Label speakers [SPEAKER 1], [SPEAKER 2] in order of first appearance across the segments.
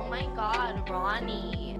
[SPEAKER 1] Oh my god, Ronnie.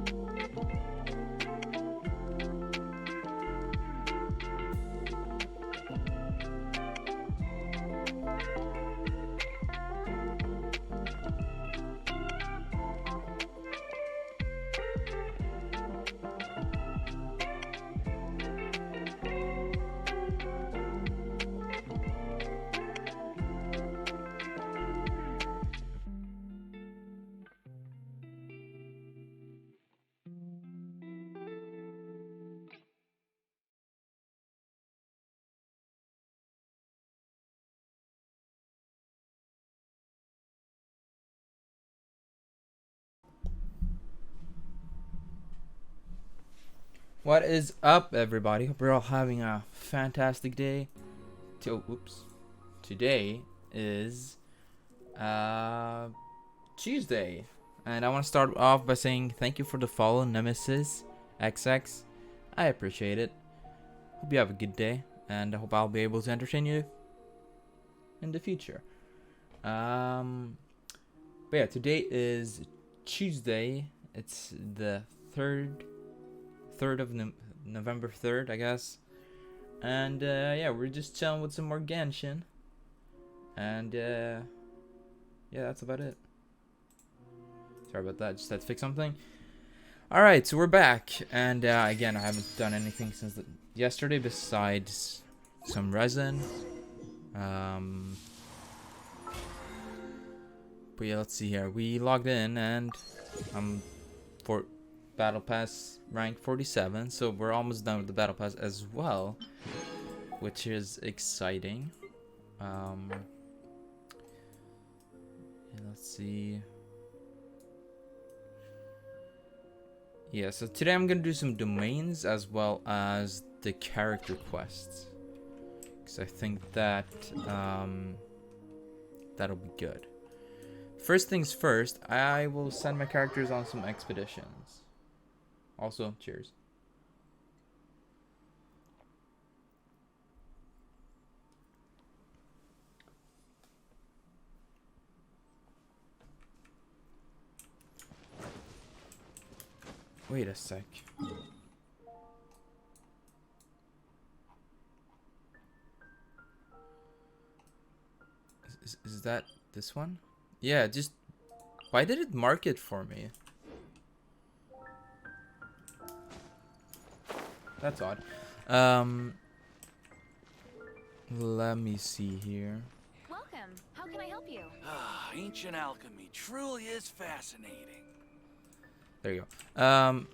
[SPEAKER 2] What is up, everybody? Hope you're all having a fantastic day. Today is Tuesday, and I want to start off by saying thank you for the follow, Nemesis XX. I appreciate it. Hope you have a good day, and I hope I'll be able to entertain you in the future. But yeah, today is Tuesday. It's the third of November 3rd, I guess. And yeah, we're just chilling with some more Genshin. And yeah, that's about it. Sorry about that, just had to fix something. Alright, so we're back. And again, I haven't done anything since yesterday besides some resin. But yeah, let's see here. We logged in and I'm for Battle Pass rank 47, so we're almost done with the Battle Pass as well, which is exciting. Yeah, let's see. Yeah, so today I'm gonna do some domains as well as the character quests, because I think that that'll be good. First things first, I will send my characters on some expeditions. Also, cheers. Wait a sec. Is that this one? Yeah, just... Why did it mark it for me? That's odd. Let me see here.
[SPEAKER 3] Welcome. How can I help you?
[SPEAKER 4] Ancient alchemy truly is fascinating.
[SPEAKER 2] There you go.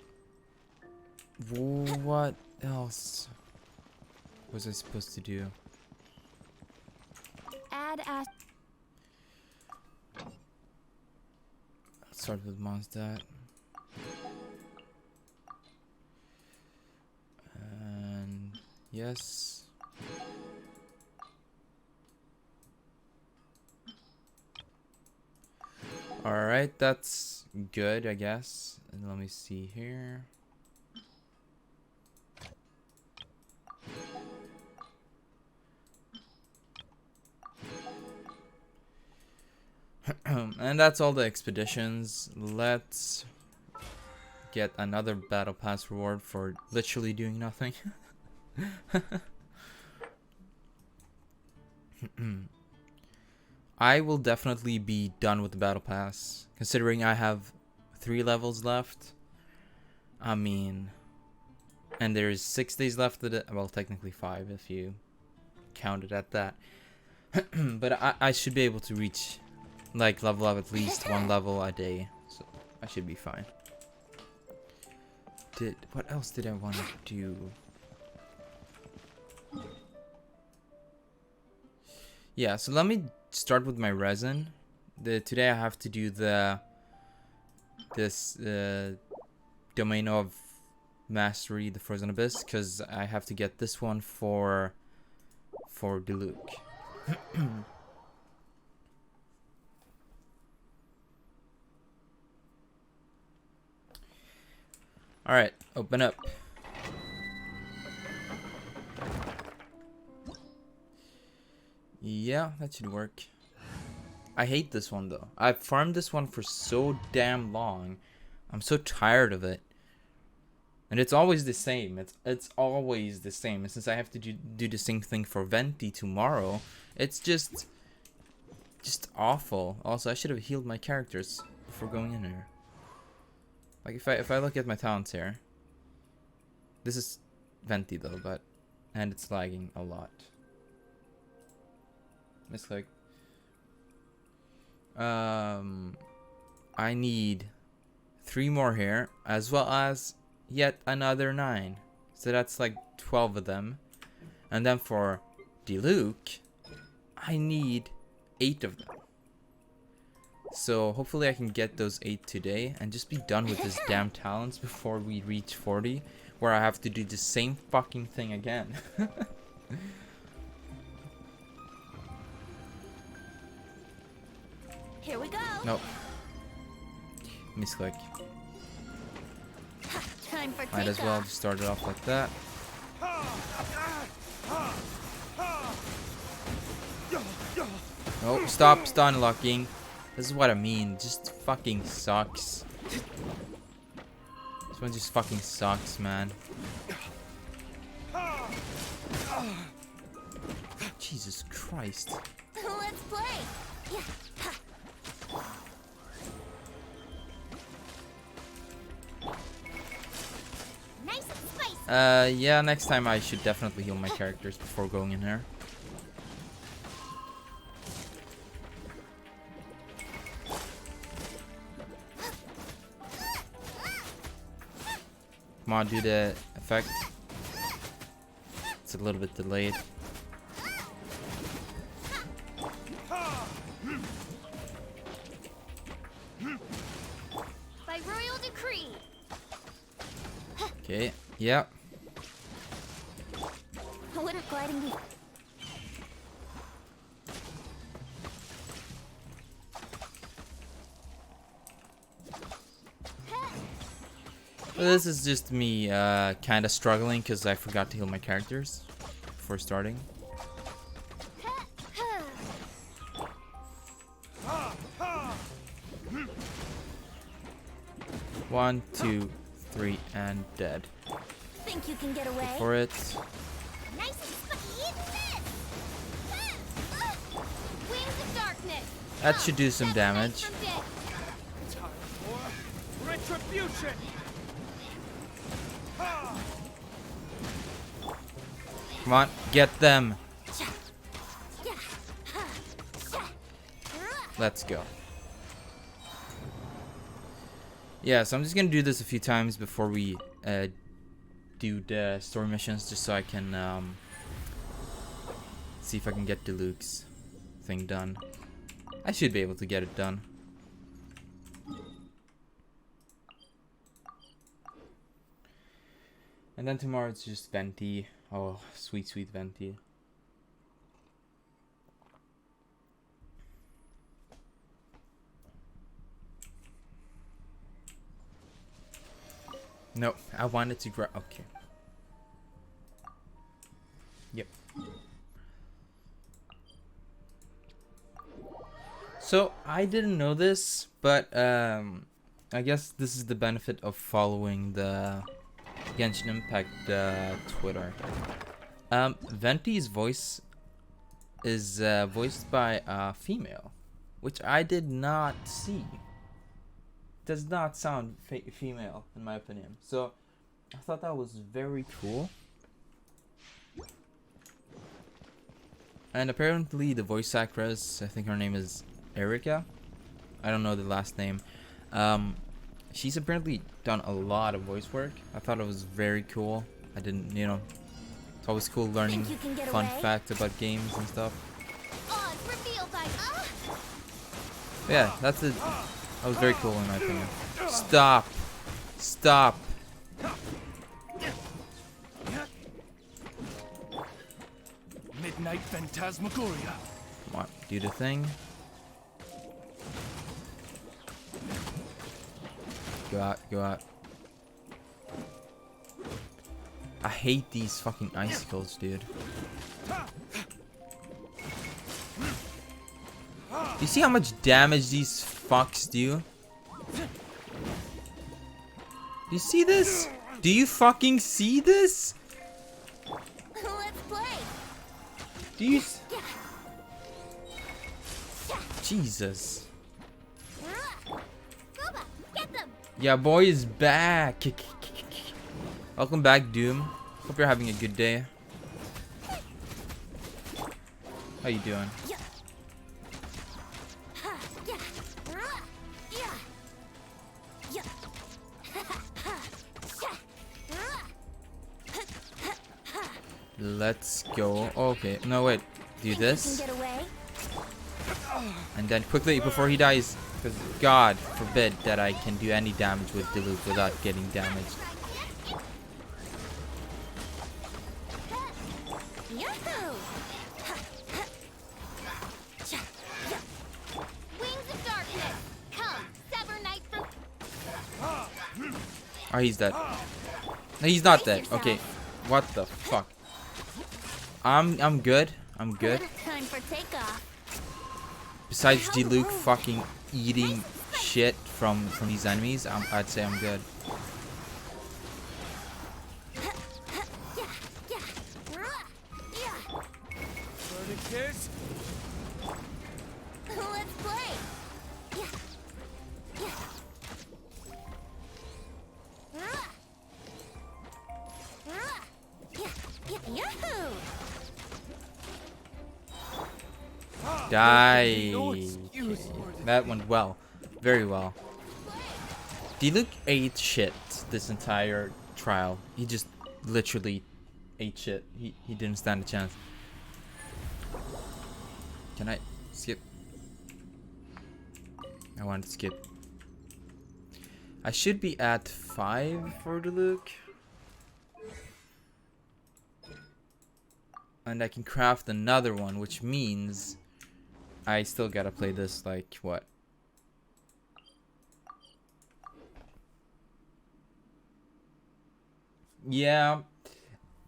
[SPEAKER 2] What else was I supposed to do?
[SPEAKER 3] Add as
[SPEAKER 2] Let's start with Mondstadt. And yes. Alright, that's good, I guess. And let me see here. And that's all the expeditions. Let's get another battle pass reward for literally doing nothing. I will definitely be done with the battle pass, considering I have 3 levels left. I mean, and there's 6 days left of it. Well, technically 5 if you count it at that. But I should be able to reach, like, level up at least 1 level a day, so I should be fine. What else did I want to do? Yeah, so let me start with my resin. Today I have to do this domain of mastery, the Frozen Abyss, because I have to get this one for Diluc. Alright, open up. Yeah, that should work. I hate this one though. I've farmed this one for so damn long. I'm so tired of it. And it's always the same. It's always the same. And since I have to do the same thing for Venti tomorrow, it's just awful. Also, I should have healed my characters before going in here. Like if I look at my talents here, this is Venti though, and it's lagging a lot. Misclick. I need 3 more here, as well as yet another 9. So that's like 12 of them. And then for Diluc, I need 8 of them. So hopefully I can get those 8 today and just be done with this damn talents before we reach 40, where I have to do the same fucking thing again.
[SPEAKER 3] Here we go.
[SPEAKER 2] Nope. Misclick.
[SPEAKER 3] Time for
[SPEAKER 2] Might as well
[SPEAKER 3] takeoff.
[SPEAKER 2] just start it off like that. Oh, stop stun locking. This is what I mean. Just fucking sucks. This one just fucking sucks, man. Jesus Christ.
[SPEAKER 3] Let's play. Yeah. Nice and spicy.
[SPEAKER 2] Yeah, next time I should definitely heal my characters before going in here. Come on, do the effect. It's a little bit delayed.
[SPEAKER 3] By royal decree.
[SPEAKER 2] Okay, yeah.
[SPEAKER 3] Wouldn't gliding be?
[SPEAKER 2] This is just me kind of struggling because I forgot to heal my characters before starting. 1, 2, 3, and dead.
[SPEAKER 3] Think you can get away?
[SPEAKER 2] For it.
[SPEAKER 3] Nice and spicy. Wings of darkness.
[SPEAKER 2] That should do some damage.
[SPEAKER 3] From dead.
[SPEAKER 4] Time for retribution.
[SPEAKER 2] Come on, get them. Let's go. Yeah, so I'm just gonna do this a few times before we do the story missions, just so I can see if I can get Diluc's thing done. I should be able to get it done. And then tomorrow it's just Venti. Oh, sweet, sweet Venti. No, I wanted to grab. Okay. Yep. So I didn't know this, but I guess this is the benefit of following the Genshin Impact Twitter. Venti's voice is voiced by a female, which I did not see. Does not sound female in my opinion, so I thought that was very cool. And apparently the voice actress, I think her name is Erika, I don't know the last name, she's apparently done a lot of voice work. I thought it was very cool. I didn't, you know, it's always cool learning fun facts about games and stuff. Yeah, that's it. That was very cool in my opinion. Stop. Stop.
[SPEAKER 4] Midnight Phantasmagoria.
[SPEAKER 2] Come on, do the thing. Go out, go out. I hate these fucking icicles, dude. You see how much damage these fucks do? Do you see this? Do you fucking see this?
[SPEAKER 3] Let's play.
[SPEAKER 2] Do you? Jesus.
[SPEAKER 3] Gooba, get them.
[SPEAKER 2] Yeah, boy is back. Welcome back, Doom. Hope you're having a good day. How you doing? Let's go. Okay, no wait. Do this.
[SPEAKER 3] Get away.
[SPEAKER 2] And then quickly before he dies, because God forbid that I can do any damage with Diluc without getting damaged.
[SPEAKER 3] Yahoo! Wings of darkness, come, sever night from.
[SPEAKER 2] Oh, he's dead. No, he's not dead. Okay, what the fuck? I'm good. I'm good.
[SPEAKER 3] Time for takeoff.
[SPEAKER 2] Besides Diluc fucking eating shit from these enemies, I'd say I'm good.
[SPEAKER 4] Kiss.
[SPEAKER 3] Let's play. Yahoo!
[SPEAKER 2] Die.
[SPEAKER 4] No excuse for this.
[SPEAKER 2] That went well. Very well. Diluc ate shit this entire trial. He just literally ate shit. He didn't stand a chance. Can I skip? I want to skip. I should be at 5 for Diluc. And I can craft another one, which means I still gotta play this like what? Yeah.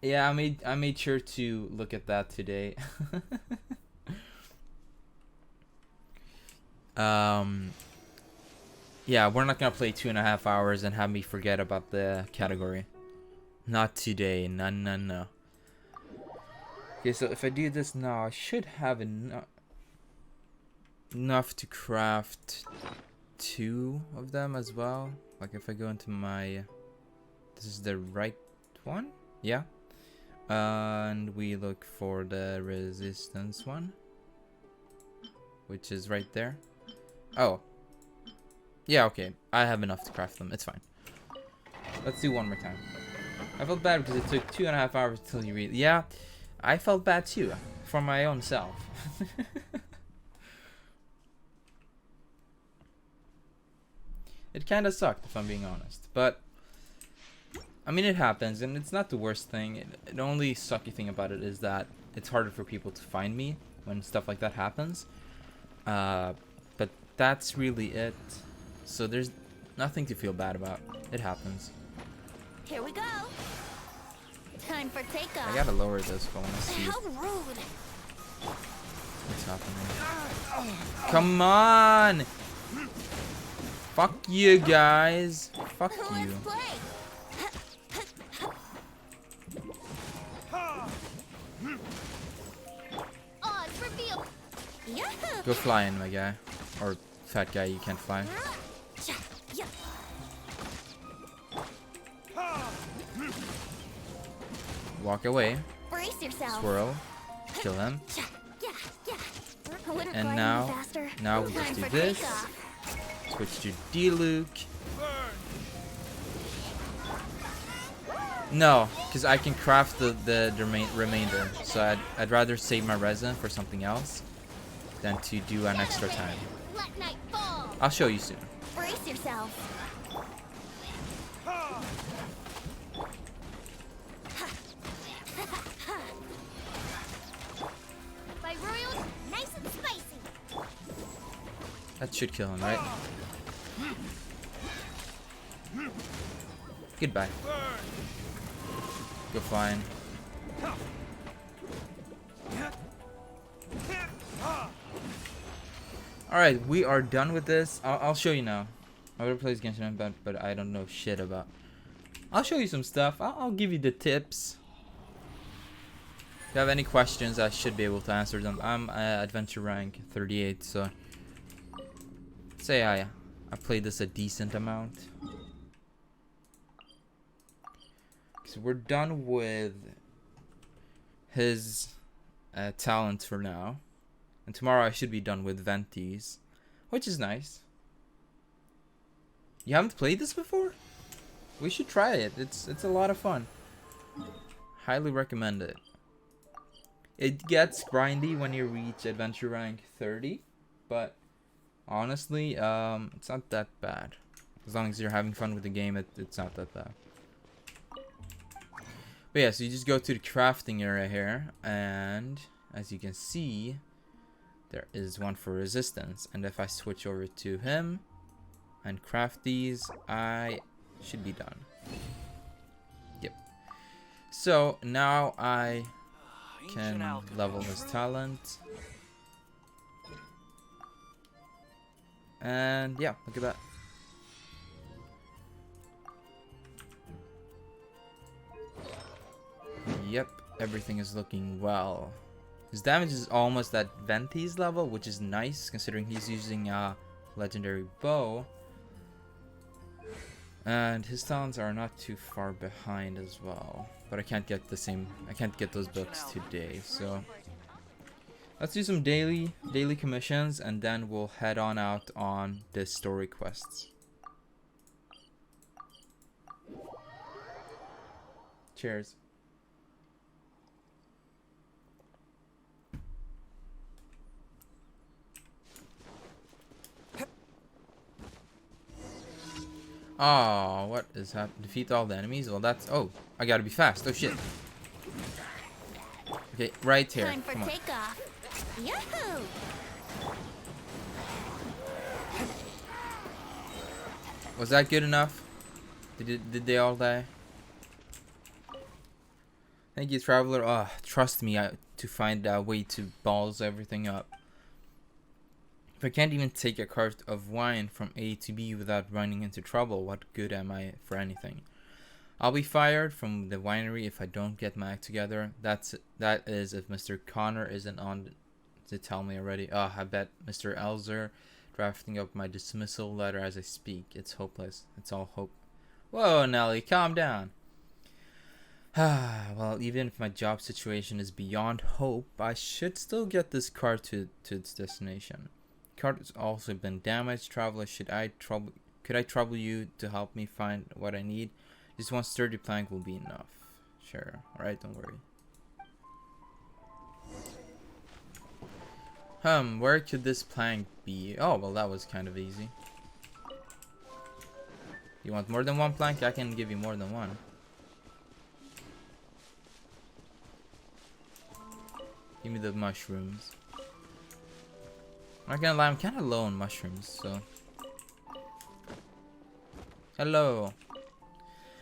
[SPEAKER 2] Yeah, I made sure to look at that today. Yeah, we're not gonna play 2.5 hours and have me forget about the category. Not today. No. Okay, so if I do this now, I should have enough to craft 2 of them as well. Like if I go into my, this is the right one, yeah. And we look for the resistance one, which is right there. Oh, yeah, okay. I have enough to craft them. It's fine. Let's do one more time. I felt bad because it took 2.5 hours till you read. Yeah. I felt bad too, for my own self. It kind of sucked, if I'm being honest. But, I mean, it happens, and it's not the worst thing. The only sucky thing about it is that it's harder for people to find me when stuff like that happens. But that's really it. So there's nothing to feel bad about. It happens.
[SPEAKER 3] Here we go. Time for takeoff.
[SPEAKER 2] I gotta lower this if I want to see
[SPEAKER 3] How rude.
[SPEAKER 2] what's happening. Come on! Fuck you guys. Fuck you.
[SPEAKER 3] Let's play. Odds reveal. Yahoo!
[SPEAKER 2] Go fly in, my guy. Or fat guy, you can't fly. Walk away.
[SPEAKER 3] Brace yourself.
[SPEAKER 2] Swirl. Kill him.
[SPEAKER 3] I wouldn't
[SPEAKER 2] And
[SPEAKER 3] fly any
[SPEAKER 2] now
[SPEAKER 3] faster.
[SPEAKER 2] we just
[SPEAKER 3] Time
[SPEAKER 2] do
[SPEAKER 3] for
[SPEAKER 2] this.
[SPEAKER 3] takeoff.
[SPEAKER 2] Switch to Diluc. No, because I can craft the remainder. So I'd rather save my resin for something else than to do an extra time.
[SPEAKER 3] Let night fall.
[SPEAKER 2] I'll show you soon.
[SPEAKER 3] Brace yourself. By royal, nice and spicy.
[SPEAKER 2] That should kill him, right? Goodbye. Go flying. Alright, we are done with this. I'll show you now. I would play Genshin, but I don't know shit about. I'll show you some stuff. I'll give you the tips. If you have any questions, I should be able to answer them. I'm adventure rank 38, so say I played this a decent amount. So we're done with his talent for now. And tomorrow I should be done with Venti's, which is nice. You haven't played this before? We should try it. It's a lot of fun. Highly recommend it. It gets grindy when you reach adventure rank 30, but honestly, it's not that bad. As long as you're having fun with the game, it's not that bad. But yeah, so you just go to the crafting area here, and as you can see, there is one for resistance. And if I switch over to him and craft these, I should be done. Yep. So now I can level his talent. And yeah, look at that. Yep, everything is looking well. His damage is almost at Venti's level, which is nice considering he's using a legendary bow. And his talents are not too far behind as well. But I can't get those books today, so let's do some daily commissions, and then we'll head on out on the story quests. Cheers. Oh, what is happening? Defeat all the enemies? Well, that's... Oh, I gotta be fast. Oh, shit. Okay, right here.
[SPEAKER 3] Time for
[SPEAKER 2] Come on.
[SPEAKER 3] takeoff. Yahoo!
[SPEAKER 2] Was that good enough? Did they all die? Thank you, Traveler. Oh, trust me to find a way to balls everything up. If I can't even take a cart of wine from A to B without running into trouble, what good am I for anything? I'll be fired from the winery if I don't get my act together. That is if Mr. Connor isn't on to tell me already. Oh, I bet Mr. Elzer drafting up my dismissal letter as I speak. It's hopeless. It's all hope. Whoa, Nelly, calm down. Well, even if my job situation is beyond hope, I should still get this cart to its destination. Cart has also been damaged. Traveler, could I trouble you to help me find what I need? Just one sturdy plank will be enough. Sure. Alright, don't worry. Where could this plank be? Oh, well, that was kind of easy. You want more than one plank? I can give you more than one. Give me the mushrooms. I'm not gonna lie, I'm kind of low on mushrooms, so. Hello.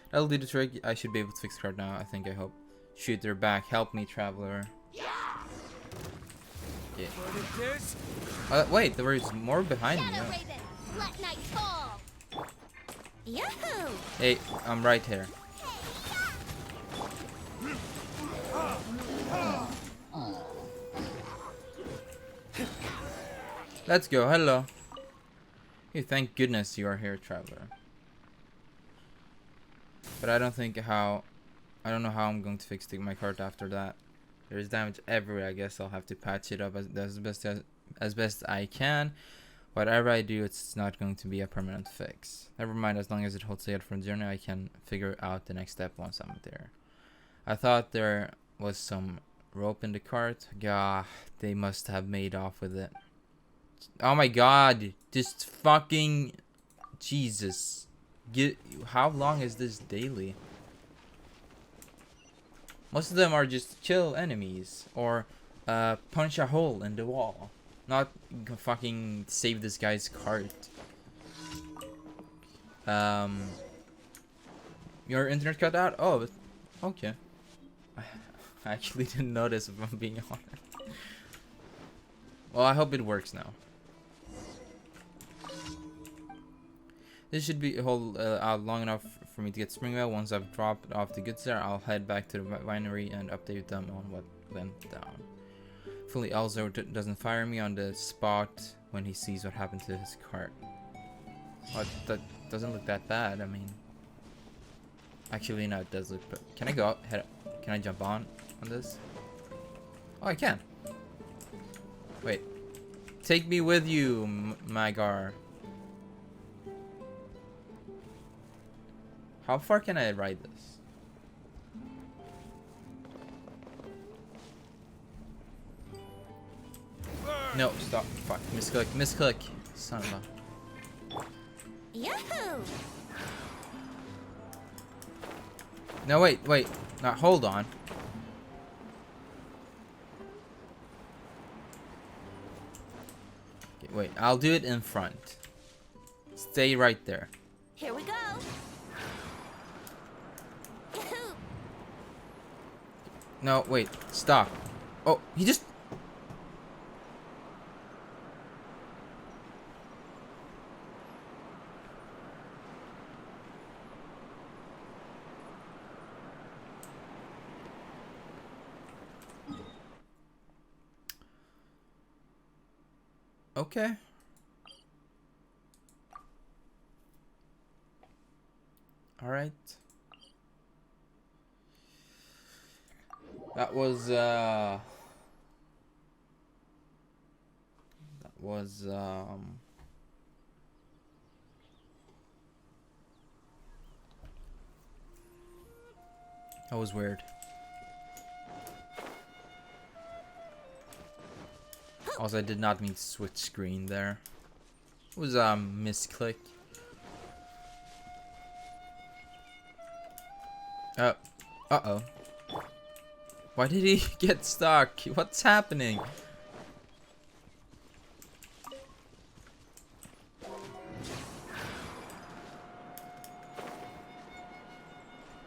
[SPEAKER 2] That'll do the trick. I should be able to fix the card now. I hope. Shoot, they're back. Help me, Traveler. Yeah. Wait, there was more behind me. Oh.
[SPEAKER 3] Let night fall. Yahoo!
[SPEAKER 2] Hey, I'm right here. Let's go. Hello. Hey, thank goodness you are here, Traveler. But I don't know how I'm going to fix my cart after that. There's damage everywhere. I guess I'll have to patch it up as best I can. Whatever I do, it's not going to be a permanent fix. Never mind, as long as it holds together from the journey, I can figure out the next step once I'm there. I thought there was some rope in the cart. Gah, they must have made off with it. Oh my god, just fucking Jesus. How long is this daily? Most of them are just kill enemies or punch a hole in the wall. Not fucking save this guy's cart. Your internet cut out? Oh, okay. I actually didn't notice, if I'm being honest. Well, I hope it works now. This should be hold out long enough for me to get Springvale. Once I've dropped off the goods there, I'll head back to the winery and update them on what went down. Hopefully Elzo doesn't fire me on the spot when he sees what happened to his cart. Oh, that doesn't look that bad. I mean, actually no, it does look. But can I go up? Can I jump on this? Oh, I can. Wait. Take me with you, Magar. How far can I ride this? No, stop. Fuck. Misclick. Misclick. Son of a...
[SPEAKER 3] Yahoo!
[SPEAKER 2] No, wait. No, hold on. Okay, wait. I'll do it in front. Stay right there.
[SPEAKER 3] Here we go. Yahoo!
[SPEAKER 2] No, wait. Stop. Oh, he just... Okay. All right. That was weird. Also, I did not mean to switch screen there. It was a misclick. Uh-oh. Why did he get stuck? What's happening?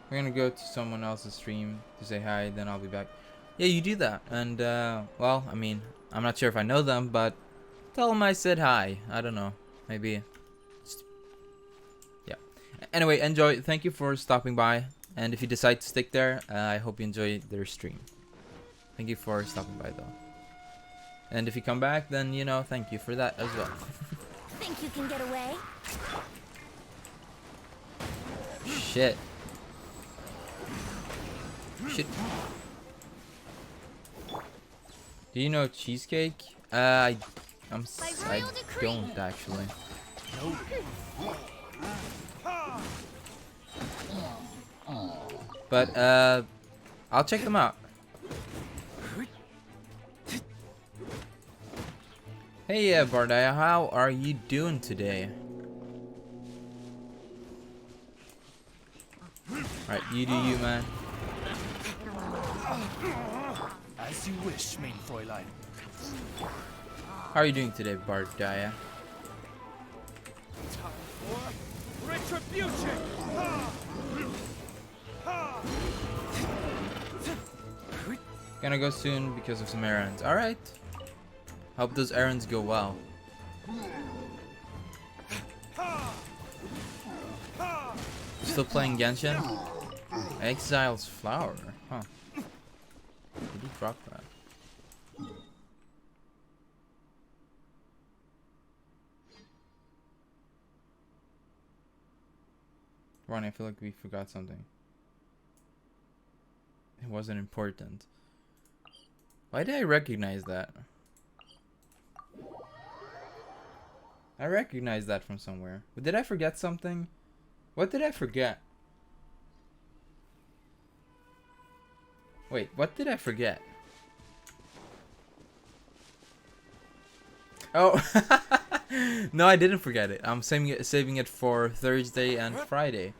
[SPEAKER 2] We're gonna go to someone else's stream to say hi, then I'll be back. Yeah, you do that. And, well, I mean, I'm not sure if I know them, but tell them I said hi. I don't know. Maybe. Yeah. Anyway, enjoy. Thank you for stopping by. And if you decide to stick there, I hope you enjoy their stream. Thank you for stopping by, though. And if you come back, then, you know, thank you for that as well.
[SPEAKER 3] Think you can get away?
[SPEAKER 2] Shit. Shit. Do you know cheesecake? I don't actually. But I'll check them out. Hey, Bardaya, how are you doing today? Alright, you do you, man.
[SPEAKER 4] As you wish, main Fräulein.
[SPEAKER 2] How are you doing today, Bardaya?
[SPEAKER 4] Time for retribution.
[SPEAKER 2] Gonna go soon because of some errands. Alright. Hope those errands go well. Still playing Genshin? Exile's Flower. Huh. Did he drop that? Ronnie, I feel like we forgot something. It wasn't important. Why did I recognize that? I recognize that from somewhere. But did I forget something? What did I forget? Wait, what did I forget? Oh, no, I didn't forget it. I'm saving it for Thursday and Friday.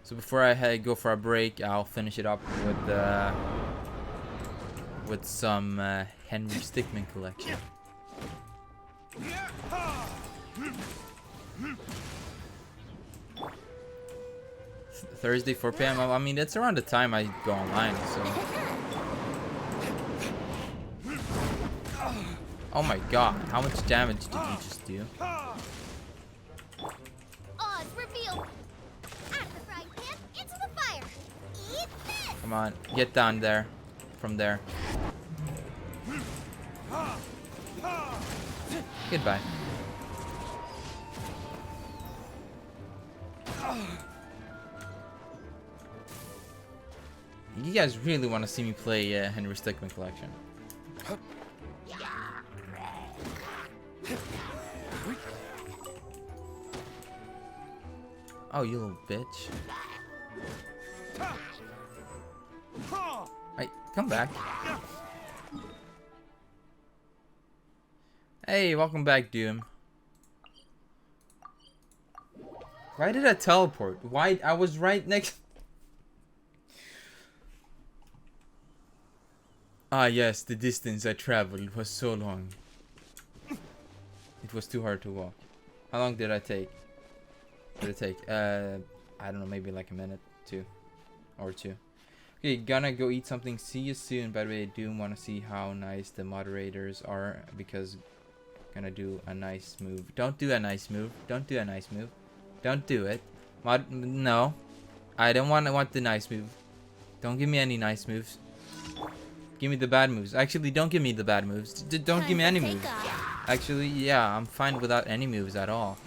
[SPEAKER 2] So before I go for a break, I'll finish it up with some Henry Stickmin collection. Thursday 4 p.m. I mean, it's around the time I go online, so. Oh my god, how much damage did you just do?
[SPEAKER 3] Oz reveal. Out of the frying pan, into the fire. Eat this.
[SPEAKER 2] Come on, get down there. From there. Goodbye. You guys really want to see me play Henry Stickmin Collection. Oh, you little bitch. Hey, come back. Hey, welcome back, Doom. Why did I teleport? Why? I was right next... Ah, yes, the distance I traveled was so long. It was too hard to walk. How long did I take? Did it take? I don't know, maybe like a minute, or two. Okay, gonna go eat something. See you soon. By the way, I do want to see how nice the moderators are, because gonna do a nice move. Don't do a nice move. Don't do a nice move. Don't do it. No, I don't want the nice move. Don't give me any nice moves. Give me the bad moves. Actually, don't give me the bad moves. Don't give me any moves. Actually, yeah, I'm fine without any moves at all.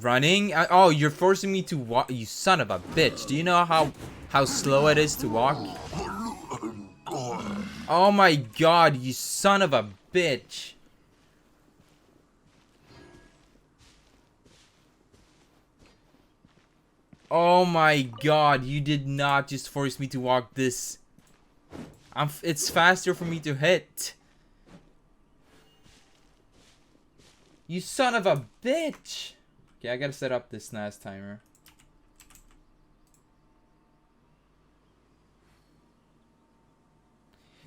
[SPEAKER 2] Running? Oh, you're forcing me to walk. You son of a bitch. Do you know how slow it is to walk? Oh my god, you son of a bitch. Oh my god, you did not just force me to walk this. It's faster for me to hit. You son of a bitch. Okay, I gotta set up this SNAS timer.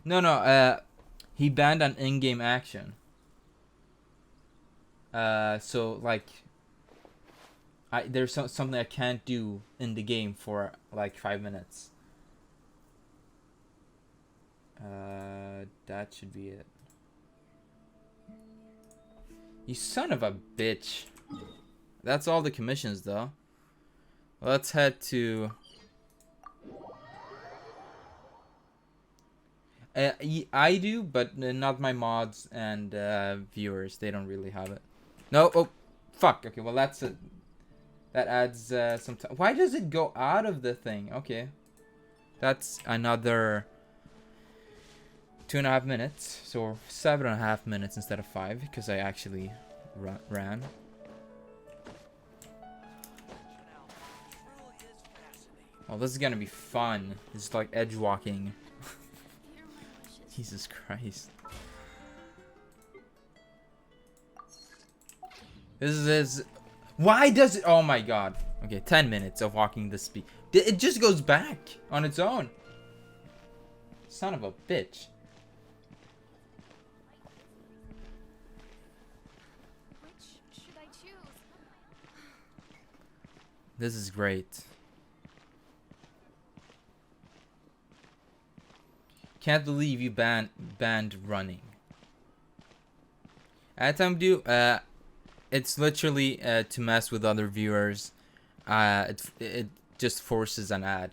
[SPEAKER 2] No, he banned an in-game action. So like, there's something I can't do in the game for like 5 minutes. That should be it. You son of a bitch. That's all the commissions though. Let's head to... I do, but not my mods and viewers. They don't really have it. No, oh, fuck. Okay, well that's it. That adds some time. Why does it go out of the thing? Okay. That's another 2.5 minutes. So 7.5 minutes instead of 5, because I actually ran. Oh, this is gonna be fun. It's like edge walking. Jesus Christ. This is... Why does it... Oh my god. Okay, 10 minutes of walking this speed. It just goes back on its own. Son of a bitch.
[SPEAKER 3] Which should I choose?
[SPEAKER 2] This is great. Can't believe you banned running. At time do it's literally to mess with other viewers. It just forces an ad.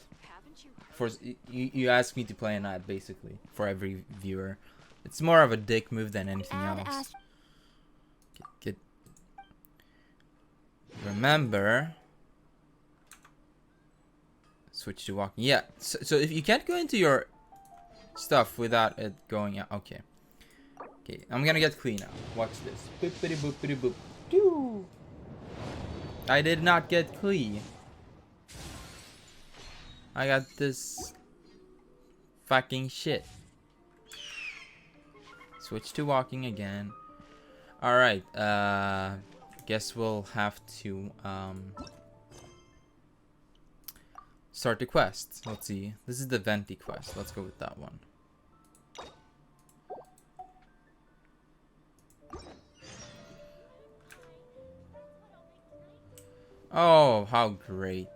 [SPEAKER 2] You ask me to play an ad basically for every viewer. It's more of a dick move than anything else. Remember, switch to walking. Yeah. So if you can't go into your stuff without it going out. Okay. Okay, I'm gonna get clean now. Watch this. Boopity boopity boop. Doo. I did not get clean. I got this fucking shit. Switch to walking again. Alright, guess we'll have to start the quest. Let's see. This is the Venti quest. Let's go with that one. Oh, how great.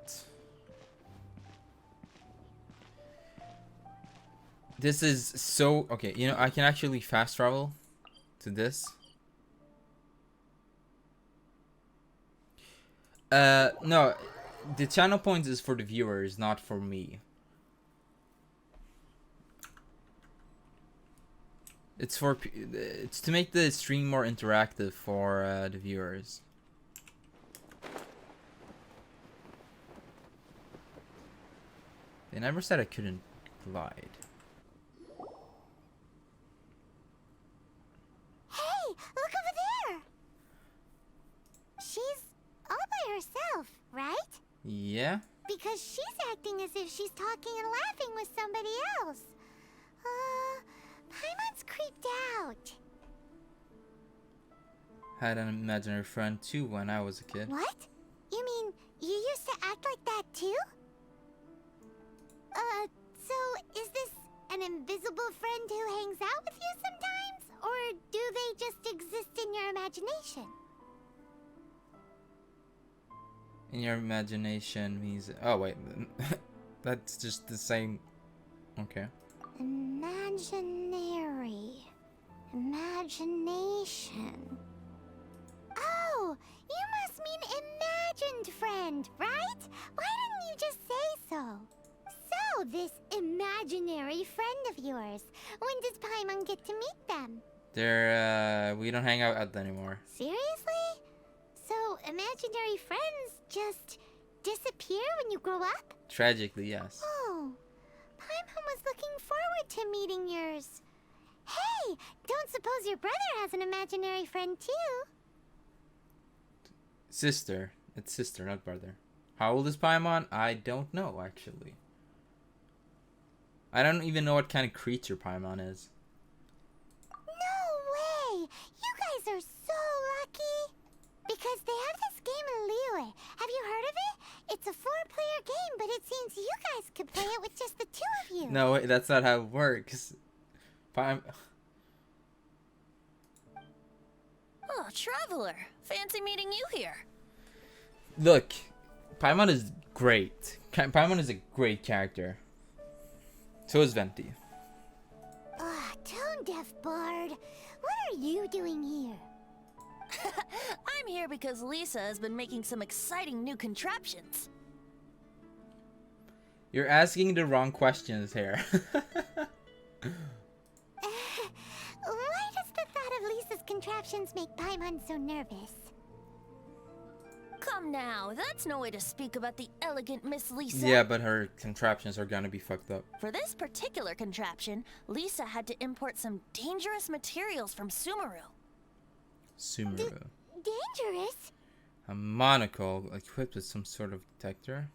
[SPEAKER 2] This is so okay. You know, I can actually fast travel to this. No, the channel points is for the viewers, not for me. It's it's to make the stream more interactive for the viewers. They never said I couldn't glide.
[SPEAKER 3] Hey, look over there! She's all by herself, right?
[SPEAKER 2] Yeah?
[SPEAKER 3] Because she's acting as if she's talking and laughing with somebody else. Paimon's creeped out.
[SPEAKER 2] Had an imaginary friend too when I was a kid.
[SPEAKER 3] What? You mean you used to act like that too? So is this an invisible friend who hangs out with you sometimes? Or do they just exist in your imagination?
[SPEAKER 2] In your imagination means... Oh, wait. That's just the same... Okay.
[SPEAKER 3] Imaginary. Imagination. Oh, you must mean imagined friend, right? Why didn't you just say so? So, this imaginary friend of yours, when does Paimon get to meet them?
[SPEAKER 2] We don't hang out anymore.
[SPEAKER 3] Seriously? So, imaginary friends just disappear when you grow up?
[SPEAKER 2] Tragically, yes.
[SPEAKER 3] Oh, Paimon was looking forward to meeting yours. Hey, don't suppose your brother has an imaginary friend too?
[SPEAKER 2] Sister. It's sister, not brother. How old is Paimon? I don't know, actually. I don't even know what kind of creature Paimon is.
[SPEAKER 3] No way! You guys are so lucky! Because they have this game in Liyue. Have you heard of it? It's a 4-player game, but it seems you guys could play it with just the 2 of you.
[SPEAKER 2] No, wait, that's not how it works.
[SPEAKER 1] Oh, Traveler. Fancy meeting you here.
[SPEAKER 2] Look, Paimon is great. Paimon is a great character. So is Venti.
[SPEAKER 3] Tone deaf bard. What are you doing here?
[SPEAKER 1] I'm here because Lisa has been making some exciting new contraptions.
[SPEAKER 2] You're asking the wrong questions here.
[SPEAKER 3] Why does the thought of Lisa's contraptions make Paimon so nervous?
[SPEAKER 1] Come now, that's no way to speak about the elegant Miss Lisa.
[SPEAKER 2] Yeah, but her contraptions are gonna be fucked up.
[SPEAKER 1] For this particular contraption, Lisa had to import some dangerous materials from Sumeru.
[SPEAKER 2] Sumeru.
[SPEAKER 3] Dangerous?
[SPEAKER 2] A monocle equipped with some sort of detector.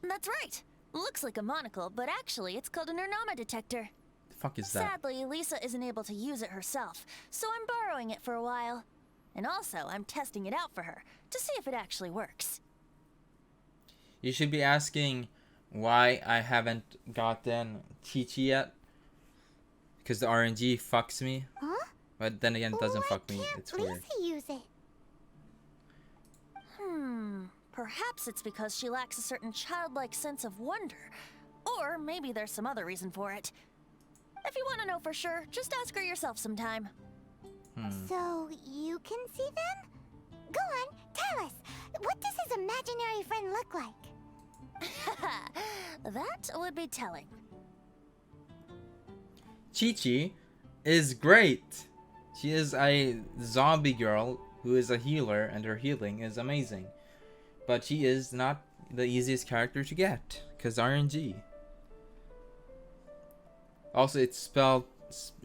[SPEAKER 1] That's right. Looks like a monocle, but actually it's called an Ernama detector.
[SPEAKER 2] The fuck is that?
[SPEAKER 1] Sadly, Lisa isn't able to use it herself, so I'm borrowing it for a while. And also, I'm testing it out for her, to see if it actually works.
[SPEAKER 2] You should be asking why I haven't gotten Chi-Chi yet. Because the RNG fucks me.
[SPEAKER 3] Huh?
[SPEAKER 2] But then again, it doesn't fuck me. It's
[SPEAKER 3] Lisa
[SPEAKER 2] weird.
[SPEAKER 3] use it?
[SPEAKER 1] Perhaps it's because she lacks a certain childlike sense of wonder. Or maybe there's some other reason for it. If you want to know for sure, just ask her yourself sometime.
[SPEAKER 3] So, you can see them? Go on, tell us. What does his imaginary friend look like?
[SPEAKER 1] That would be telling.
[SPEAKER 2] Chi-Chi is great. She is a zombie girl who is a healer, and her healing is amazing. But she is not the easiest character to get, because RNG. Also, it's spelled...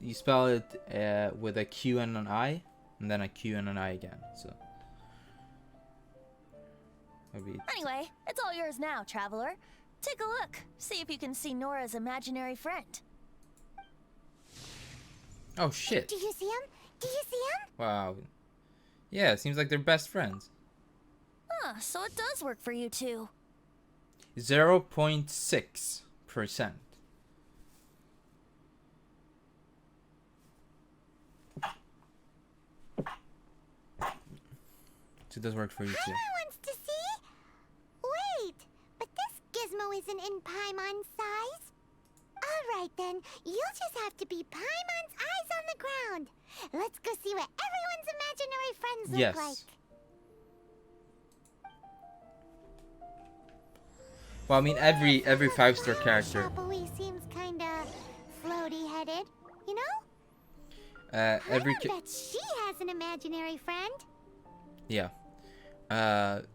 [SPEAKER 2] You spell it with a Q and an I, and then a Q and an I again, so...
[SPEAKER 1] Anyway, it's all yours now, Traveler. Take a look. See if you can see Nora's imaginary friend.
[SPEAKER 2] Oh, shit.
[SPEAKER 3] Do you see him? Do you see him?
[SPEAKER 2] Wow. Yeah, it seems like they're best friends.
[SPEAKER 1] Huh, so it does work for you two.
[SPEAKER 2] 0.6%. So it does work for you too.
[SPEAKER 3] Paimon wants to see? Wait, but this gizmo isn't in Paimon's size. Alright then, you'll just have to be Paimon's eyes on the ground. Let's go see what everyone's imaginary friends
[SPEAKER 2] Yes.
[SPEAKER 3] look like.
[SPEAKER 2] Well, I mean, every 5-star
[SPEAKER 3] Flower
[SPEAKER 2] character.
[SPEAKER 3] shop always seems kinda floaty-headed, you know?
[SPEAKER 2] Every
[SPEAKER 3] I bet she has an imaginary friend.
[SPEAKER 2] Yeah.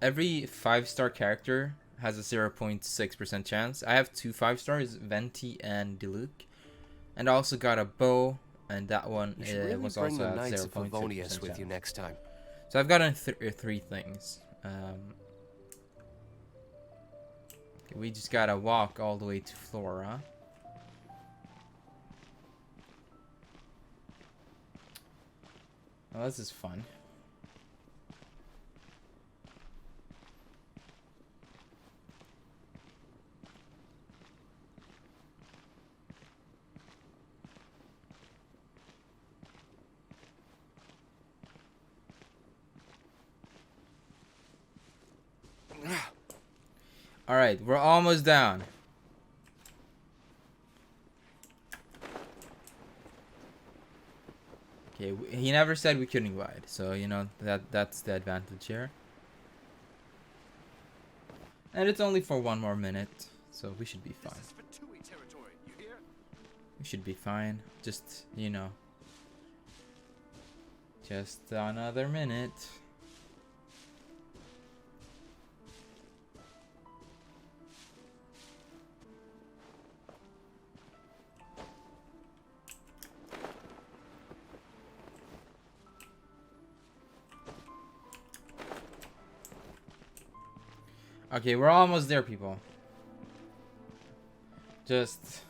[SPEAKER 2] Every 5-star character has a 0.6% chance. I have 2 5-stars, Venti and Diluc. And I also got a bow, and that one
[SPEAKER 5] You should really
[SPEAKER 2] was
[SPEAKER 5] bring
[SPEAKER 2] also
[SPEAKER 5] the
[SPEAKER 2] at
[SPEAKER 5] Knights of
[SPEAKER 2] 0.6%
[SPEAKER 5] Favonius with you
[SPEAKER 2] chance.
[SPEAKER 5] next time.
[SPEAKER 2] So I've gotten 3 things. Okay, we just gotta walk all the way to Flora. Well, this is fun. Alright, we're almost down. Okay, he never said we couldn't glide, so you know that's the advantage here. And it's only for 1 more minute, so we should be fine.
[SPEAKER 4] This is for Tui territory, you hear?
[SPEAKER 2] We should be fine. Just, you know, just another minute. Okay, we're almost there, people. Just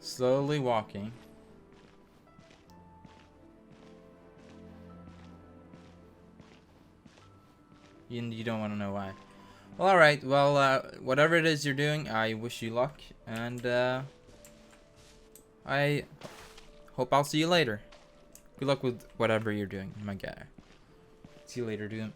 [SPEAKER 2] slowly walking. You don't want to know why. Well, alright. Well, whatever it is you're doing, I wish you luck. And I hope I'll see you later. Good luck with whatever you're doing, my guy. See you later, dude.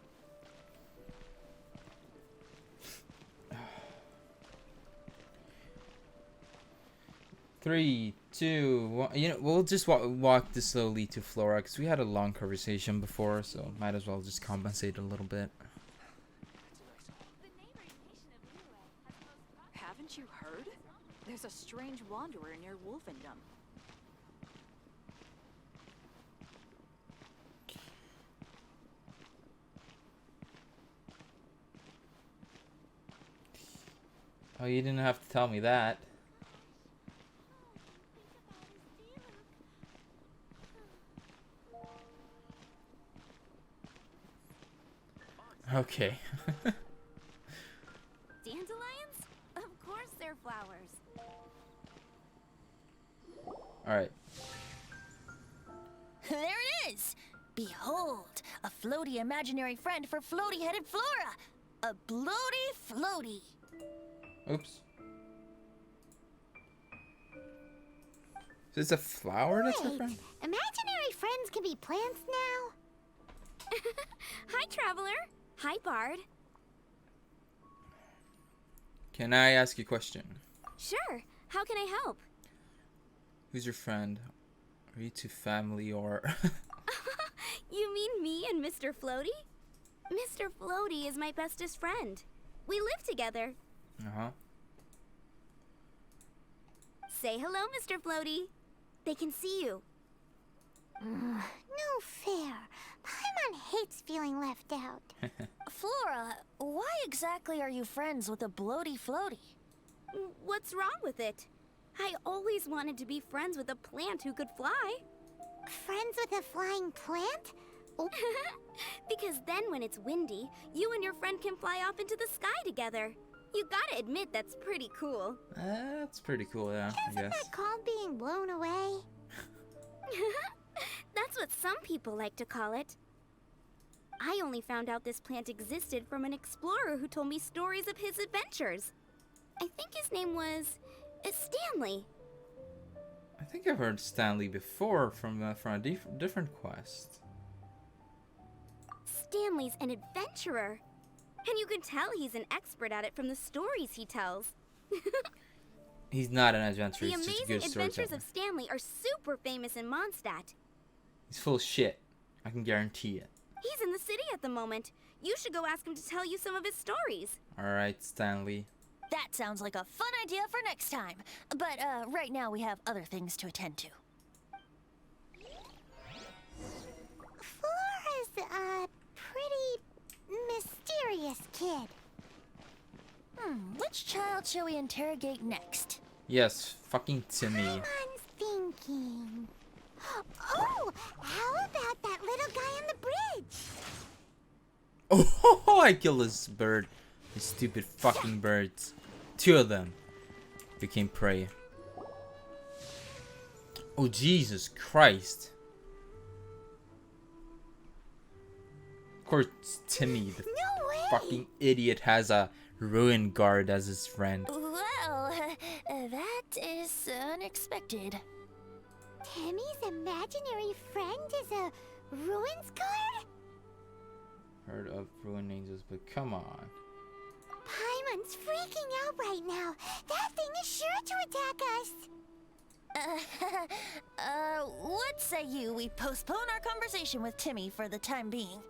[SPEAKER 2] 3, 2, 1. You know, we'll just walk this slowly to Flora because we had a long conversation before, so might as well just compensate a little bit.
[SPEAKER 6] Haven't you heard? There's a strange wanderer near Wolfendom.
[SPEAKER 2] Oh, you didn't have to tell me that. Okay.
[SPEAKER 3] Dandelions? Of course they're flowers.
[SPEAKER 2] Alright.
[SPEAKER 1] There it is! Behold, a floaty imaginary friend for floaty-headed Flora! A bloaty floaty!
[SPEAKER 2] Oops. Is this a flower that's her
[SPEAKER 3] Wait,
[SPEAKER 2] friend?
[SPEAKER 3] imaginary friends can be plants now? Hi, Traveler. Hi, Bard.
[SPEAKER 2] Can I ask you a question?
[SPEAKER 3] Sure. How can I help?
[SPEAKER 2] Who's your friend? Are you two family or...
[SPEAKER 3] You mean me and Mr. Floaty? Mr. Floaty is my bestest friend. We live together.
[SPEAKER 2] Uh-huh.
[SPEAKER 3] Say hello, Mr. Floaty. They can see you. No fair. Paimon hates feeling left out.
[SPEAKER 1] Flora, why exactly are you friends with a bloaty floaty?
[SPEAKER 3] What's wrong with it? I always wanted to be friends with a plant who could fly. Friends with a flying plant? Because then when it's windy, you and your friend can fly off into the sky together. You gotta admit that's pretty cool.
[SPEAKER 2] That's pretty cool, yeah, I
[SPEAKER 3] Isn't
[SPEAKER 2] guess.
[SPEAKER 3] that called being blown away? That's what some people like to call it. I only found out this plant existed from an explorer who told me stories of his adventures. I think his name was Stanley.
[SPEAKER 2] I think I've heard Stanley before from a different quest.
[SPEAKER 3] Stanley's an adventurer. And you can tell he's an expert at it from the stories he tells.
[SPEAKER 2] He's not an adventurer.
[SPEAKER 3] The
[SPEAKER 2] He's just a
[SPEAKER 3] Amazing
[SPEAKER 2] good
[SPEAKER 3] Adventures
[SPEAKER 2] storyteller.
[SPEAKER 3] of Stanley are super famous in Mondstadt.
[SPEAKER 2] He's full of shit. I can guarantee it.
[SPEAKER 3] He's in the city at the moment. You should go ask him to tell you some of his stories.
[SPEAKER 2] Alright, Stanley.
[SPEAKER 1] That sounds like a fun idea for next time. But right now we have other things to attend to.
[SPEAKER 3] Flora's a pretty mysterious kid.
[SPEAKER 1] Which child shall we interrogate next?
[SPEAKER 2] Yes, fucking Timmy.
[SPEAKER 3] Paimon's thinking. Oh, how about that little guy on the bridge?
[SPEAKER 2] Oh, I killed this bird. These stupid fucking birds. 2 of them became prey. Oh, Jesus Christ. Of course, Timmy, the
[SPEAKER 3] No way!
[SPEAKER 2] fucking idiot, has a ruin guard as his friend.
[SPEAKER 1] Well, that is unexpected.
[SPEAKER 3] Timmy's imaginary friend is a ruins guard?
[SPEAKER 2] Heard of ruin angels, but come on.
[SPEAKER 3] Paimon's freaking out right now. That thing is sure to attack us.
[SPEAKER 1] What say you we postpone our conversation with Timmy for the time being?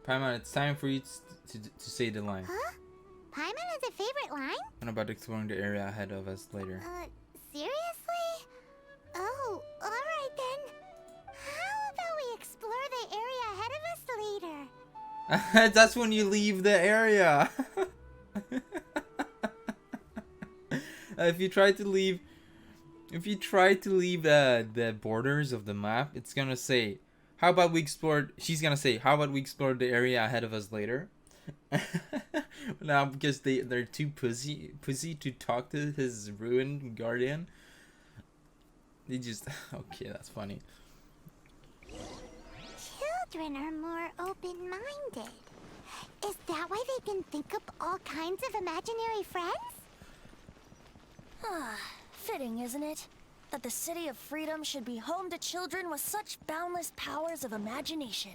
[SPEAKER 2] Paimon, it's time for you to say the line.
[SPEAKER 3] Huh? Paimon has a favorite line?
[SPEAKER 2] And about exploring the area ahead of us later.
[SPEAKER 3] Seriously? Oh, alright then. How about we explore the area ahead of us later?
[SPEAKER 2] That's when you leave the area. If you try to leave the borders of the map, it's gonna say, how about we explore, she's gonna say, how about we explore the area ahead of us later? Now, because they're too pussy to talk to his ruined guardian, they just, okay, that's funny.
[SPEAKER 3] Children are more open-minded. Is that why they can think up all kinds of imaginary friends?
[SPEAKER 1] Fitting, isn't it? That the City of Freedom should be home to children with such boundless powers of imagination.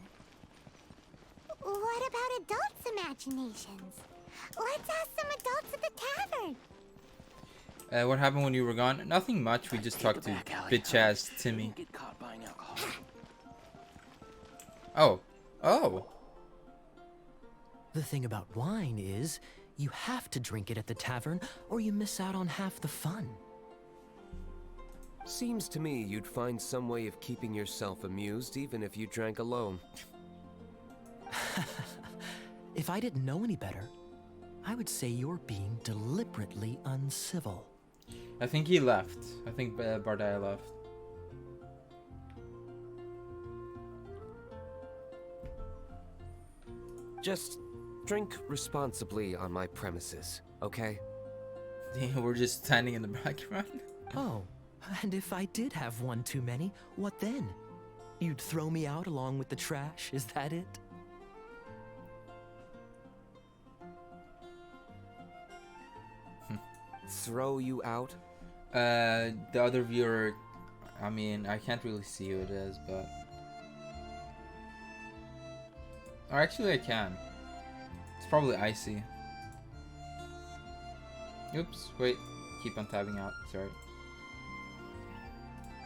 [SPEAKER 3] What about adults' imaginations? Let's ask some adults at the tavern.
[SPEAKER 2] What happened when you were gone? Nothing much. We just talked to bitch ass Timmy.
[SPEAKER 4] Get caught buying alcohol.
[SPEAKER 2] Oh.
[SPEAKER 5] The thing about wine is, you have to drink it at the tavern, or you miss out on half the fun.
[SPEAKER 7] Seems to me you'd find some way of keeping yourself amused even if you drank alone.
[SPEAKER 5] If I didn't know any better, I would say you're being deliberately uncivil.
[SPEAKER 2] I think he left. I think Bardaya left.
[SPEAKER 7] Just drink responsibly on my premises, okay?
[SPEAKER 2] We're just standing in the background.
[SPEAKER 5] Oh, and if I did have one too many, what then? You'd throw me out along with the trash, is that it?
[SPEAKER 7] Throw you out?
[SPEAKER 2] The other viewer, I mean, I can't really see who it is, but... Or actually I can. It's probably Icy. Oops, wait. Keep on tabbing out, sorry.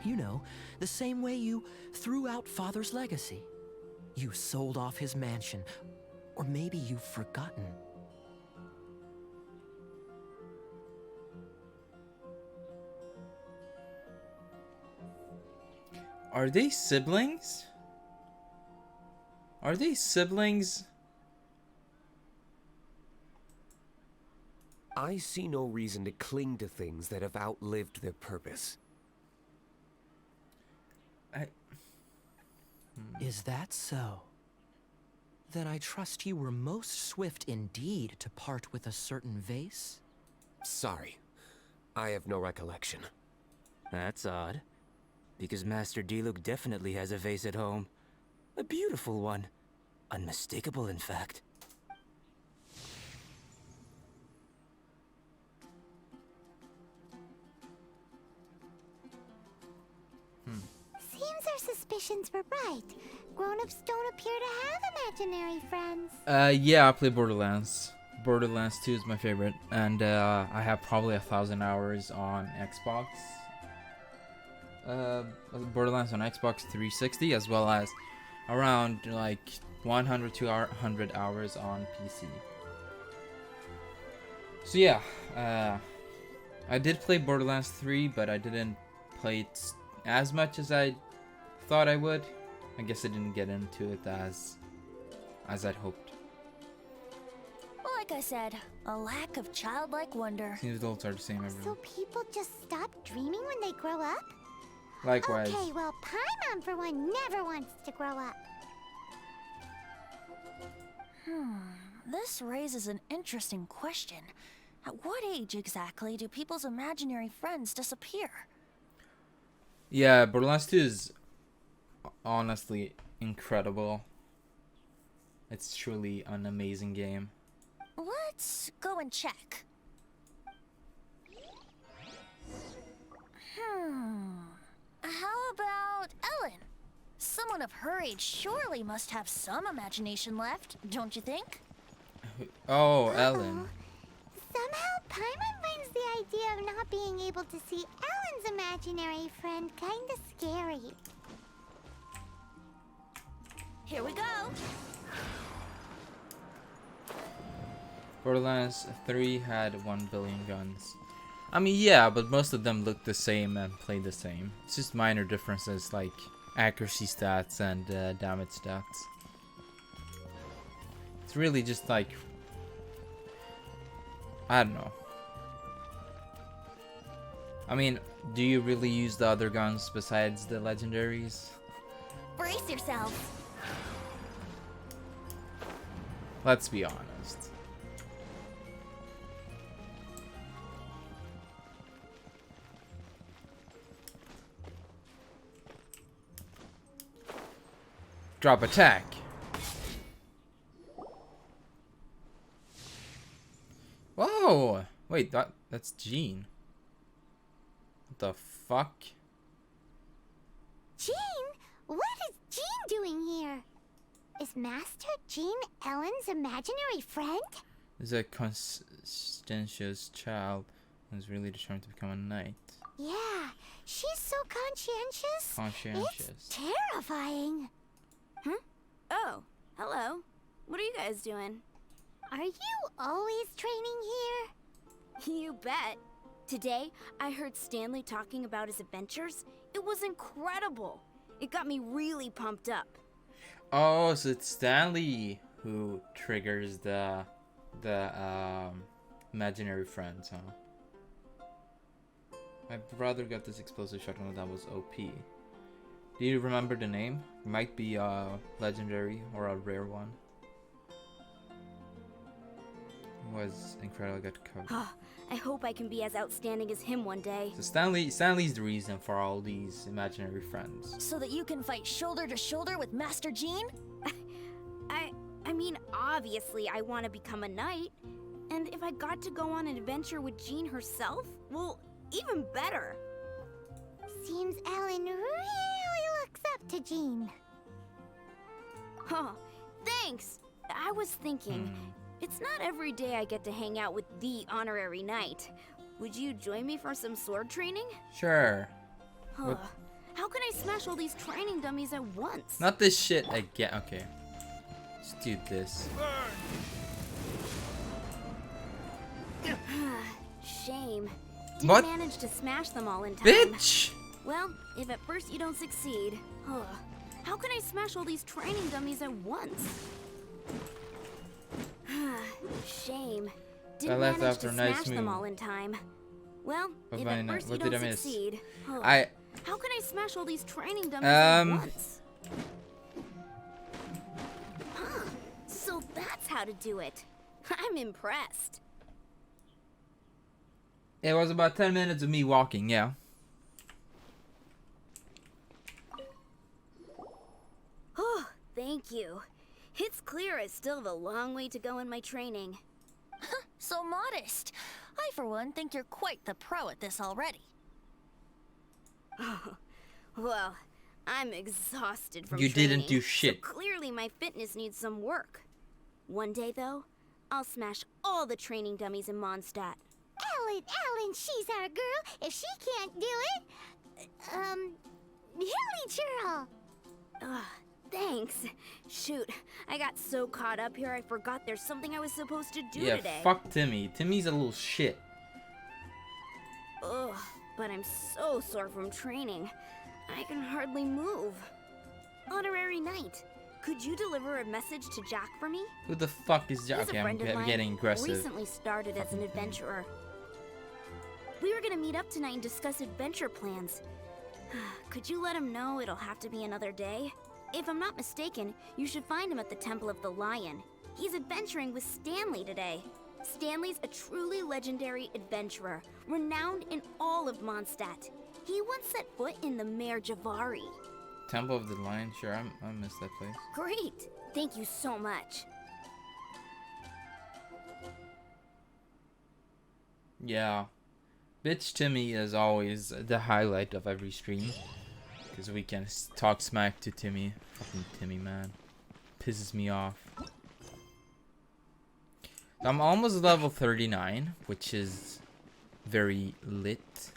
[SPEAKER 5] You know, the same way you threw out Father's legacy. You sold off his mansion, or maybe you've forgotten.
[SPEAKER 2] Are they siblings? Are they siblings?
[SPEAKER 7] I see no reason to cling to things that have outlived their purpose.
[SPEAKER 5] Is that so? Then I trust you were most swift indeed to part with a certain vase?
[SPEAKER 7] Sorry, I have no recollection.
[SPEAKER 8] That's odd. Because Master Diluc definitely has a vase at home. A beautiful one. Unmistakable, in fact.
[SPEAKER 3] Seems our suspicions were right. Grown-ups don't appear to have imaginary friends.
[SPEAKER 2] Yeah, I play Borderlands. Borderlands 2 is my favorite, and I have probably 1,000 hours on Xbox. Borderlands on Xbox 360, as well as around like 100 to 200 hours on PC. So yeah, I did play Borderlands 3, but I didn't play it as much as I thought I would. I guess I didn't get into it as I'd hoped.
[SPEAKER 1] Well, like I said, a lack of childlike wonder.
[SPEAKER 2] Seems adults are the same everywhere.
[SPEAKER 3] So people just stop dreaming when they grow up?
[SPEAKER 2] Likewise.
[SPEAKER 3] Okay, well, Paimon for one never wants to grow up.
[SPEAKER 1] This raises an interesting question. At what age exactly do people's imaginary friends disappear?
[SPEAKER 2] Yeah, Borderlands 2 is honestly incredible. It's truly an amazing game.
[SPEAKER 1] Let's go and check. How about Ellen? Someone of her age surely must have some imagination left, don't you think?
[SPEAKER 2] Oh, Ellen.
[SPEAKER 3] Somehow, Paimon finds the idea of not being able to see Ellen's imaginary friend kinda scary.
[SPEAKER 1] Here we go.
[SPEAKER 2] Borderlands 3 had 1 billion guns. I mean, yeah, but most of them look the same and play the same. It's just minor differences like accuracy stats and damage stats. It's really just like, I don't know. I mean, do you really use the other guns besides the legendaries?
[SPEAKER 1] Brace yourself.
[SPEAKER 2] Let's be honest. Drop attack. Whoa! Wait, that's Jean. What the fuck?
[SPEAKER 3] Jean? What is Jean doing here? Is Master Jean Ellen's imaginary friend?
[SPEAKER 2] Is a conscientious child who's really determined to become a knight.
[SPEAKER 3] Yeah, she's so conscientious.
[SPEAKER 2] Conscientious.
[SPEAKER 3] It's terrifying.
[SPEAKER 9] Oh, hello. What are you guys doing?
[SPEAKER 3] Are you always training here?
[SPEAKER 9] You bet. Today, I heard Stanley talking about his adventures. It was incredible. It got me really pumped up.
[SPEAKER 2] Oh, so it's Stanley who triggers the imaginary friends, huh? My brother got this explosive shotgun that was OP. Do you remember the name? It might be legendary or a rare one. It was incredible. Got covered.
[SPEAKER 9] I hope I can be as outstanding as him one day.
[SPEAKER 2] So Stanley's the reason for all these imaginary friends.
[SPEAKER 1] So that you can fight shoulder to shoulder with Master Jean?
[SPEAKER 9] I mean, obviously I want to become a knight. And if I got to go on an adventure with Jean herself, well, even better.
[SPEAKER 3] Seems Ellen really looks up to Jean.
[SPEAKER 9] Huh, thanks. I was thinking, it's not every day I get to hang out with the honorary knight. Would you join me for some sword training?
[SPEAKER 2] Sure.
[SPEAKER 9] Huh. How can I smash all these training dummies at once?
[SPEAKER 2] Not this shit again. Okay. Let's do this.
[SPEAKER 9] Shame. Didn't
[SPEAKER 2] What?
[SPEAKER 9] manage to smash them all in time.
[SPEAKER 2] Bitch!
[SPEAKER 9] Well, if at first you don't succeed, how can I smash all these training dummies at once? Shame. Didn't
[SPEAKER 2] left
[SPEAKER 9] manage
[SPEAKER 2] after
[SPEAKER 9] to
[SPEAKER 2] a nice
[SPEAKER 9] smash them
[SPEAKER 2] move.
[SPEAKER 9] all in time. Well,
[SPEAKER 2] What
[SPEAKER 9] if
[SPEAKER 2] did I
[SPEAKER 9] at
[SPEAKER 2] not-
[SPEAKER 9] first
[SPEAKER 2] what
[SPEAKER 9] you
[SPEAKER 2] did I
[SPEAKER 9] don't
[SPEAKER 2] miss?
[SPEAKER 9] succeed,
[SPEAKER 2] I
[SPEAKER 9] how can I smash all these training dummies at once? So that's how to do it. I'm impressed.
[SPEAKER 2] It was about 10 minutes of me walking, yeah.
[SPEAKER 9] Oh, thank you. It's clear I still have a long way to go in my training.
[SPEAKER 1] So modest. I, for one, think you're quite the pro at this already.
[SPEAKER 9] Well, I'm exhausted from
[SPEAKER 2] You
[SPEAKER 9] training.
[SPEAKER 2] didn't do shit.
[SPEAKER 9] So clearly my fitness needs some work. One day, though, I'll smash all the training dummies in Mondstadt.
[SPEAKER 3] Ellen, she's our girl. If she can't do it, Hilly Churl.
[SPEAKER 9] Ugh, thanks. Shoot, I got so caught up here I forgot there's something I was supposed to do
[SPEAKER 2] Yeah,
[SPEAKER 9] today.
[SPEAKER 2] fuck Timmy. Timmy's a little shit.
[SPEAKER 9] Ugh, but I'm so sore from training. I can hardly move. Honorary Knight, could you deliver a message to Jack for me?
[SPEAKER 2] Who the fuck is Jack?
[SPEAKER 9] He's a
[SPEAKER 2] Okay,
[SPEAKER 9] friend of
[SPEAKER 2] I'm
[SPEAKER 9] mine.
[SPEAKER 2] getting aggressive.
[SPEAKER 9] Recently started as an adventurer. We were gonna meet up tonight and discuss adventure plans. Could you let him know it'll have to be another day? If I'm not mistaken, you should find him at the Temple of the Lion. He's adventuring with Stanley today. Stanley's a truly legendary adventurer, renowned in all of Mondstadt. He once set foot in the Mare Javari.
[SPEAKER 2] Temple of the Lion, sure, I missed that place.
[SPEAKER 9] Great! Thank you so much.
[SPEAKER 2] Yeah. Bitch Timmy is always the highlight of every stream. Because we can talk smack to Timmy. Fucking Timmy, man. Pisses me off. I'm almost level 39, which is very lit.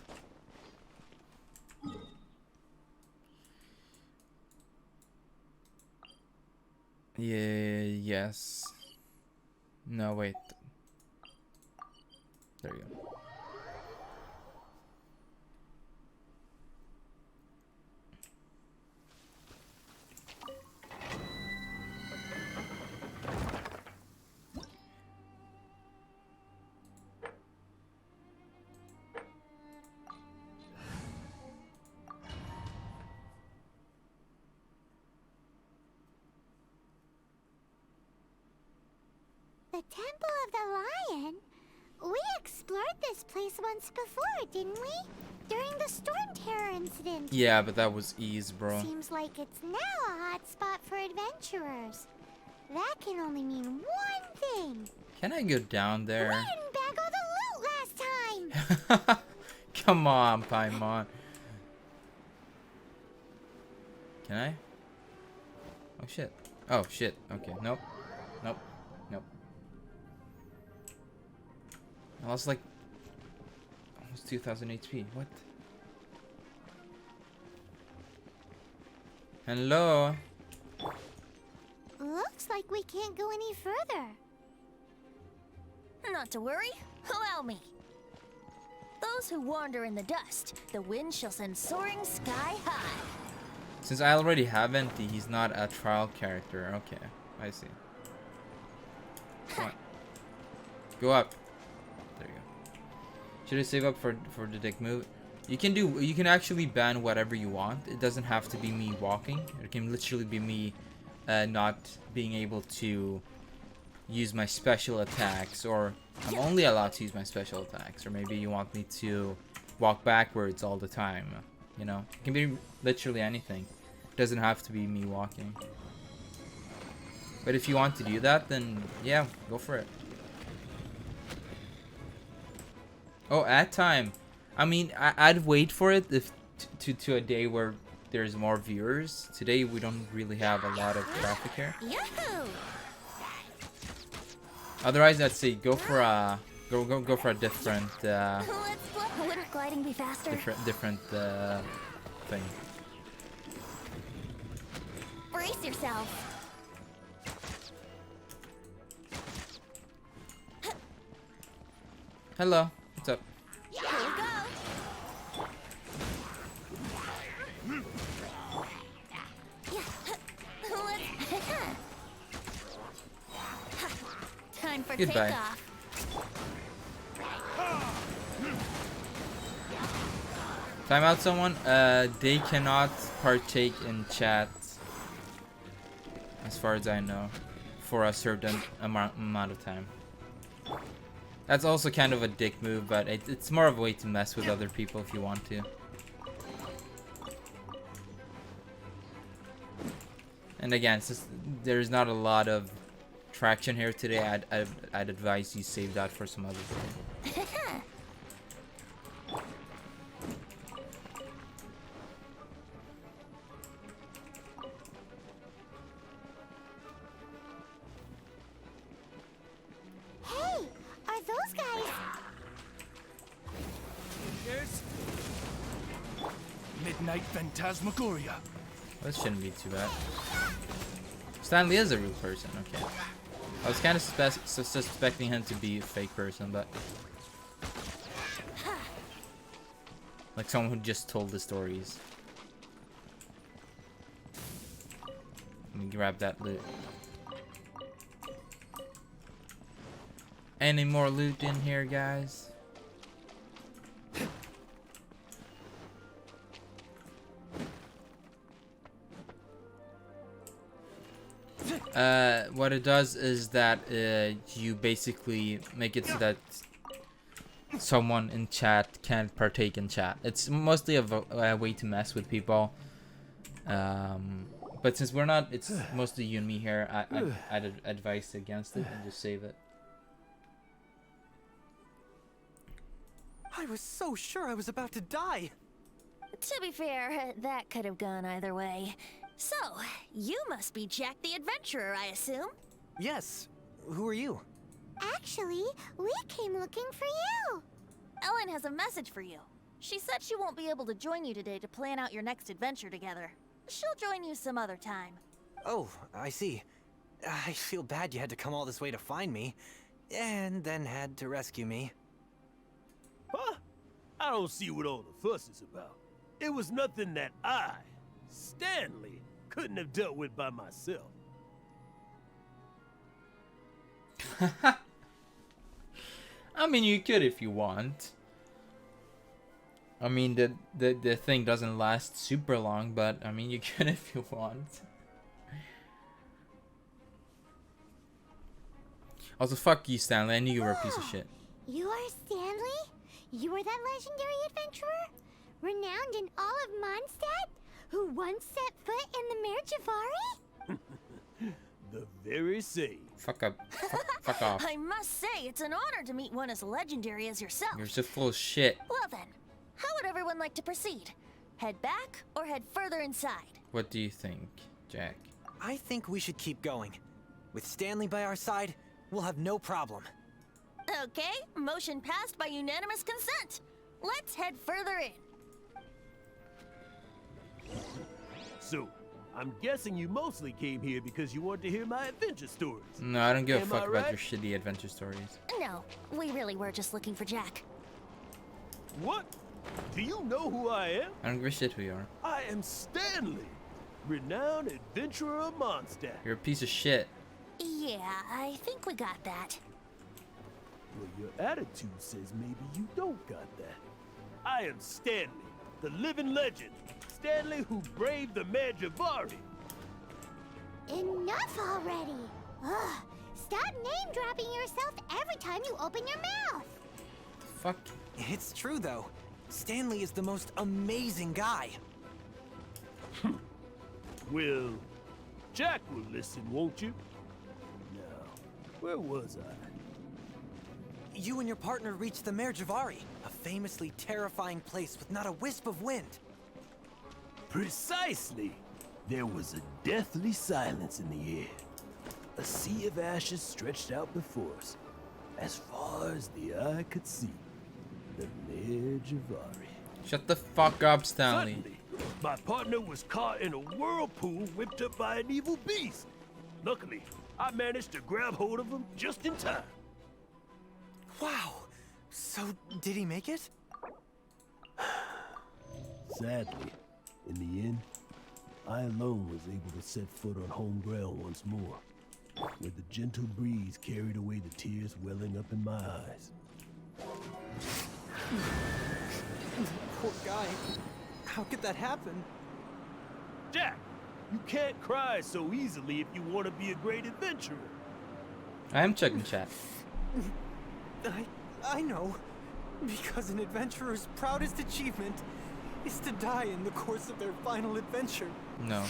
[SPEAKER 2] Yeah, yes. No, wait. There you go.
[SPEAKER 3] The Temple of the Lion? We explored this place once before, didn't we? During the Storm Terror incident.
[SPEAKER 2] Yeah, but that was ease, bro.
[SPEAKER 3] Seems like it's now a hot spot for adventurers. That can only mean one thing.
[SPEAKER 2] Can I go down there?
[SPEAKER 3] We didn't bag all the loot last time.
[SPEAKER 2] Come on, Paimon. Can I? Oh shit. Oh shit. Okay. Nope. Nope. Nope. I lost like almost 2,000 HP. What? Hello.
[SPEAKER 3] Looks like we can't go any further.
[SPEAKER 1] Not to worry. Allow me. Those who wander in the dust, the wind shall send soaring sky high.
[SPEAKER 2] Since I already have Venti, he's not a trial character. Okay, I see. Come on. Go up. There you go. Should I save up for the dick move? You can actually ban whatever you want. It doesn't have to be me walking. It can literally be me not being able to use my special attacks, or I'm only allowed to use my special attacks, or maybe you want me to walk backwards all the time. You know, it can be literally anything. It doesn't have to be me walking. But if you want to do that, then yeah, go for it. Oh, ad time. I mean, I'd wait for it if to a day where there's more viewers. Today we don't really have a lot of traffic here.
[SPEAKER 1] Yahoo!
[SPEAKER 2] Otherwise, I'd say go for a go for a different
[SPEAKER 1] Let's blow. Wouldn't gliding be faster?
[SPEAKER 2] different thing.
[SPEAKER 1] Brace yourself.
[SPEAKER 2] Hello, what's up?
[SPEAKER 1] Here we go. Time for
[SPEAKER 2] Goodbye.
[SPEAKER 1] takeoff.
[SPEAKER 2] Time out, someone. They cannot partake in chat, as far as I know, for a certain amount of time. That's also kind of a dick move, but it's more of a way to mess with other people if you want to. And again, since there's not a lot of traction here today, I'd advise you save that for some other day.
[SPEAKER 4] Ignite Phantasmagoria.
[SPEAKER 2] This shouldn't be too bad. Stanley is a real person, okay. I was kind of suspecting him to be a fake person, but... like someone who just told the stories. Let me grab that loot. Any more loot in here, guys? What it does is that you basically make it so that someone in chat can't partake in chat. It's mostly a way to mess with people. But since we're not, it's mostly you and me here, I'd advise against it and just save it.
[SPEAKER 5] I was so sure I was about to die.
[SPEAKER 1] To be fair, that could have gone either way. So, you must be Jack the Adventurer, I assume?
[SPEAKER 5] Yes. Who are you?
[SPEAKER 3] Actually, we came looking for you.
[SPEAKER 1] Ellen has a message for you. She said she won't be able to join you today to plan out your next adventure together. She'll join you some other time.
[SPEAKER 5] Oh, I see. I feel bad you had to come all this way to find me, and then had to rescue me.
[SPEAKER 10] Huh? I don't see what all the fuss is about. It was nothing that I, Stanley, couldn't have dealt with by myself.
[SPEAKER 2] I mean, you could if you want. I mean, the thing doesn't last super long, but I mean, you could if you want. Also, fuck you, Stanley. I knew you were a piece of shit.
[SPEAKER 3] You are Stanley? You were that legendary adventurer? Renowned in all of Mondstadt? Who once set foot in the Mare Javari?
[SPEAKER 10] The very same.
[SPEAKER 2] Fuck up. Fuck off.
[SPEAKER 1] I must say, it's an honor to meet one as legendary as yourself.
[SPEAKER 2] You're so full of shit.
[SPEAKER 1] Well then, how would everyone like to proceed? Head back or head further inside?
[SPEAKER 2] What do you think, Jack?
[SPEAKER 5] I think we should keep going. With Stanley by our side, we'll have no problem.
[SPEAKER 1] Okay, motion passed by unanimous consent. Let's head further in.
[SPEAKER 10] So, I'm guessing you mostly came here because you wanted to hear my adventure stories.
[SPEAKER 2] No, I don't give a
[SPEAKER 10] Am
[SPEAKER 2] fuck
[SPEAKER 10] I
[SPEAKER 2] about
[SPEAKER 10] right?
[SPEAKER 2] your shitty adventure stories.
[SPEAKER 1] No, we really were just looking for Jack.
[SPEAKER 10] What? Do you know who I am?
[SPEAKER 2] I don't give a shit who you are.
[SPEAKER 10] I am Stanley, renowned adventurer of Mondstadt.
[SPEAKER 2] You're a piece of shit.
[SPEAKER 1] Yeah, I think we got that.
[SPEAKER 10] Well, your attitude says maybe you don't got that. I am Stanley, the living legend. Stanley who braved the Mare Javari.
[SPEAKER 3] Enough already. Ugh, stop name-dropping yourself every time you open your mouth.
[SPEAKER 2] Fuck.
[SPEAKER 5] It's true, though. Stanley is the most amazing guy.
[SPEAKER 10] Well, Jack will listen, won't you? Now, where was I?
[SPEAKER 5] You and your partner reached the Mare Javari, a famously terrifying place with not a wisp of wind.
[SPEAKER 10] Precisely! There was a deathly silence in the air. A sea of ashes stretched out before us, as far as the eye could see. The Mare Javari.
[SPEAKER 2] Shut the fuck up, Stanley.
[SPEAKER 10] Suddenly, my partner was caught in a whirlpool whipped up by an evil beast. Luckily, I managed to grab hold of him just in time.
[SPEAKER 5] Wow. So, did he make it?
[SPEAKER 10] Sadly, in the end, I alone was able to set foot on home ground once more, where the gentle breeze carried away the tears welling up in my eyes.
[SPEAKER 5] Poor guy. How could that happen?
[SPEAKER 10] Jack, you can't cry so easily if you want to be a great adventurer.
[SPEAKER 2] I am checking chat.
[SPEAKER 5] I know. Because an adventurer's proudest achievement is to die in the course of their final adventure.
[SPEAKER 2] No.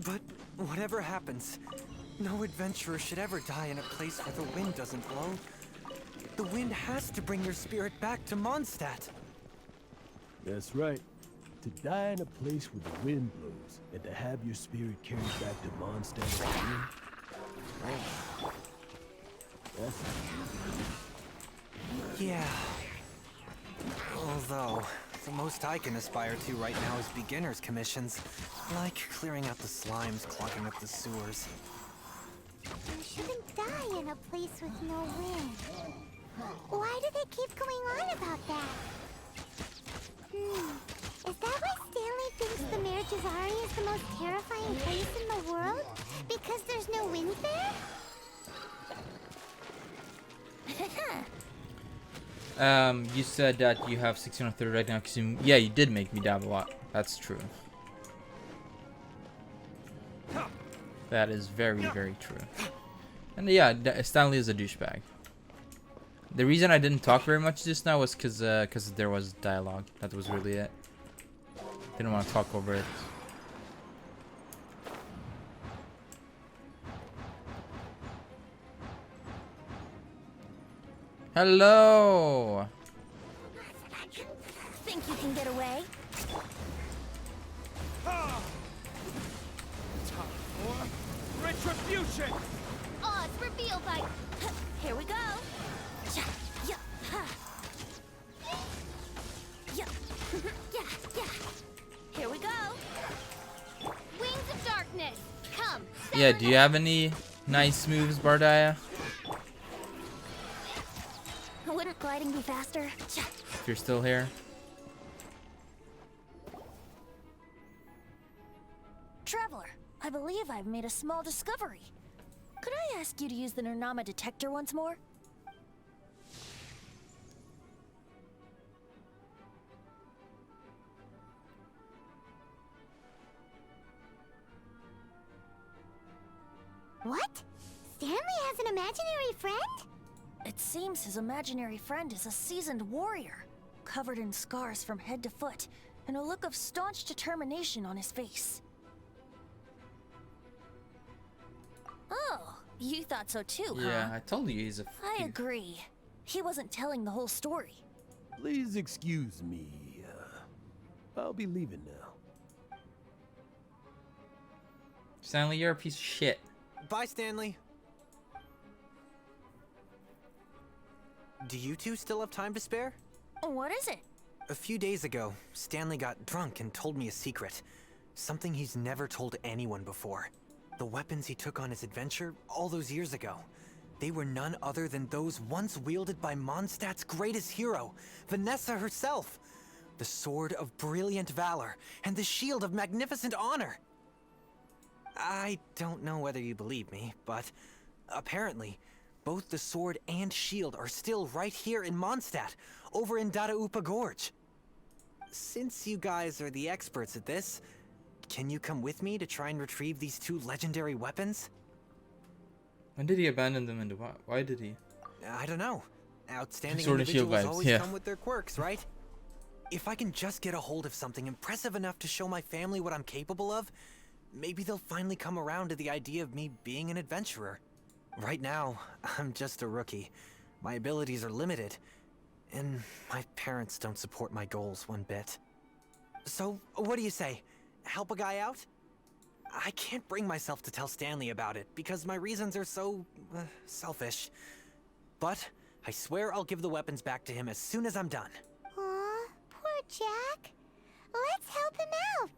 [SPEAKER 5] But whatever happens, no adventurer should ever die in a place where the wind doesn't blow. The wind has to bring your spirit back to Mondstadt.
[SPEAKER 10] That's right. To die in a place where the wind blows, and to have your spirit carried back to Mondstadt again. That's
[SPEAKER 5] Yeah. Although, The most I can aspire to right now is beginner's commissions, like clearing out the slimes clogging up the sewers.
[SPEAKER 3] You shouldn't die in a place with no wind. Why do they keep going on about that? Is that why Stanley thinks the Mare Jazari is the most terrifying place in the world? Because there's no wind there?
[SPEAKER 2] You said that you have 1630 right now because yeah, you did make me dab a lot. That's true. That is very, very true. And yeah, Stanley is a douchebag. The reason I didn't talk very much just now was because there was dialogue. That was really it. Didn't want to talk over it. Hello.
[SPEAKER 1] Think you can get away?
[SPEAKER 4] Retribution!
[SPEAKER 3] Oh, it's revealed by...
[SPEAKER 1] Here we go. Yeah, yeah, ha. Yeah, yeah, yeah. Here we go.
[SPEAKER 3] Wings of Darkness! Come!
[SPEAKER 2] Yeah, do you have any nice moves, Bardaya?
[SPEAKER 1] Wouldn't gliding be faster? Yeah.
[SPEAKER 2] If you're still here.
[SPEAKER 1] Traveler, I believe I've made a small discovery. Could I ask you to use the Nernama detector once more?
[SPEAKER 3] What? Stanley has an imaginary friend?
[SPEAKER 1] It seems his imaginary friend is a seasoned warrior, covered in scars from head to foot, and a look of staunch determination on his face. Oh, you thought so too, huh?
[SPEAKER 2] Yeah, I told you he's a.
[SPEAKER 1] I agree. He wasn't telling the whole story.
[SPEAKER 10] Please excuse me. I'll be leaving now.
[SPEAKER 2] Stanley, you're a piece of shit.
[SPEAKER 5] Bye, Stanley. Do you two still have time to spare?
[SPEAKER 1] What is it?
[SPEAKER 5] A few days ago, Stanley got drunk and told me a secret. Something he's never told anyone before. The weapons he took on his adventure all those years ago. They were none other than those once wielded by Mondstadt's greatest hero, Vanessa herself. The Sword of Brilliant Valor and the Shield of Magnificent Honor. I don't know whether you believe me, but apparently, both the sword and shield are still right here in Mondstadt, over in Dadaupa Gorge. Since you guys are the experts at this, can you come with me to try and retrieve these two legendary weapons?
[SPEAKER 2] When did he abandon them and why did he?
[SPEAKER 5] I don't know. Outstanding
[SPEAKER 2] Sword and shield
[SPEAKER 5] individuals
[SPEAKER 2] vibes,
[SPEAKER 5] always
[SPEAKER 2] yeah.
[SPEAKER 5] come with their quirks, right? If I can just get a hold of something impressive enough to show my family what I'm capable of, maybe they'll finally come around to the idea of me being an adventurer. Right now, I'm just a rookie. My abilities are limited, and my parents don't support my goals one bit. So, what do you say? Help a guy out? I can't bring myself to tell Stanley about it, because my reasons are so, selfish. But, I swear I'll give the weapons back to him as soon as I'm done.
[SPEAKER 3] Aw, poor Jack. Let's help him out.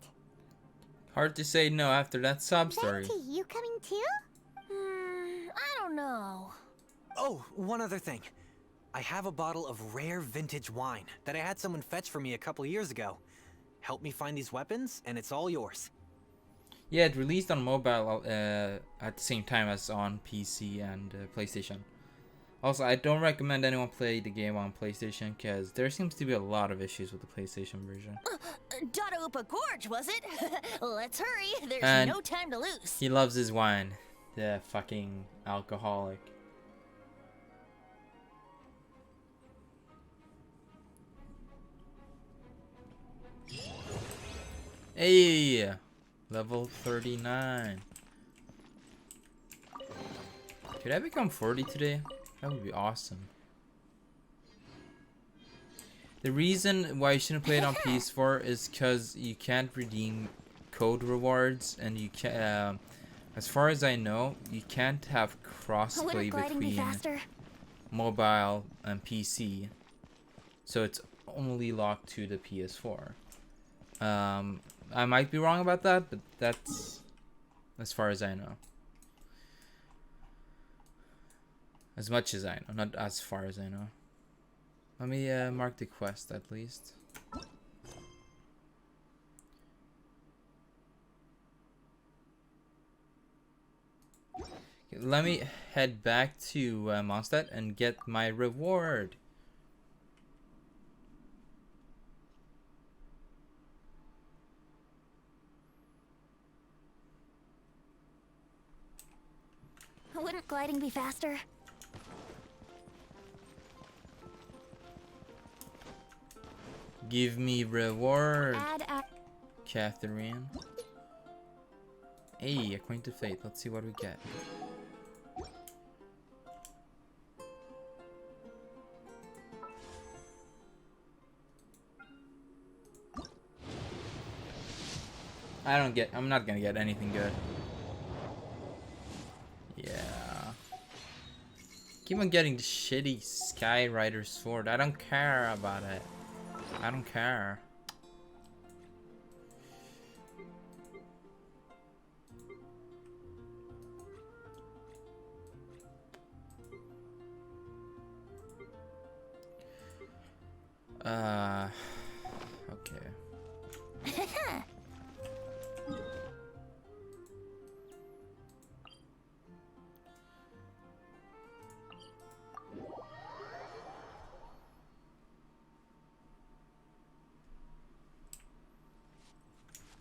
[SPEAKER 2] Hard to say no after that sob story.
[SPEAKER 3] Venti, you coming too?
[SPEAKER 1] I don't know.
[SPEAKER 5] Oh, one other thing. I have a bottle of rare vintage wine that I had someone fetch for me a couple years ago. Help me find these weapons, and it's all yours.
[SPEAKER 2] Yeah, it released on mobile at the same time as on PC and PlayStation. Also, I don't recommend anyone play the game on PlayStation because there seems to be a lot of issues with the PlayStation version.
[SPEAKER 1] Dadaupa Gorge, was it? Let's hurry. There's
[SPEAKER 2] And
[SPEAKER 1] no time to lose.
[SPEAKER 2] He loves his wine. The fucking alcoholic. Hey! Level 39. Could I become 40 today? That would be awesome. The reason why you shouldn't play it on PS4 is because you can't redeem code rewards, and you can, as far as I know, you can't have crossplay
[SPEAKER 1] Wouldn't gliding be
[SPEAKER 2] between
[SPEAKER 1] faster?
[SPEAKER 2] mobile and PC. So it's only locked to the PS4. I might be wrong about that, but that's as far as I know. As much as I know, not as far as I know. Let me mark the quest at least. Okay, let me head back to Mondstadt and get my reward.
[SPEAKER 1] Wouldn't gliding be faster?
[SPEAKER 2] Give me reward,
[SPEAKER 1] Add
[SPEAKER 2] Catherine. Hey, acquainted fate. Let's see what we get. I'm not gonna get anything good. Yeah. Keep on getting the shitty Skyrider sword. I don't care about it. I don't care. Okay.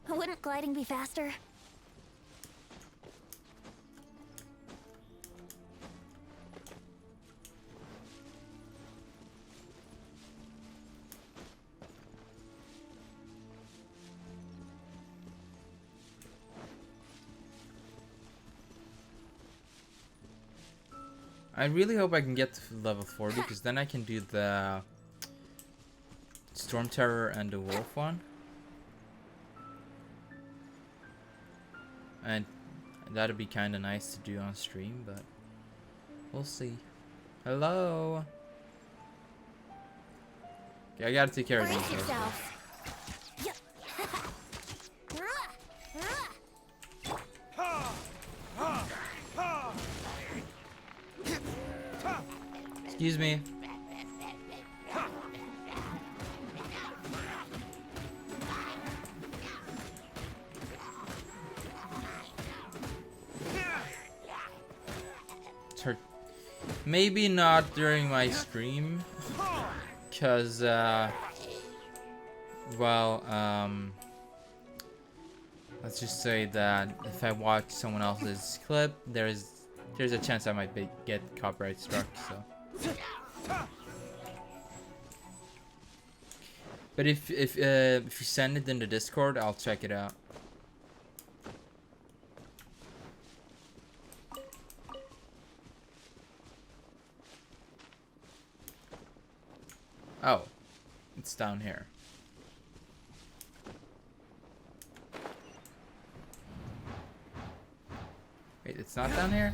[SPEAKER 1] Wouldn't gliding be faster?
[SPEAKER 2] I really hope I can get to level 40 because then I can do the Storm Terror and the Wolf one. And that'd be kind of nice to do on stream, but we'll see. Hello. Okay, I gotta take care of these.
[SPEAKER 1] Brace yourself.
[SPEAKER 2] Excuse me. Maybe not during my stream, cause well, let's just say that if I watch someone else's clip, there's a chance I might get copyright struck. So, but if you send it in the Discord, I'll check it out. Oh, it's down here. Wait, it's not down here?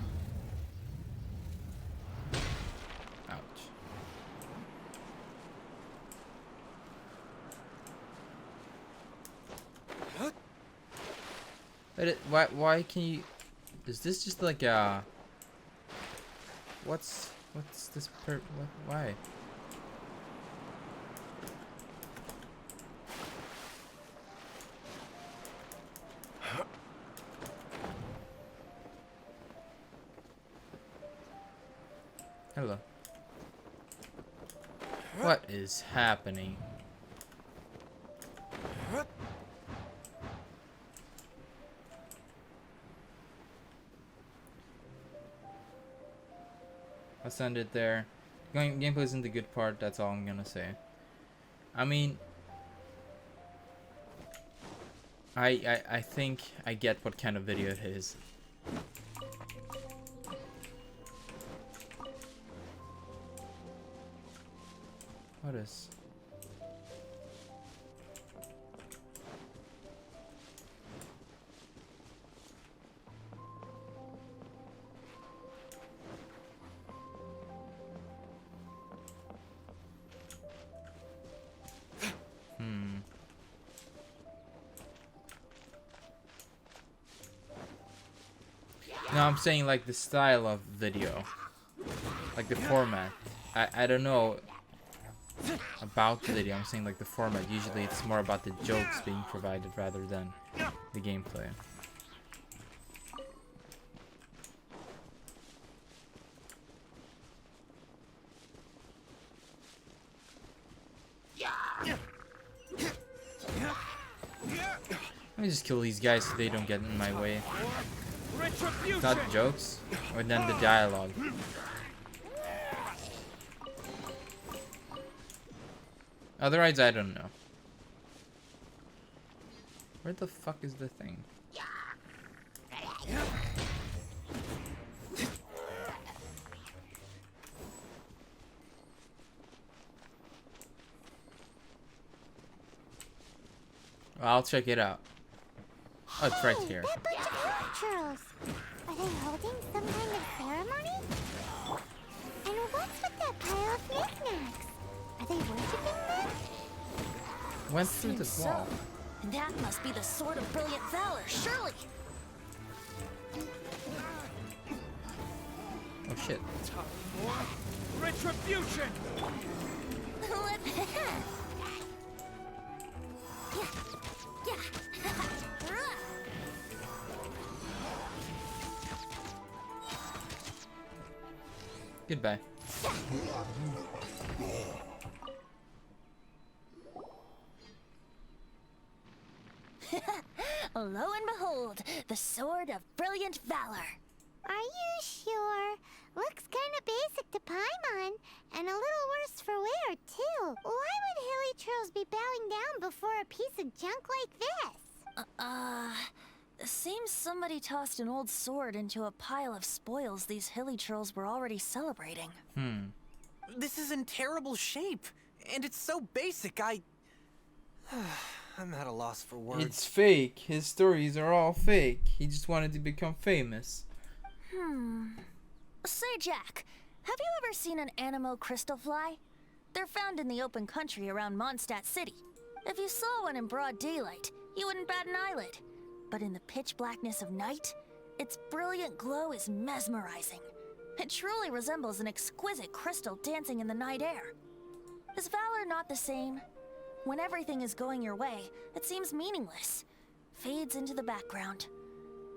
[SPEAKER 2] Ouch. But why can you... Is this just like a... What's this why? Hello. What is happening? I'll send it there. Gameplay isn't the good part, that's all I'm gonna say. I mean, I think I get what kind of video it is. What is? No, I'm saying like the style of video. Like the format. I don't know about the video, I'm saying like the format. Usually it's more about the jokes being provided rather than the gameplay. Let me just kill these guys so they don't get in my way. Not the jokes, or then the dialogue. Otherwise, I don't know. Where the fuck is the thing? I'll check it out. Oh, it's right here.
[SPEAKER 3] That bunch of churls. Are they holding some kind of ceremony? And what's with that pile of knickknacks? Are they worshipping them?
[SPEAKER 2] Went through
[SPEAKER 1] Seems
[SPEAKER 2] this
[SPEAKER 1] so.
[SPEAKER 2] wall.
[SPEAKER 1] That must be the Sword of Brilliant Valor, surely.
[SPEAKER 2] Oh shit.
[SPEAKER 4] Retribution!
[SPEAKER 2] Goodbye.
[SPEAKER 1] Lo and behold, the Sword of Brilliant Valor.
[SPEAKER 3] Are you sure? Looks kinda basic to Paimon, and a little worse for wear, too. Why would hilly trolls be bowing down before a piece of junk like this?
[SPEAKER 1] Seems somebody tossed an old sword into a pile of spoils these hilly trolls were already celebrating.
[SPEAKER 5] This is in terrible shape, and it's so basic. I'm at a loss for words.
[SPEAKER 2] It's fake. His stories are all fake. He just wanted to become famous.
[SPEAKER 1] Say, Jack, have you ever seen an Animo crystal fly? They're found in the open country around Mondstadt City. If you saw one in broad daylight, you wouldn't bat an eyelid. But in the pitch blackness of night, its brilliant glow is mesmerizing. It truly resembles an exquisite crystal dancing in the night air. Is valor not the same? When everything is going your way, it seems meaningless, fades into the background.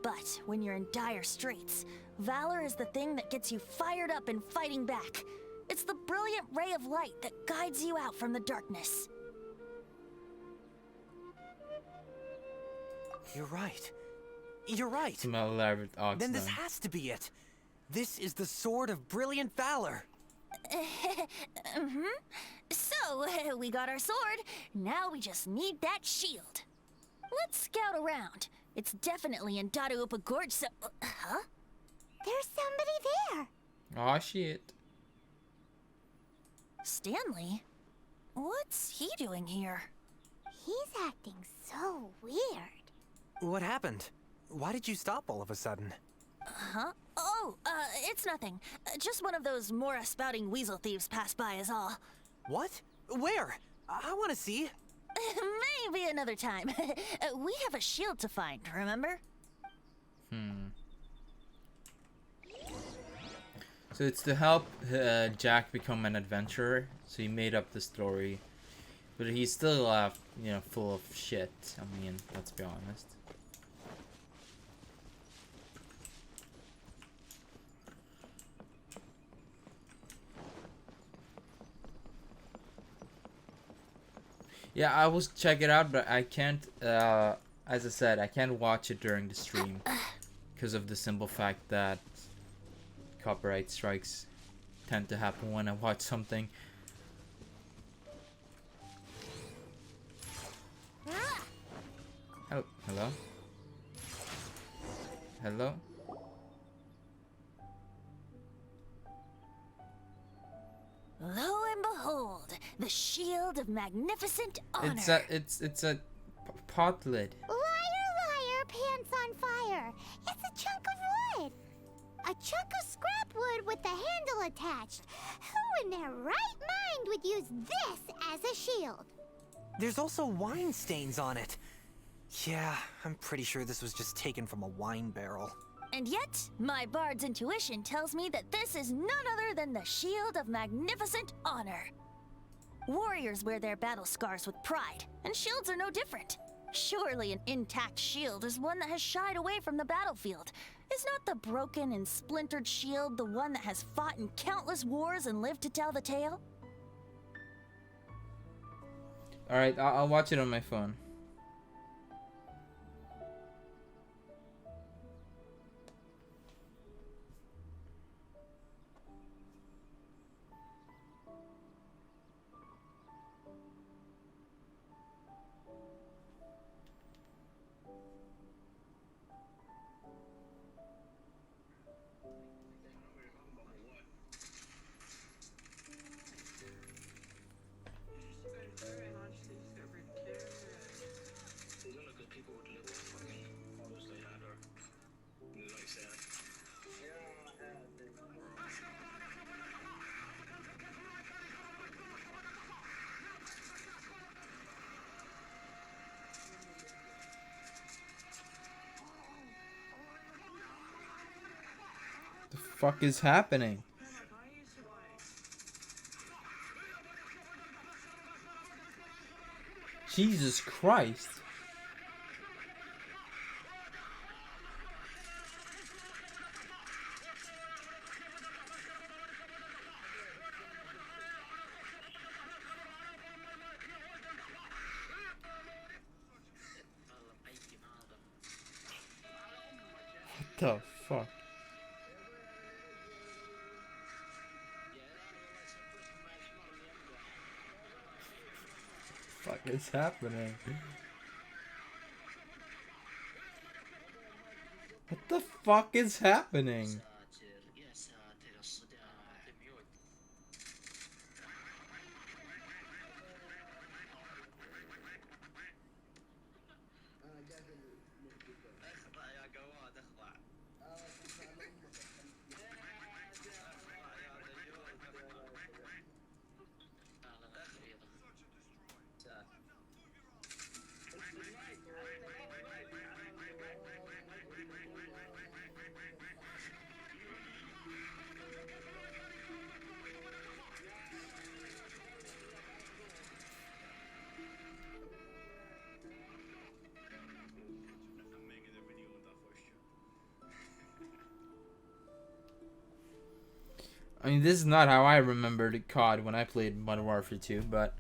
[SPEAKER 1] But when you're in dire straits, valor is the thing that gets you fired up and fighting back. It's the brilliant ray of light that guides you out from the darkness.
[SPEAKER 5] You're right. You're right.
[SPEAKER 2] Some elaborate ox
[SPEAKER 5] Then this
[SPEAKER 2] then.
[SPEAKER 5] has to be it. This is the Sword of Brilliant Valor.
[SPEAKER 1] So, we got our sword. Now we just need that shield. Let's scout around. It's definitely in Dadaupa Gorge, so... huh?
[SPEAKER 3] There's somebody there.
[SPEAKER 2] Aw, shit.
[SPEAKER 1] Stanley? What's he doing here?
[SPEAKER 3] He's acting so weird.
[SPEAKER 5] What happened? Why did you stop all of a sudden?
[SPEAKER 1] Huh? Oh, it's nothing. Just one of those Mora spouting weasel thieves passed by is all.
[SPEAKER 5] What? Where? I want to see.
[SPEAKER 1] Maybe another time. We have a shield to find, remember?
[SPEAKER 2] So it's to help Jack become an adventurer. So he made up the story. But he's still, you know, full of shit. I mean, let's be honest. Yeah, I will check it out, but I can't, as I said, I can't watch it during the stream. Because of the simple fact that copyright strikes tend to happen when I watch something. Oh, hello? Hello?
[SPEAKER 1] Lo and behold, the shield of magnificent honor.
[SPEAKER 2] It's a pot lid.
[SPEAKER 3] Liar, liar, pants on fire. It's a chunk of wood. A chunk of scrap wood with the handle attached. Who in their right mind would use this as a shield?
[SPEAKER 5] There's also wine stains on it. Yeah, I'm pretty sure this was just taken from a wine barrel.
[SPEAKER 1] And yet, my bard's intuition tells me that this is none other than the Shield of Magnificent Honor. Warriors wear their battle scars with pride, and shields are no different. Surely an intact shield is one that has shied away from the battlefield. Is not the broken and splintered shield the one that has fought in countless wars and lived to tell the tale?
[SPEAKER 2] Alright, I'll watch it on my phone. The fuck is happening? Jesus Christ. What the fuck? Fuck is happening? What the fuck is happening? I mean, this is not how I remembered COD when I played Modern Warfare 2, but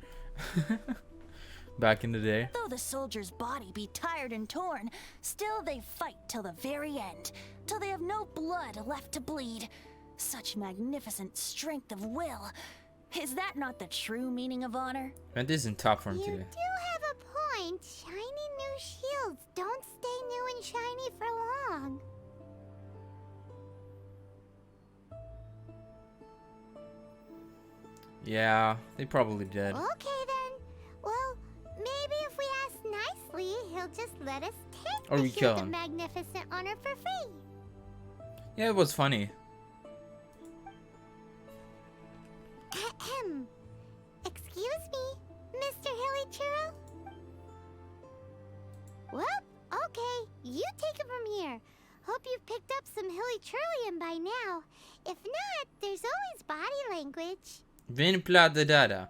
[SPEAKER 2] back in the day.
[SPEAKER 1] Though the soldier's body be tired and torn, still they fight till the very end, till they have no blood left to bleed. Such magnificent strength of will. Is that not the true meaning of honor?
[SPEAKER 2] And this is in top form
[SPEAKER 3] You
[SPEAKER 2] today.
[SPEAKER 3] do have a point. Shiny new shields don't stay new and shiny for long.
[SPEAKER 2] Yeah, they probably did.
[SPEAKER 3] Okay then. Well, maybe if we ask nicely, he'll just let us take
[SPEAKER 2] Or
[SPEAKER 3] the
[SPEAKER 2] we kill
[SPEAKER 3] Shield of
[SPEAKER 2] him.
[SPEAKER 3] Magnificent Honor for free.
[SPEAKER 2] Yeah, it was funny.
[SPEAKER 3] Ahem. Excuse me, Mr. Hilly Churro? Well, okay. You take it from here. Hope you've picked up some Hilly Churlian by now. If not, there's always body language.
[SPEAKER 2] Vin Pladadada.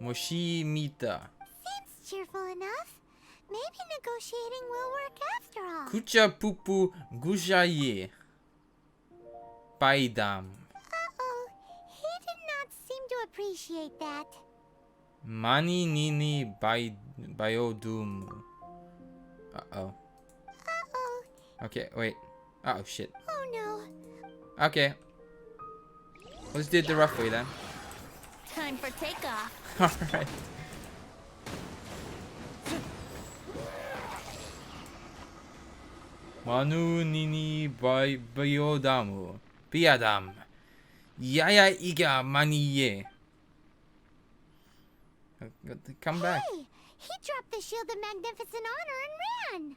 [SPEAKER 2] Moshi Mita.
[SPEAKER 3] Seems cheerful enough. Maybe negotiating will work after all.
[SPEAKER 2] Kucha Pupu Gushaye. Paidam.
[SPEAKER 3] Uh-oh. He did not seem to appreciate that.
[SPEAKER 2] Mani Nini Biodum. Uh-oh.
[SPEAKER 3] Uh-oh.
[SPEAKER 2] Okay, wait. Oh shit.
[SPEAKER 3] Oh no.
[SPEAKER 2] Okay. Let's do it the rough way then.
[SPEAKER 1] Time for takeoff.
[SPEAKER 2] Alright. Manu Nini Biodamu. Piadam. Yaya Iga Maniye. Come back.
[SPEAKER 3] Hey, he dropped the Shield of Magnificent Honor and ran.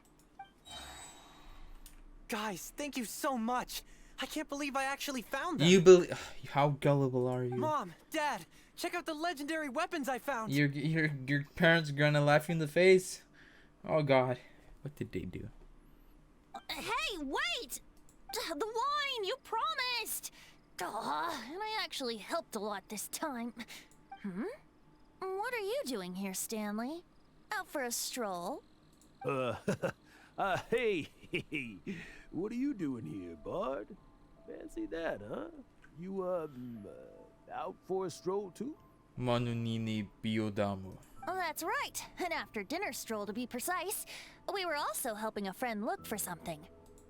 [SPEAKER 5] Guys, thank you so much. I can't believe I actually found them.
[SPEAKER 2] You believe? How gullible are you?
[SPEAKER 5] Mom, Dad, check out the legendary weapons I found.
[SPEAKER 2] Your parents are gonna laugh you in the face. Oh God, what did they do?
[SPEAKER 1] Hey, wait! The wine, you promised! And I actually helped a lot this time. What are you doing here, Stanley? Out for a stroll?
[SPEAKER 10] Hey, what are you doing here, Bard? Fancy that, huh? You, out for a stroll too?
[SPEAKER 2] Manunini Biodamu.
[SPEAKER 1] Oh, that's right. An after-dinner stroll, to be precise. We were also helping a friend look for something.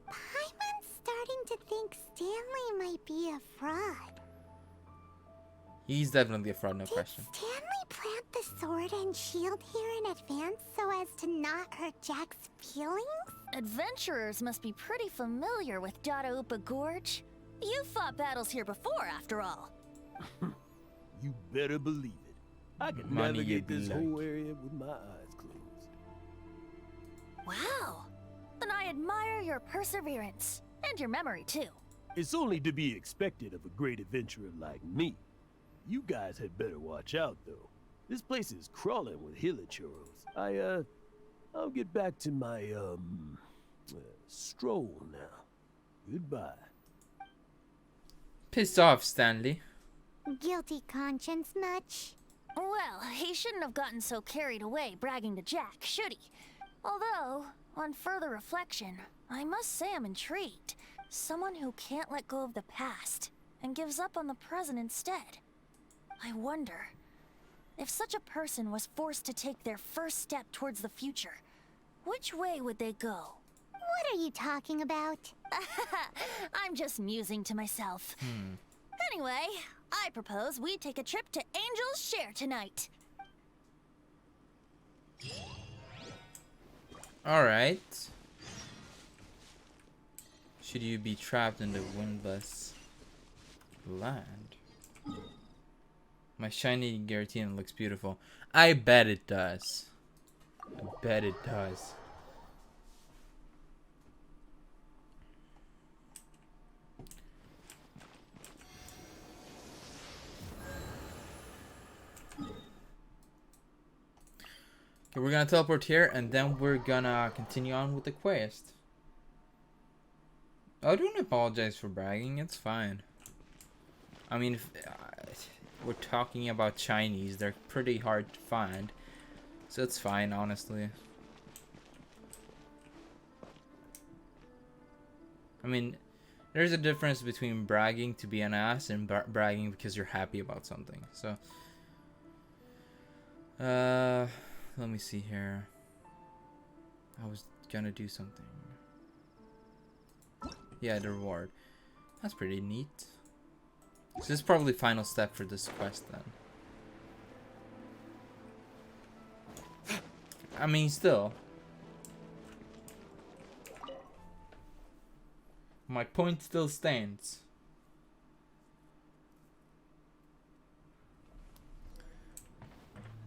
[SPEAKER 3] Paimon's starting to think Stanley might be a fraud.
[SPEAKER 2] He's definitely a fraud, no question.
[SPEAKER 3] Did Stanley plant the sword and shield here in advance so as to not hurt Jack's feelings?
[SPEAKER 1] Adventurers must be pretty familiar with Dadaupa Gorge. You fought battles here before, after all.
[SPEAKER 10] You better believe it. I can
[SPEAKER 2] Money
[SPEAKER 10] navigate
[SPEAKER 2] you
[SPEAKER 10] this
[SPEAKER 2] like.
[SPEAKER 10] whole area with my eyes closed.
[SPEAKER 1] Wow. Then I admire your perseverance. And your memory, too.
[SPEAKER 10] It's only to be expected of a great adventurer like me. You guys had better watch out, though. This place is crawling with hilichoros. I'll get back to my, stroll now. Goodbye.
[SPEAKER 2] Pissed off, Stanley.
[SPEAKER 3] Guilty conscience much?
[SPEAKER 1] Well, he shouldn't have gotten so carried away bragging to Jack, should he? Although, on further reflection, I must say I'm intrigued. Someone who can't let go of the past and gives up on the present instead. I wonder, if such a person was forced to take their first step towards the future, which way would they go?
[SPEAKER 3] What are you talking about?
[SPEAKER 1] I'm just musing to myself. Anyway, I propose we take a trip to Angel's Share tonight.
[SPEAKER 2] Alright. Should you be trapped in the windless land? My shiny Giratina looks beautiful. I bet it does. I bet it does. Okay, we're gonna teleport here and then we're gonna continue on with the quest. I don't apologize for bragging, it's fine. I mean, if, we're talking about Chinese, they're pretty hard to find. So it's fine, honestly. I mean, there's a difference between bragging to be an ass and bragging because you're happy about something. So, let me see here. I was gonna do something. Yeah, the reward. That's pretty neat. So this is probably final step for this quest then. I mean, still. My point still stands.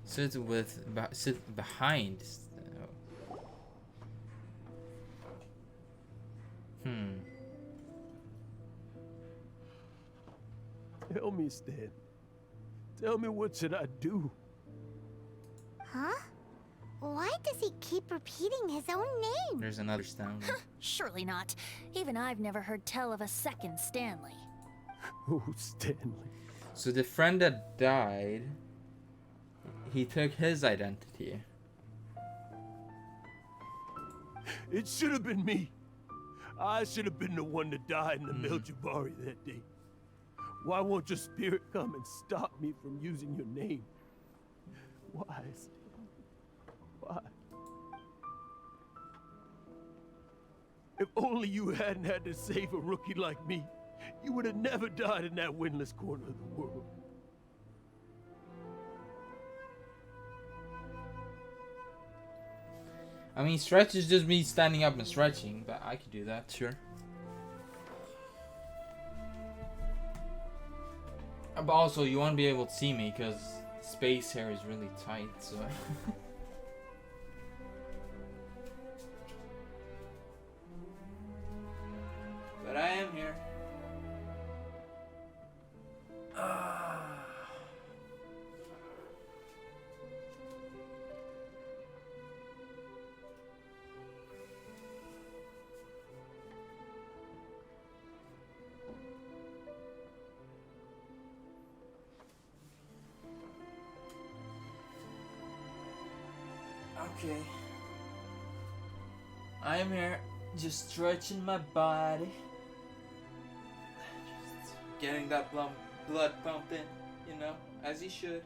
[SPEAKER 2] Sit behind.
[SPEAKER 10] Tell me, Stan. Tell me, what should I do?
[SPEAKER 3] Huh? Why does he keep repeating his own name?
[SPEAKER 2] There's another Stanley.
[SPEAKER 1] Surely not. Even I've never heard tell of a second Stanley.
[SPEAKER 10] Oh, Stanley.
[SPEAKER 2] So the friend that died, he took his identity.
[SPEAKER 10] It should have been me. I should have been the one that died in the Meljubari that day. Why won't your spirit come and stop me from using your name? Why, Stanley? Why? If only you hadn't had to save a rookie like me, you would have never died in that windless corner of the world.
[SPEAKER 2] I mean, stretch is just me standing up and stretching, but I could do that, sure. But also, you won't be able to see me because space here is really tight, so. But I am here. Okay. I am here, just stretching my body. Just getting that blood pumping, you know, as you should.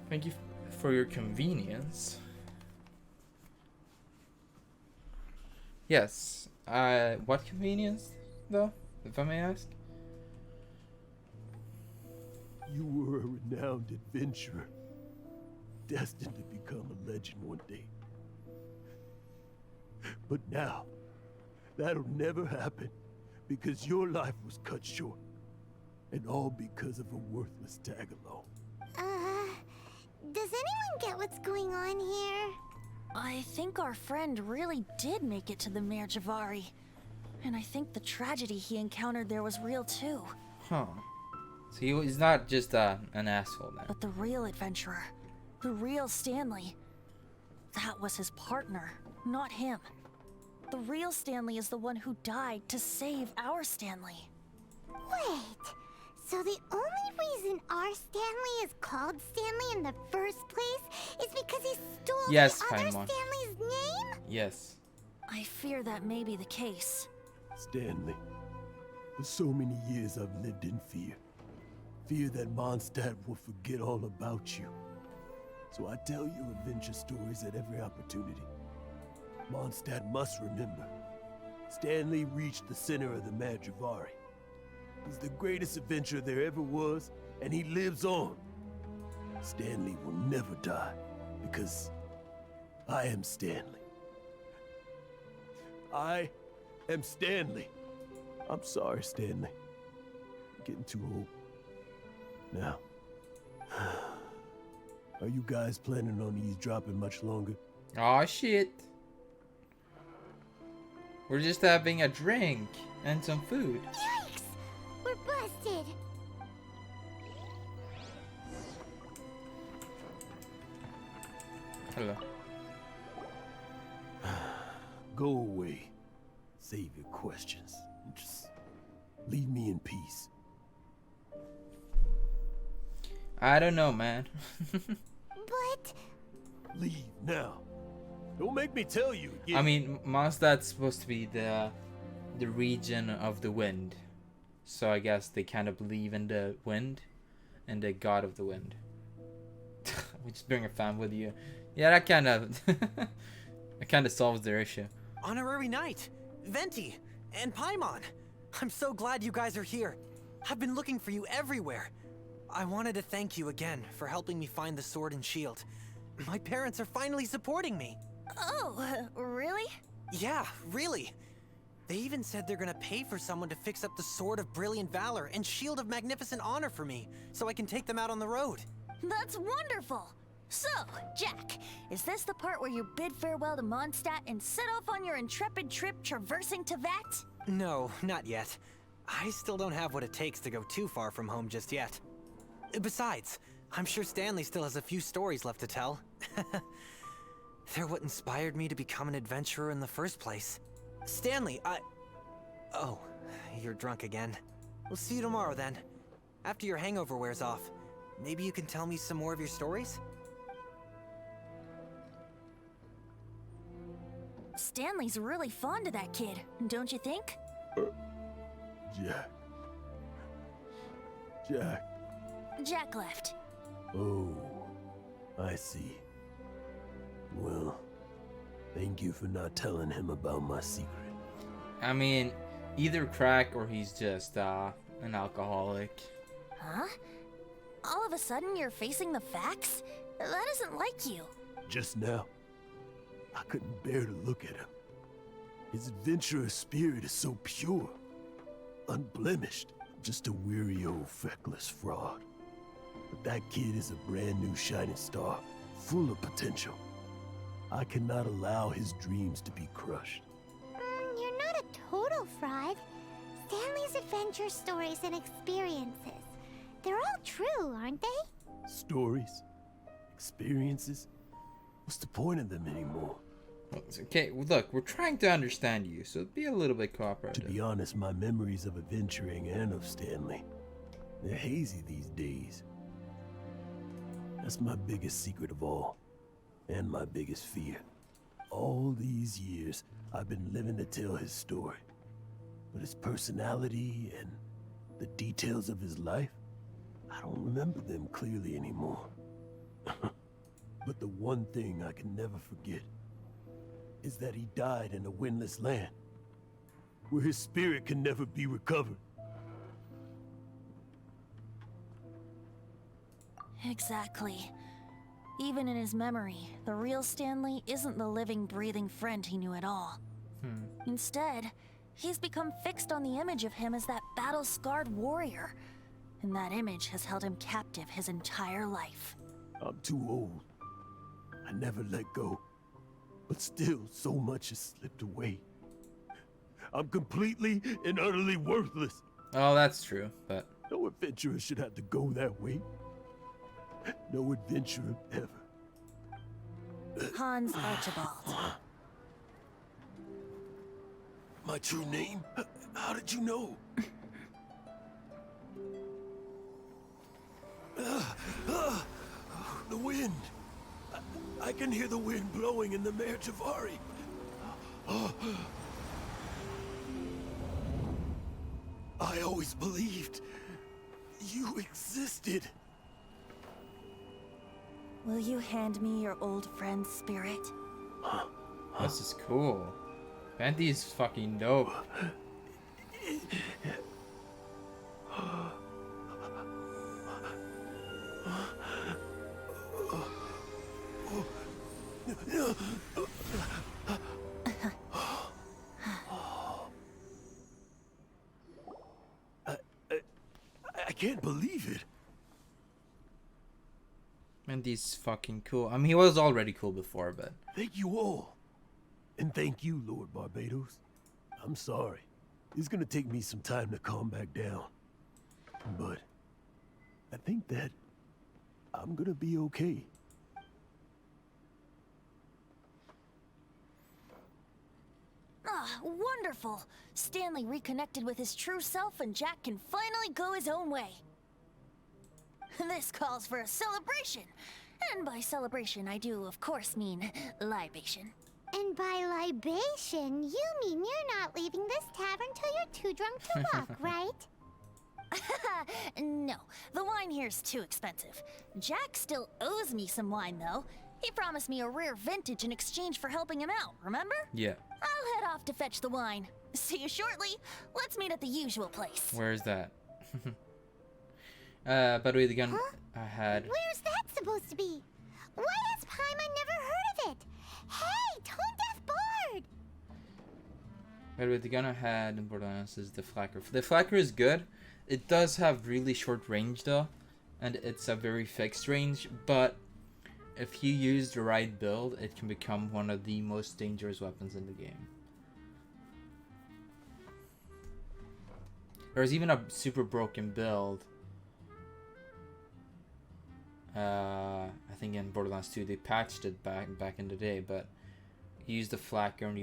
[SPEAKER 2] Thank you for your convenience. Yes. What convenience, though, if I may ask?
[SPEAKER 10] You were a renowned adventurer, destined to become a legend one day. But now, that'll never happen, because your life was cut short. And all because of a worthless tag-along.
[SPEAKER 3] Does anyone get what's going on here?
[SPEAKER 1] I think our friend really did make it to the Mare Javari. And I think the tragedy he encountered there was real too.
[SPEAKER 2] Huh. So he's not just an asshole then.
[SPEAKER 1] But the real adventurer, the real Stanley, that was his partner, not him. The real Stanley is the one who died to save our Stanley.
[SPEAKER 3] Wait, so the only reason our Stanley is called Stanley in the first place is because he stole the other Stanley's name?
[SPEAKER 2] Yes.
[SPEAKER 1] I fear that may be the case.
[SPEAKER 10] Stanley, for so many years I've lived in fear. Fear that Mondstadt will forget all about you. So I tell you adventure stories at every opportunity. Mondstadt must remember. Stanley reached the center of the Mare Javari. He's the greatest adventurer there ever was, and he lives on. Stanley will never die, because I am Stanley. I am Stanley. I'm sorry, Stanley. I'm getting too old. Now, are you guys planning on eavesdropping much longer?
[SPEAKER 2] Aw, shit. We're just having a drink and some food.
[SPEAKER 3] Yikes! We're busted!
[SPEAKER 2] Hello.
[SPEAKER 10] Go away. Save your questions. Just leave me in peace.
[SPEAKER 2] I don't know, man.
[SPEAKER 3] But...
[SPEAKER 10] Leave now. Don't make me tell you again.
[SPEAKER 2] I mean, Mondstadt's supposed to be the region of the wind. So I guess they kind of believe in the wind and the god of the wind. We just bring a fan with you. Yeah, that kind of that kind of solves their issue.
[SPEAKER 5] Honorary Knight, Venti, and Paimon. I'm so glad you guys are here. I've been looking for you everywhere. I wanted to thank you again for helping me find the sword and shield. My parents are finally supporting me.
[SPEAKER 1] Oh, really?
[SPEAKER 5] Yeah, really. They even said they're gonna pay for someone to fix up the Sword of Brilliant Valor and Shield of Magnificent Honor for me, so I can take them out on the road.
[SPEAKER 1] That's wonderful! So, Jack, is this the part where you bid farewell to Mondstadt and set off on your intrepid trip traversing Tevat?
[SPEAKER 5] No, not yet. I still don't have what it takes to go too far from home just yet. Besides, I'm sure Stanley still has a few stories left to tell. They're what inspired me to become an adventurer in the first place. Stanley, Oh, you're drunk again. We'll see you tomorrow then. After your hangover wears off. Maybe you can tell me some more of your stories?
[SPEAKER 1] Stanley's really fond of that kid, don't you think?
[SPEAKER 10] Jack. Jack.
[SPEAKER 1] Jack left.
[SPEAKER 10] Oh, I see. Well, thank you for not telling him about my secret.
[SPEAKER 2] I mean, either crack or he's just an alcoholic.
[SPEAKER 1] Huh? All of a sudden you're facing the facts? That isn't like you.
[SPEAKER 10] Just now, I couldn't bear to look at him. His adventurous spirit is so pure, unblemished. Just a weary old feckless fraud. But that kid is a brand new shining star, full of potential. I cannot allow his dreams to be crushed.
[SPEAKER 3] You're not a total fraud. Stanley's adventure stories and experiences. They're all true, aren't they?
[SPEAKER 10] Stories, experiences, What's the point of them anymore?
[SPEAKER 2] Well, it's okay, look, we're trying to understand you, so be a little bit
[SPEAKER 10] To
[SPEAKER 2] cooperative.
[SPEAKER 10] be honest, my memories of adventuring and of Stanley, they're hazy these days. That's my biggest secret of all, and my biggest fear. All these years, I've been living to tell his story. But his personality and the details of his life, I don't remember them clearly anymore. But the one thing I can never forget is that he died in a windless land, where his spirit can never be recovered.
[SPEAKER 1] Exactly. Even in his memory, the real Stanley isn't the living, breathing friend he knew at all. Instead, he's become fixed on the image of him as that battle-scarred warrior. And that image has held him captive his entire life.
[SPEAKER 10] I'm too old. I never let go. But still, so much has slipped away. I'm completely and utterly worthless.
[SPEAKER 2] Oh, that's true, but...
[SPEAKER 10] No adventurer should have to go that way. No adventurer ever.
[SPEAKER 1] Hans Archibald.
[SPEAKER 10] My true name? How did you know? The wind. I can hear the wind blowing in the Mare Javari. I always believed you existed.
[SPEAKER 1] Will you hand me your old friend's spirit?
[SPEAKER 2] This is cool. Banty is fucking dope.
[SPEAKER 10] I can't believe it.
[SPEAKER 2] Banty's fucking cool. I mean, he was already cool before, but...
[SPEAKER 10] Thank you all. And thank you, Lord Barbados. I'm sorry. It's gonna take me some time to calm back down. But I think that I'm gonna be okay.
[SPEAKER 1] Ah, wonderful! Stanley reconnected with his true self and Jack can finally go his own way. This calls for a celebration. And by celebration, I do, of course, mean libation.
[SPEAKER 3] And by libation, you mean you're not leaving this tavern till you're too drunk to walk, right?
[SPEAKER 1] No, the wine here's too expensive. Jack still owes me some wine, though. He promised me a rare vintage in exchange for helping him out, remember?
[SPEAKER 2] Yeah.
[SPEAKER 1] I'll head off to fetch the wine. See you shortly. Let's meet at the usual place.
[SPEAKER 2] Where is that? By the way, the gun I had...
[SPEAKER 3] Where's that supposed to be? Why has Paimon never heard of it? Hey, Tone Deaf Board!
[SPEAKER 2] By the way, the gun I had in Borderlands is the Flacker. The Flacker is good. It does have really short range though, and it's a very fixed range, but if you use the right build, it can become one of the most dangerous weapons in the game. There's even a super broken build. I think in Borderlands 2 they patched it back in the day, but you use the Flacker and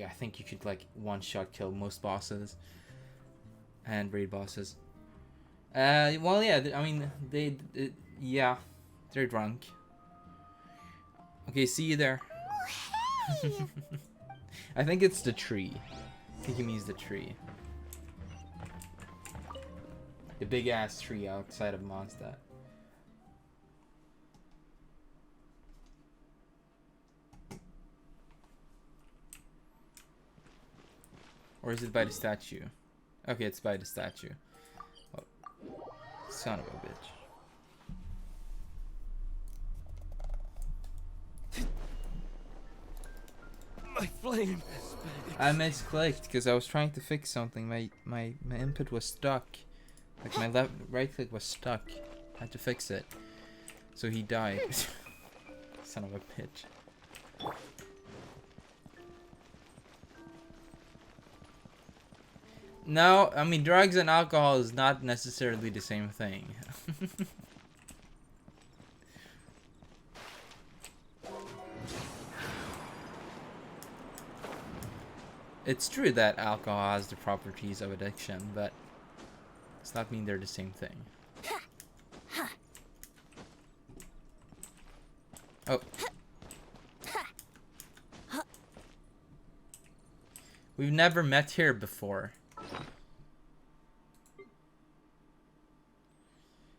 [SPEAKER 2] I think you could like one-shot kill most bosses and raid bosses. Well, yeah, I mean yeah, they're drunk. Okay, see you there.
[SPEAKER 3] Oh, hey!
[SPEAKER 2] I think it's the tree. I think he means the tree. The big ass tree outside of Mondstadt. Or is it by the statue? Okay, it's by the statue. Oh, son of a bitch.
[SPEAKER 7] My flame.
[SPEAKER 2] I misclicked because I was trying to fix something. My input was stuck. Like my right click was stuck. I had to fix it. So he died. Son of a bitch. No, I mean drugs and alcohol is not necessarily the same thing. It's true that alcohol has the properties of addiction, but it's not mean they're the same thing. Oh. We've never met here before.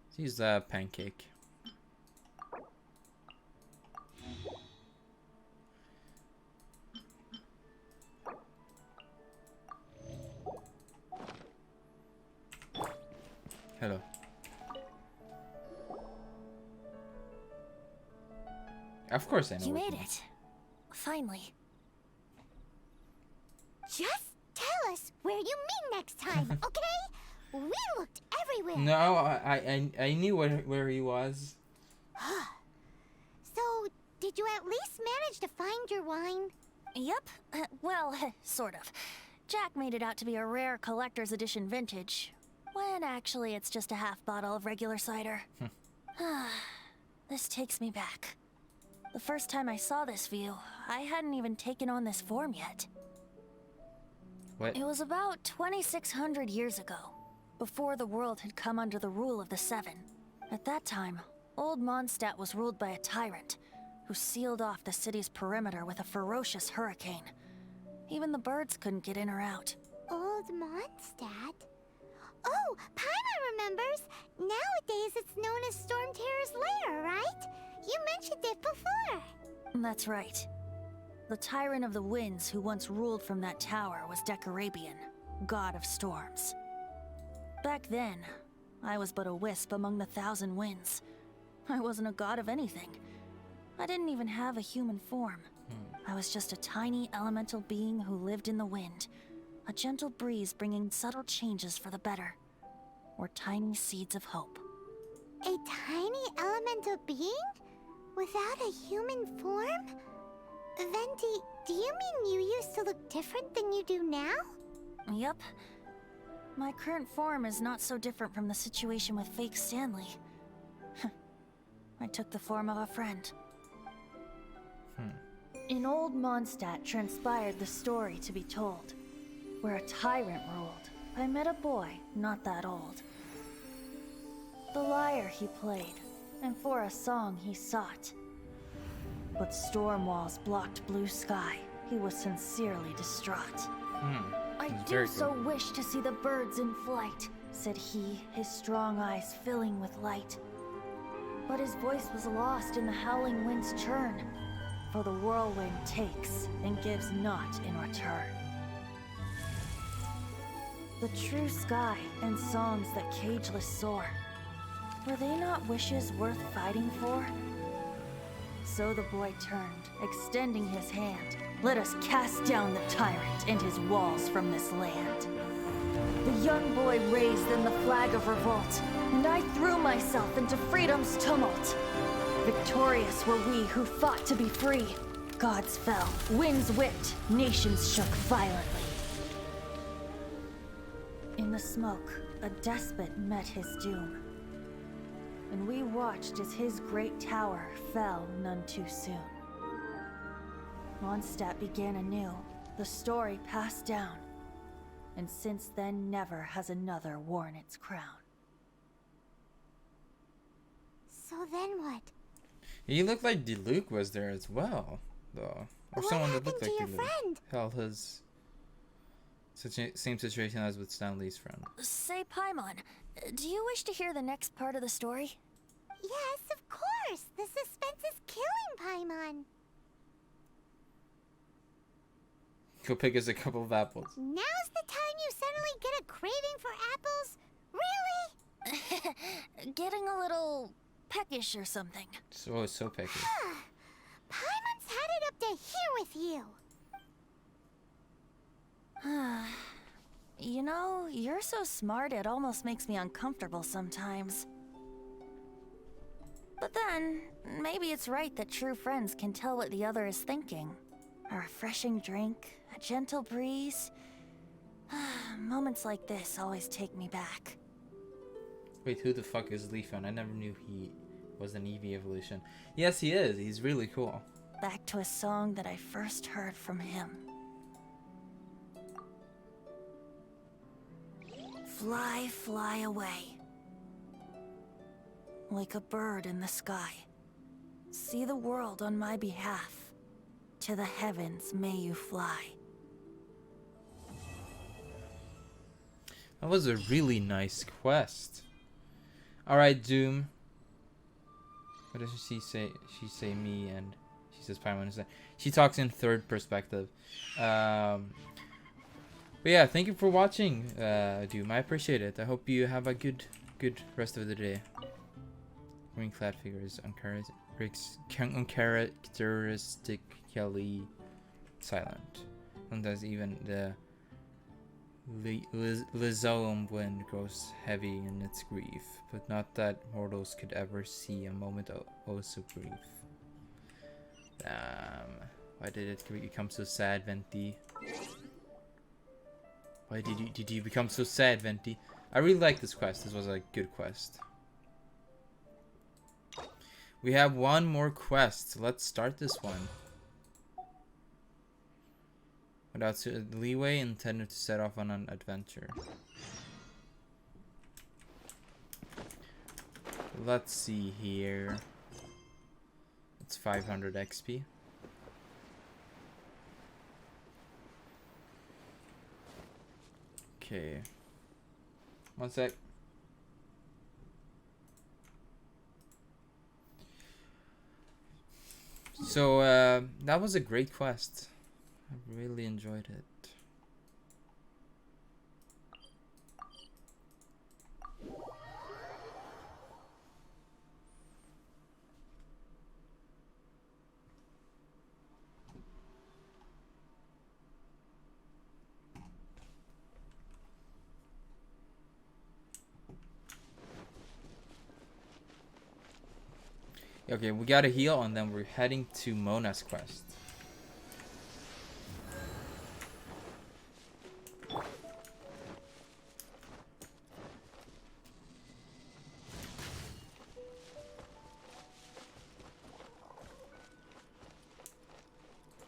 [SPEAKER 2] Let's use a pancake. Hello. Of course I know.
[SPEAKER 1] You
[SPEAKER 2] what
[SPEAKER 1] made
[SPEAKER 2] mean.
[SPEAKER 1] it. Finally.
[SPEAKER 3] Just tell us where you meet next time, okay? We looked everywhere.
[SPEAKER 2] No, I knew where he was.
[SPEAKER 3] So, did you at least manage to find your wine?
[SPEAKER 1] Yep. Well, sort of. Jack made it out to be a rare collector's edition vintage, when actually it's just a half bottle of regular cider. This takes me back. The first time I saw this view, I hadn't even taken on this form yet.
[SPEAKER 2] What?
[SPEAKER 1] It was about 2,600 years ago, before the world had come under the rule of the Seven. At that time, Old Mondstadt was ruled by a tyrant, who sealed off the city's perimeter with a ferocious hurricane. Even the birds couldn't get in or out.
[SPEAKER 3] Old Mondstadt? Oh, Paimon remembers. Nowadays it's known as Storm Terror's lair, right? You mentioned it before.
[SPEAKER 1] That's right. The Tyrant of the Winds who once ruled from that tower was Decarabian, god of storms. Back then, I was but a wisp among the thousand winds. I wasn't a god of anything. I didn't even have a human form. I was just a tiny elemental being who lived in the wind, a gentle breeze bringing subtle changes for the better, or tiny seeds of hope.
[SPEAKER 3] A tiny elemental being? Without a human form? Venti, do you mean you used to look different than you do now?
[SPEAKER 1] Yep. My current form is not so different from the situation with fake Stanley. I took the form of a friend. In Old Mondstadt transpired the story to be told. Where a tyrant ruled, I met a boy not that old. The lyre he played, and for a song he sought. But storm walls blocked blue sky. He was sincerely distraught. I
[SPEAKER 2] That's
[SPEAKER 1] do
[SPEAKER 2] very
[SPEAKER 1] so
[SPEAKER 2] cool.
[SPEAKER 1] wish to see the birds in flight, said he, his strong eyes filling with light. But his voice was lost in the howling wind's churn, for the whirlwind takes and gives not in return. The true sky and songs that cageless soar, were they not wishes worth fighting for? So the boy turned, extending his hand. Let us cast down the tyrant and his walls from this land. The young boy raised then the flag of revolt, and I threw myself into freedom's tumult. Victorious were we who fought to be free. Gods fell, winds whipped, nations shook violently. In the smoke, a despot met his doom. And we watched as his great tower fell none too soon. Mondstadt began anew, the story passed down, and since then never has another worn its crown.
[SPEAKER 3] So then what?
[SPEAKER 2] He looked like Diluc was there as well, though. Or
[SPEAKER 3] What
[SPEAKER 2] someone that
[SPEAKER 3] happened
[SPEAKER 2] looked
[SPEAKER 3] to
[SPEAKER 2] like
[SPEAKER 3] your
[SPEAKER 2] Diluc.
[SPEAKER 3] friend?
[SPEAKER 2] Hell, his same situation as with Stanley's friend.
[SPEAKER 1] Say, Paimon, do you wish to hear the next part of the story?
[SPEAKER 3] Yes, of course. The suspense is killing Paimon.
[SPEAKER 2] Go pick us a couple of apples.
[SPEAKER 3] Now's the time you suddenly get a craving for apples? Really?
[SPEAKER 1] Getting a little peckish or something.
[SPEAKER 2] So picky.
[SPEAKER 3] Paimon's had it up to here with you.
[SPEAKER 1] You know, you're so smart it almost makes me uncomfortable sometimes. But then, maybe it's right that true friends can tell what the other is thinking. A refreshing drink, a gentle breeze. Moments like this always take me back.
[SPEAKER 2] Wait, who the fuck is Leafon? I never knew he was an Eevee evolution. Yes, he is. He's really cool.
[SPEAKER 1] Back to a song that I first heard from him. fly, fly away. Like a bird in the sky. See the world on my behalf. To the heavens may you fly.
[SPEAKER 2] That was a really nice quest. Alright, Doom. What does she say? She say me and she says Paimon. She talks in third perspective. But yeah, thank you for watching, Doom. I appreciate it. I hope you have a good rest of the day. Green clad figures uncharacteristically silent. Sometimes even the Lysoum wind grows heavy in its grief, but not that mortals could ever see a moment of so grief. Why did it become so sad, Venti? Why did you become so sad, Venti? I really like this quest. This was a good quest. We have one more quest. Let's start this one. Without leeway, intended to set off on an adventure. Let's see here. It's 500 XP. Okay. One sec. So, that was a great quest. I really enjoyed it. Okay, we gotta heal and then we're heading to Mona's quest.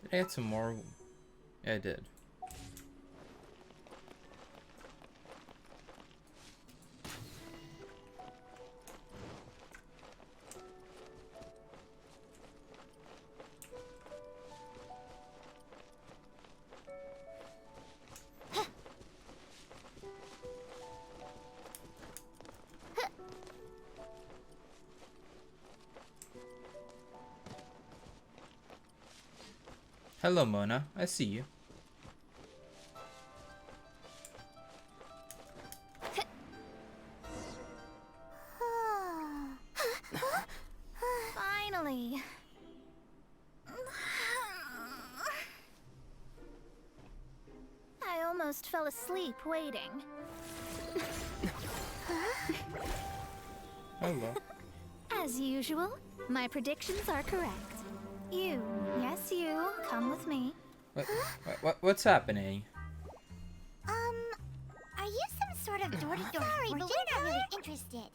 [SPEAKER 2] Did I get some more? Yeah, I did. Hello, Mona. I see you.
[SPEAKER 3] Finally. I almost fell asleep waiting.
[SPEAKER 2] Hello.
[SPEAKER 3] As usual, my predictions are correct. You, yes you, come with me.
[SPEAKER 2] What's happening?
[SPEAKER 3] Are you some sort of door-to-door? Sorry, but we're not really interested.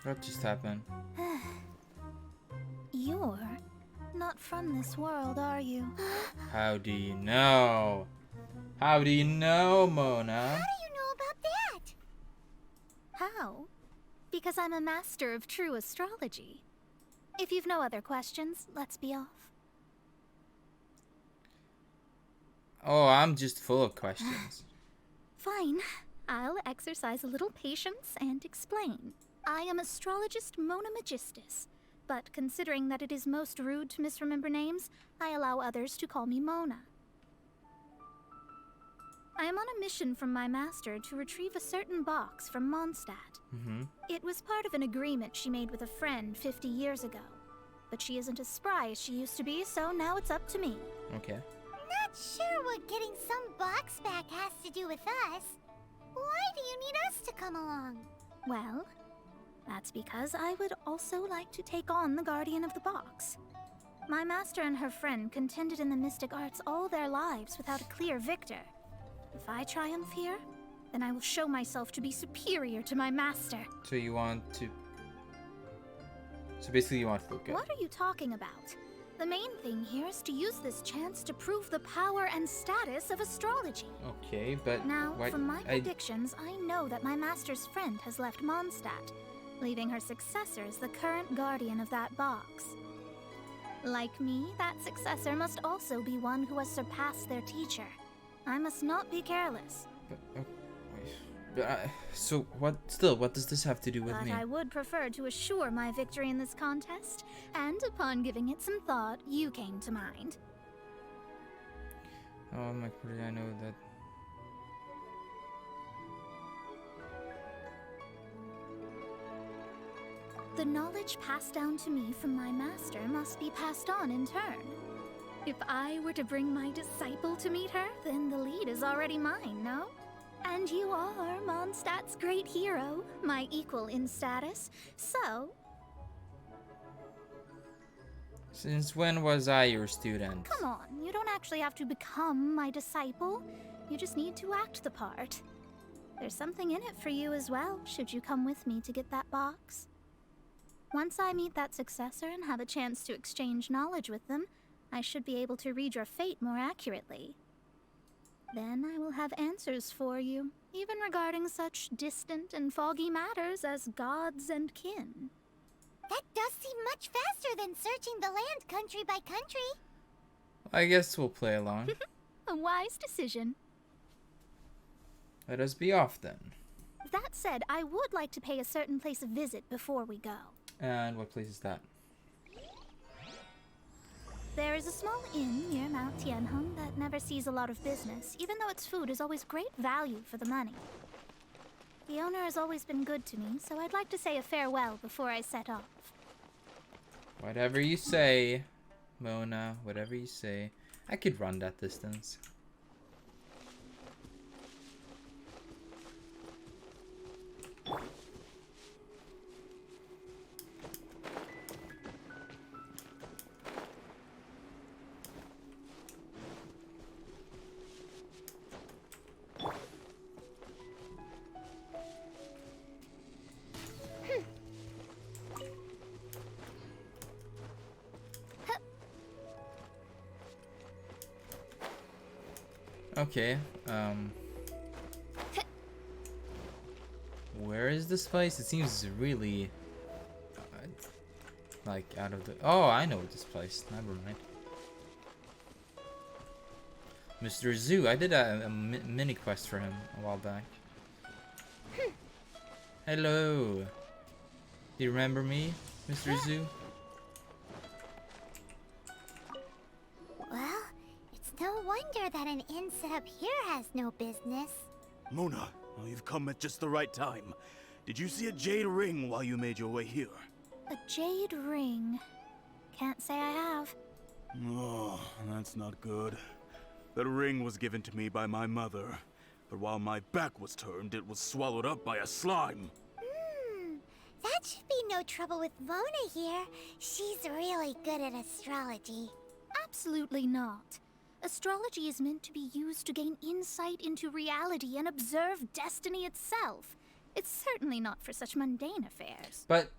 [SPEAKER 2] What just happened?
[SPEAKER 3] You're not from this world, are you?
[SPEAKER 2] How do you know? How do you know, Mona?
[SPEAKER 3] How do you know about that? How? Because I'm a master of true astrology. If you've no other questions, let's be off.
[SPEAKER 2] Oh, I'm just full of questions.
[SPEAKER 3] Fine. I'll exercise a little patience and explain. I am astrologist Mona Magistus, but considering that it is most rude to misremember names, I allow others to call me Mona. I am on a mission from my master to retrieve a certain box from Mondstadt. It was part of an agreement she made with a friend 50 years ago. But she isn't as spry as she used to be, so now it's up to me.
[SPEAKER 2] Okay.
[SPEAKER 3] Not sure what getting some box back has to do with us. Why do you need us to come along? Well, that's because I would also like to take on the Guardian of the Box. My master and her friend contended in the mystic arts all their lives without a clear victor. If I triumph here, then I will show myself to be superior to my master.
[SPEAKER 2] So you want to... So basically you want to look good.
[SPEAKER 3] What are you talking about?
[SPEAKER 11] The main thing here is to use this chance to prove the power and status of astrology.
[SPEAKER 2] Okay, but
[SPEAKER 11] Now,
[SPEAKER 2] why-
[SPEAKER 11] from my
[SPEAKER 2] I-
[SPEAKER 11] predictions, I know that my master's friend has left Mondstadt, leaving her successor as the current guardian of that box. Like me, that successor must also be one who has surpassed their teacher. I must not be careless.
[SPEAKER 2] So what? Still, what does this have to do with
[SPEAKER 11] But
[SPEAKER 2] me?
[SPEAKER 11] I would prefer to assure my victory in this contest, and upon giving it some thought, you came to mind.
[SPEAKER 2] Oh my god, I know that.
[SPEAKER 11] The knowledge passed down to me from my master must be passed on in turn. If I were to bring my disciple to meet her, then the lead is already mine, no? And you are Mondstadt's great hero, my equal in status, so...
[SPEAKER 2] Since when was I your student?
[SPEAKER 11] Come on, you don't actually have to become my disciple. You just need to act the part. There's something in it for you as well, should you come with me to get that box. Once I meet that successor and have a chance to exchange knowledge with them, I should be able to read your fate more accurately. Then I will have answers for you, even regarding such distant and foggy matters as gods and kin.
[SPEAKER 3] That does seem much faster than searching the land country by country.
[SPEAKER 2] I guess we'll play along.
[SPEAKER 11] A wise decision.
[SPEAKER 2] Let us be off then.
[SPEAKER 11] That said, I would like to pay a certain place a visit before we go.
[SPEAKER 2] And what place is that?
[SPEAKER 11] There is a small inn near Mount Tianheng that never sees a lot of business, even though its food is always great value for the money. The owner has always been good to me, so I'd like to say a farewell before I set off.
[SPEAKER 2] Whatever you say, Mona, whatever you say. I could run that distance. Okay, where is this place? It seems really, like, out of the... Oh, I know this place. Never mind. Mr. Zoo. I did a mini quest for him a while back. Hello. Do you remember me, Mr. Zoo?
[SPEAKER 3] Well, it's no wonder that an inn set up here has no business.
[SPEAKER 10] Mona, well, you've come at just the right time. Did you see a jade ring while you made your way here?
[SPEAKER 11] A jade ring. Can't say I have.
[SPEAKER 10] Oh, that's not good. That ring was given to me by my mother, but while my back was turned, it was swallowed up by a slime.
[SPEAKER 3] That should be no trouble with Mona here. She's really good at astrology.
[SPEAKER 11] Absolutely not. Astrology is meant to be used to gain insight into reality and observe destiny itself. It's certainly not for such mundane affairs.
[SPEAKER 2] But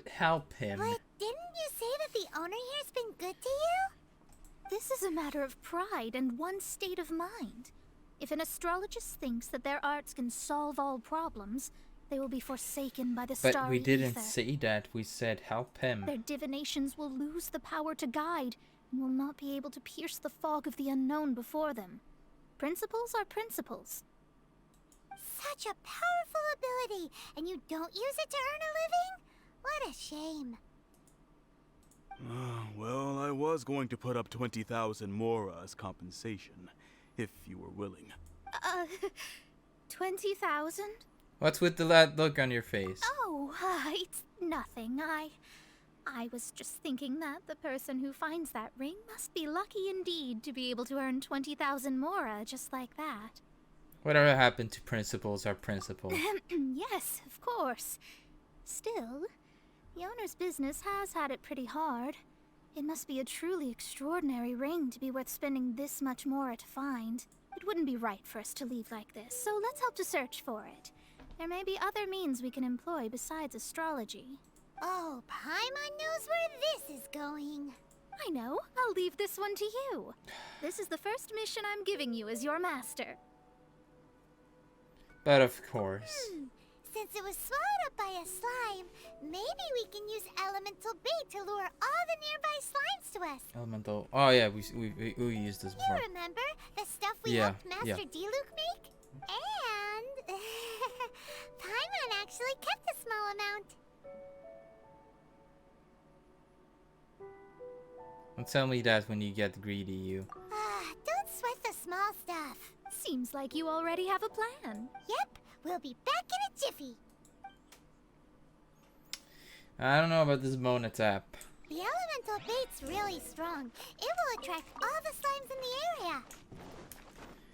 [SPEAKER 2] help him.
[SPEAKER 3] But didn't you say that the owner here's been good to you?
[SPEAKER 11] This is a matter of pride and one's state of mind. If an astrologist thinks that their arts can solve all problems, they will be forsaken by the starry
[SPEAKER 2] But we didn't
[SPEAKER 11] ether.
[SPEAKER 2] say that. We said help him.
[SPEAKER 11] Their divinations will lose the power to guide and will not be able to pierce the fog of the unknown before them. Principles are principles.
[SPEAKER 3] Such a powerful ability, and you don't use it to earn a living? What a shame.
[SPEAKER 10] Well, I was going to put up 20,000 mora as compensation, if you were willing.
[SPEAKER 11] 20,000?
[SPEAKER 2] What's with that look on your face?
[SPEAKER 11] Oh, it's nothing. I was just thinking that the person who finds that ring must be lucky indeed to be able to earn 20,000 mora just like that.
[SPEAKER 2] Whatever happened to principles are principles.
[SPEAKER 11] Yes, of course. Still, the owner's business has had it pretty hard. It must be a truly extraordinary ring to be worth spending this much mora to find. It wouldn't be right for us to leave like this, so let's help to search for it. There may be other means we can employ besides astrology.
[SPEAKER 3] Oh, Paimon knows where this is going.
[SPEAKER 11] I know. I'll leave this one to you. This is the first mission I'm giving you as your master.
[SPEAKER 2] But of course.
[SPEAKER 3] Since it was swallowed up by a slime, maybe we can use elemental bait to lure all the nearby slimes to us.
[SPEAKER 2] Elemental. Oh yeah, we used this before.
[SPEAKER 3] You remember the stuff we
[SPEAKER 2] Yeah,
[SPEAKER 3] helped Master D-Luke make? And Paimon actually kept a small amount.
[SPEAKER 2] Don't tell me that when you get greedy, you.
[SPEAKER 3] Don't sweat the small stuff.
[SPEAKER 11] Seems like you already have a plan.
[SPEAKER 3] Yep, we'll be back in a jiffy.
[SPEAKER 2] I don't know about this Mona tap.
[SPEAKER 3] The elemental bait's really strong. It will attract all the slimes in the area.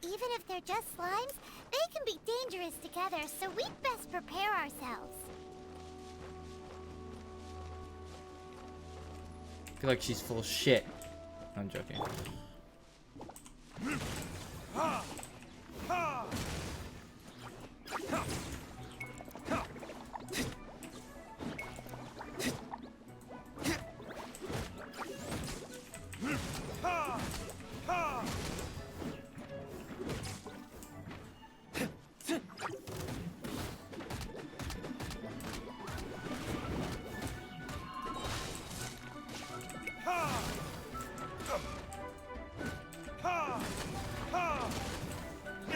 [SPEAKER 3] Even if they're just slimes, they can be dangerous together, so we'd best prepare ourselves.
[SPEAKER 2] I feel like she's full of shit. I'm joking.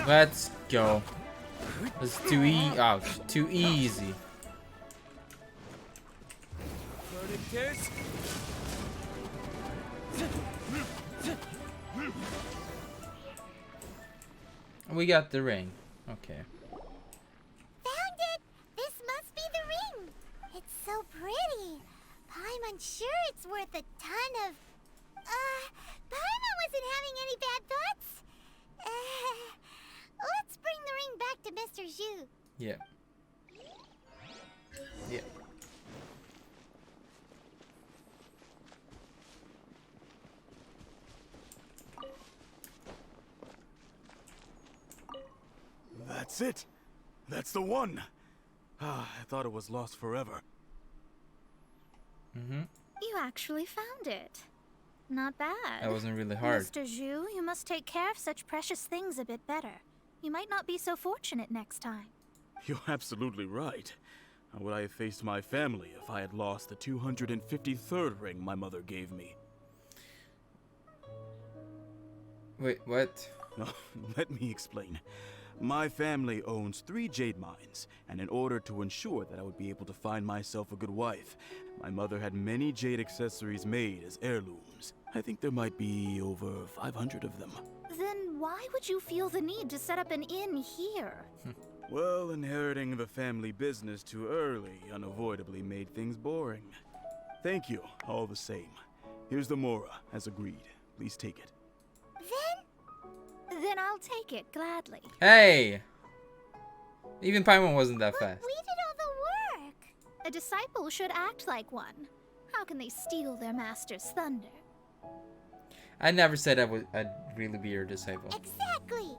[SPEAKER 2] Let's go. It's too easy. We got the ring. Okay.
[SPEAKER 3] Found it! This must be the ring! It's so pretty. Paimon sure it's worth a ton of... Paimon wasn't having any bad thoughts? Let's bring the ring back to Mr. Zhu.
[SPEAKER 2] Yeah. Yeah.
[SPEAKER 4] That's it. That's the one. I thought it was lost forever.
[SPEAKER 11] You actually found it. Not bad.
[SPEAKER 2] That wasn't really hard.
[SPEAKER 11] Mr. Zhu, you must take care of such precious things a bit better. You might not be so fortunate next time.
[SPEAKER 4] You're absolutely right. How would I have faced my family if I had lost the 253rd ring my mother gave me?
[SPEAKER 2] Wait, what?
[SPEAKER 4] Let me explain. My family owns 3 jade mines, and in order to ensure that I would be able to find myself a good wife, my mother had many jade accessories made as heirlooms. I think there might be over 500 of them.
[SPEAKER 11] Then why would you feel the need to set up an inn here?
[SPEAKER 4] Well, inheriting the family business too early unavoidably made things boring. Thank you, all the same. Here's the Mora, as agreed. Please take it.
[SPEAKER 11] Then I'll take it gladly.
[SPEAKER 2] Hey! Even Paimon wasn't that fast.
[SPEAKER 3] We did all the work.
[SPEAKER 11] A disciple should act like one. How can they steal their master's thunder?
[SPEAKER 2] I never said I'd really be your disciple.
[SPEAKER 3] Exactly.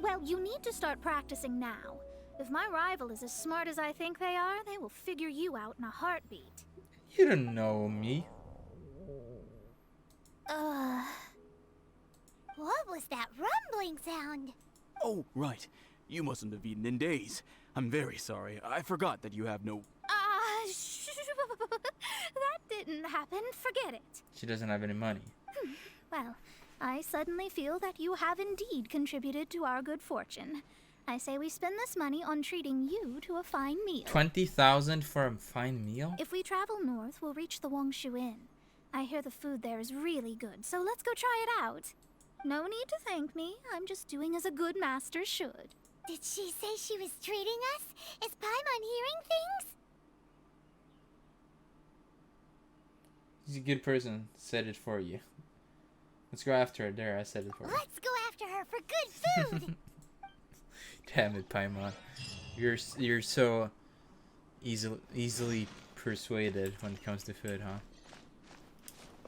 [SPEAKER 11] Well, you need to start practicing now. If my rival is as smart as I think they are, they will figure you out in a heartbeat.
[SPEAKER 2] You don't know me.
[SPEAKER 3] What was that rumbling sound?
[SPEAKER 4] Oh, right. You mustn't have eaten in days. I'm very sorry. I forgot that you have no...
[SPEAKER 11] That didn't happen. Forget it.
[SPEAKER 2] She doesn't have any money.
[SPEAKER 11] Well, I suddenly feel that you have indeed contributed to our good fortune. I say we spend this money on treating you to a fine meal.
[SPEAKER 2] 20,000 for a fine meal?
[SPEAKER 11] If we travel north, we'll reach the Wongshu Inn. I hear the food there is really good, so let's go try it out. No need to thank me. I'm just doing as a good master should.
[SPEAKER 3] Did she say she was treating us? Is Paimon hearing things?
[SPEAKER 2] She's a good person. Said it for you. Let's go after her. There, I said it for you.
[SPEAKER 3] Let's go after her for good food.
[SPEAKER 2] Damn it, Paimon. You're so easily persuaded when it comes to food, huh?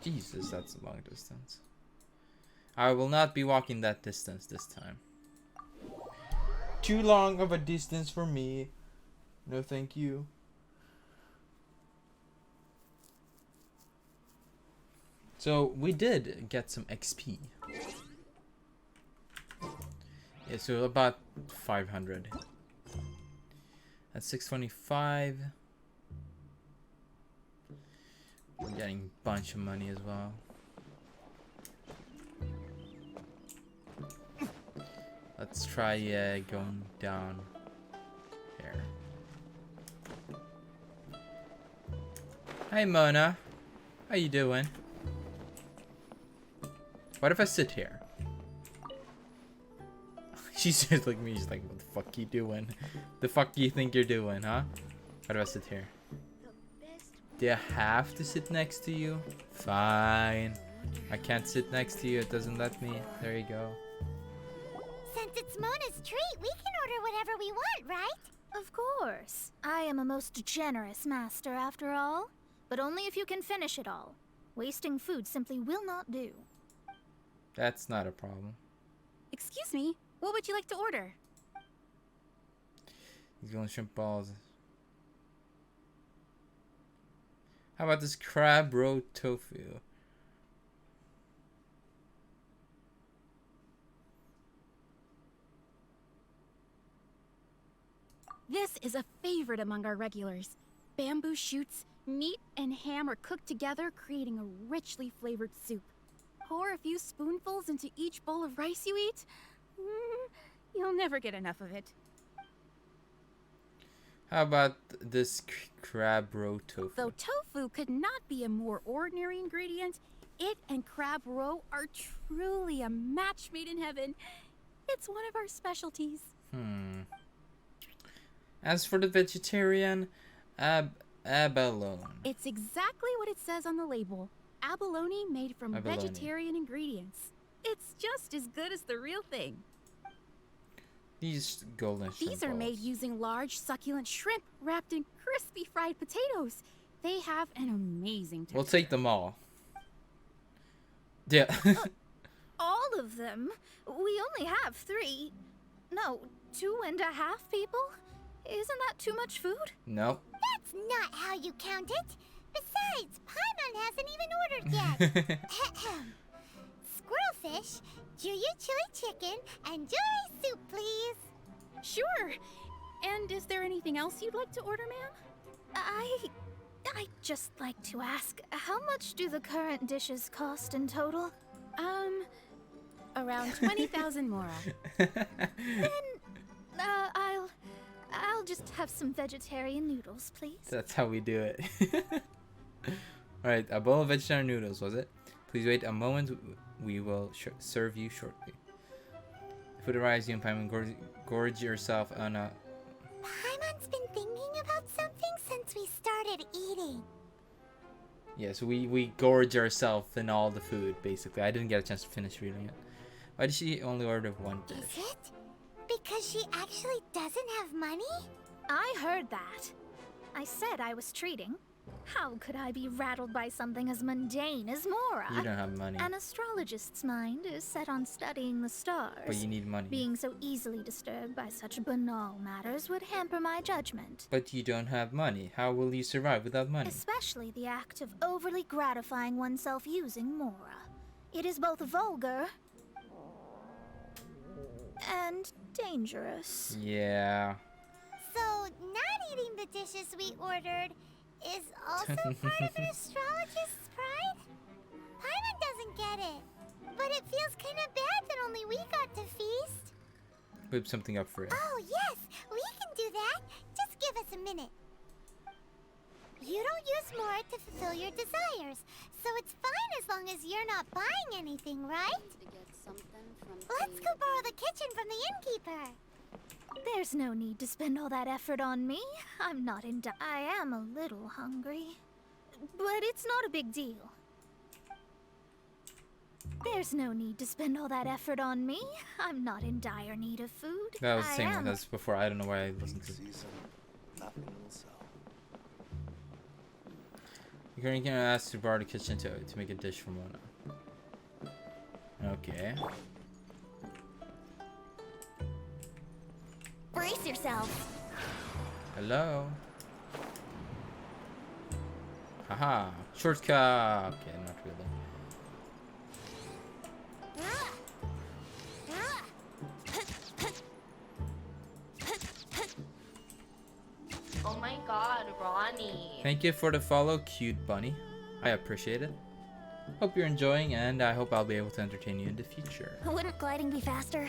[SPEAKER 2] Jesus, that's a long distance. I will not be walking that distance this time. Too long of a distance for me. No, thank you. So we did get some XP. Yeah, so about 500. That's 625. We're getting a bunch of money as well. Let's try going down here. Hi Mona, how you doing? What if I sit here? She's just like me, she's like, what the fuck you doing? The fuck do you think you're doing, huh? What if I sit here? Do I have to sit next to you? Fine. I can't sit next to you, it doesn't let me. There you go.
[SPEAKER 3] Since it's Mona's treat, we can order whatever we want, right?
[SPEAKER 11] Of course. I am a most generous master, after all. But only if you can finish it all. Wasting food simply will not do.
[SPEAKER 2] That's not a problem.
[SPEAKER 6] Excuse me, what would you like to order?
[SPEAKER 2] He's going shrimp balls. How about this crab roe tofu?
[SPEAKER 6] This is a favorite among our regulars. Bamboo shoots, meat, and ham are cooked together, creating a richly flavored soup. Pour a few spoonfuls into each bowl of rice you eat. You'll never get enough of it.
[SPEAKER 2] How about this crab roe tofu?
[SPEAKER 6] Though tofu could not be a more ordinary ingredient, it and crab roe are truly a match made in heaven. It's one of our specialties.
[SPEAKER 2] As for the vegetarian, abalone.
[SPEAKER 6] It's exactly what it says on the label. Abalone made from vegetarian ingredients. It's just as good as the real thing.
[SPEAKER 2] These golden shrimp
[SPEAKER 6] These are
[SPEAKER 2] balls.
[SPEAKER 6] made using large, succulent shrimp wrapped in crispy fried potatoes. They have an amazing texture.
[SPEAKER 2] We'll take them all. Yeah.
[SPEAKER 11] All of them? We only have 3. No, 2.5 people? Isn't that too much food?
[SPEAKER 2] No.
[SPEAKER 3] That's not how you count it. Besides, Paimon hasn't even ordered yet. Squirrelfish, Juyu chili chicken, and Jury soup, please.
[SPEAKER 6] Sure. And is there anything else you'd like to order, ma'am?
[SPEAKER 11] I'd just like to ask, how much do the current dishes cost in total?
[SPEAKER 6] Around 20,000 mora.
[SPEAKER 11] I'll just have some vegetarian noodles, please.
[SPEAKER 2] That's how we do it. Alright, a bowl of vegetarian noodles, was it? Please wait a moment. We will serve you shortly. Food arrives, you and Paimon gorge yourself on a...
[SPEAKER 3] Paimon's been thinking about something since we started eating.
[SPEAKER 2] Yeah, so we gorge ourselves in all the food, basically. I didn't get a chance to finish reading it. Why did she only order one dish?
[SPEAKER 3] Is it? Because she actually doesn't have money?
[SPEAKER 11] I heard that. I said I was treating. How could I be rattled by something as mundane as Mora?
[SPEAKER 2] You don't have money.
[SPEAKER 11] An astrologist's mind is set on studying the stars.
[SPEAKER 2] But you need money.
[SPEAKER 11] Being so easily disturbed by such banal matters would hamper my judgment.
[SPEAKER 2] But you don't have money. How will you survive without money?
[SPEAKER 11] Especially the act of overly gratifying oneself using Mora. It is both vulgar and dangerous.
[SPEAKER 2] Yeah.
[SPEAKER 3] So, not eating the dishes we ordered is also part of an astrologist's pride? Paimon doesn't get it, but it feels kind of bad that only we got to feast.
[SPEAKER 2] Whip something up for it.
[SPEAKER 3] Oh, yes, we can do that. Just give us a minute. You don't use Mora to fulfill your desires, so it's fine as long as you're not buying anything, right? Let's go borrow the kitchen from the innkeeper.
[SPEAKER 11] There's no need to spend all that effort on me. I'm not in I am a little hungry. But it's not a big deal. There's no need to spend all that effort on me. I'm not in dire need of food.
[SPEAKER 2] That was the same with us before. I don't know why I listened to it. You're gonna ask to borrow the kitchen to make a dish for Mona. Okay.
[SPEAKER 1] Brace yourself.
[SPEAKER 2] Hello. Haha. Shortcut. Okay, not really.
[SPEAKER 12] god, Ronnie.
[SPEAKER 2] Thank you for the follow, cute bunny. I appreciate it. Hope you're enjoying, and I hope I'll be able to entertain you in the future.
[SPEAKER 1] Wouldn't gliding be faster?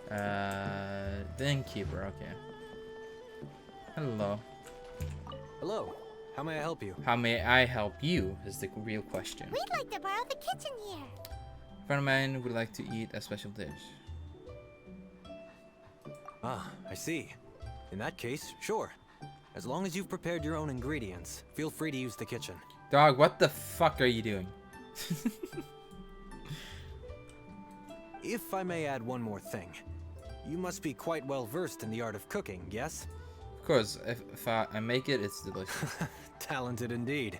[SPEAKER 2] The innkeeper, okay. Hello.
[SPEAKER 5] Hello. How may I help you?
[SPEAKER 2] How may I help you is the real question.
[SPEAKER 3] We'd like to borrow the kitchen here.
[SPEAKER 2] A friend of mine would like to eat a special dish.
[SPEAKER 5] Ah, I see. In that case, sure. As long as you've prepared your own ingredients, feel free to use the kitchen.
[SPEAKER 2] Dog, what the fuck are you doing?
[SPEAKER 5] If I may add one more thing. You must be quite well versed in the art of cooking, yes?
[SPEAKER 2] Of course, if I make it, it's delicious.
[SPEAKER 5] Talented indeed.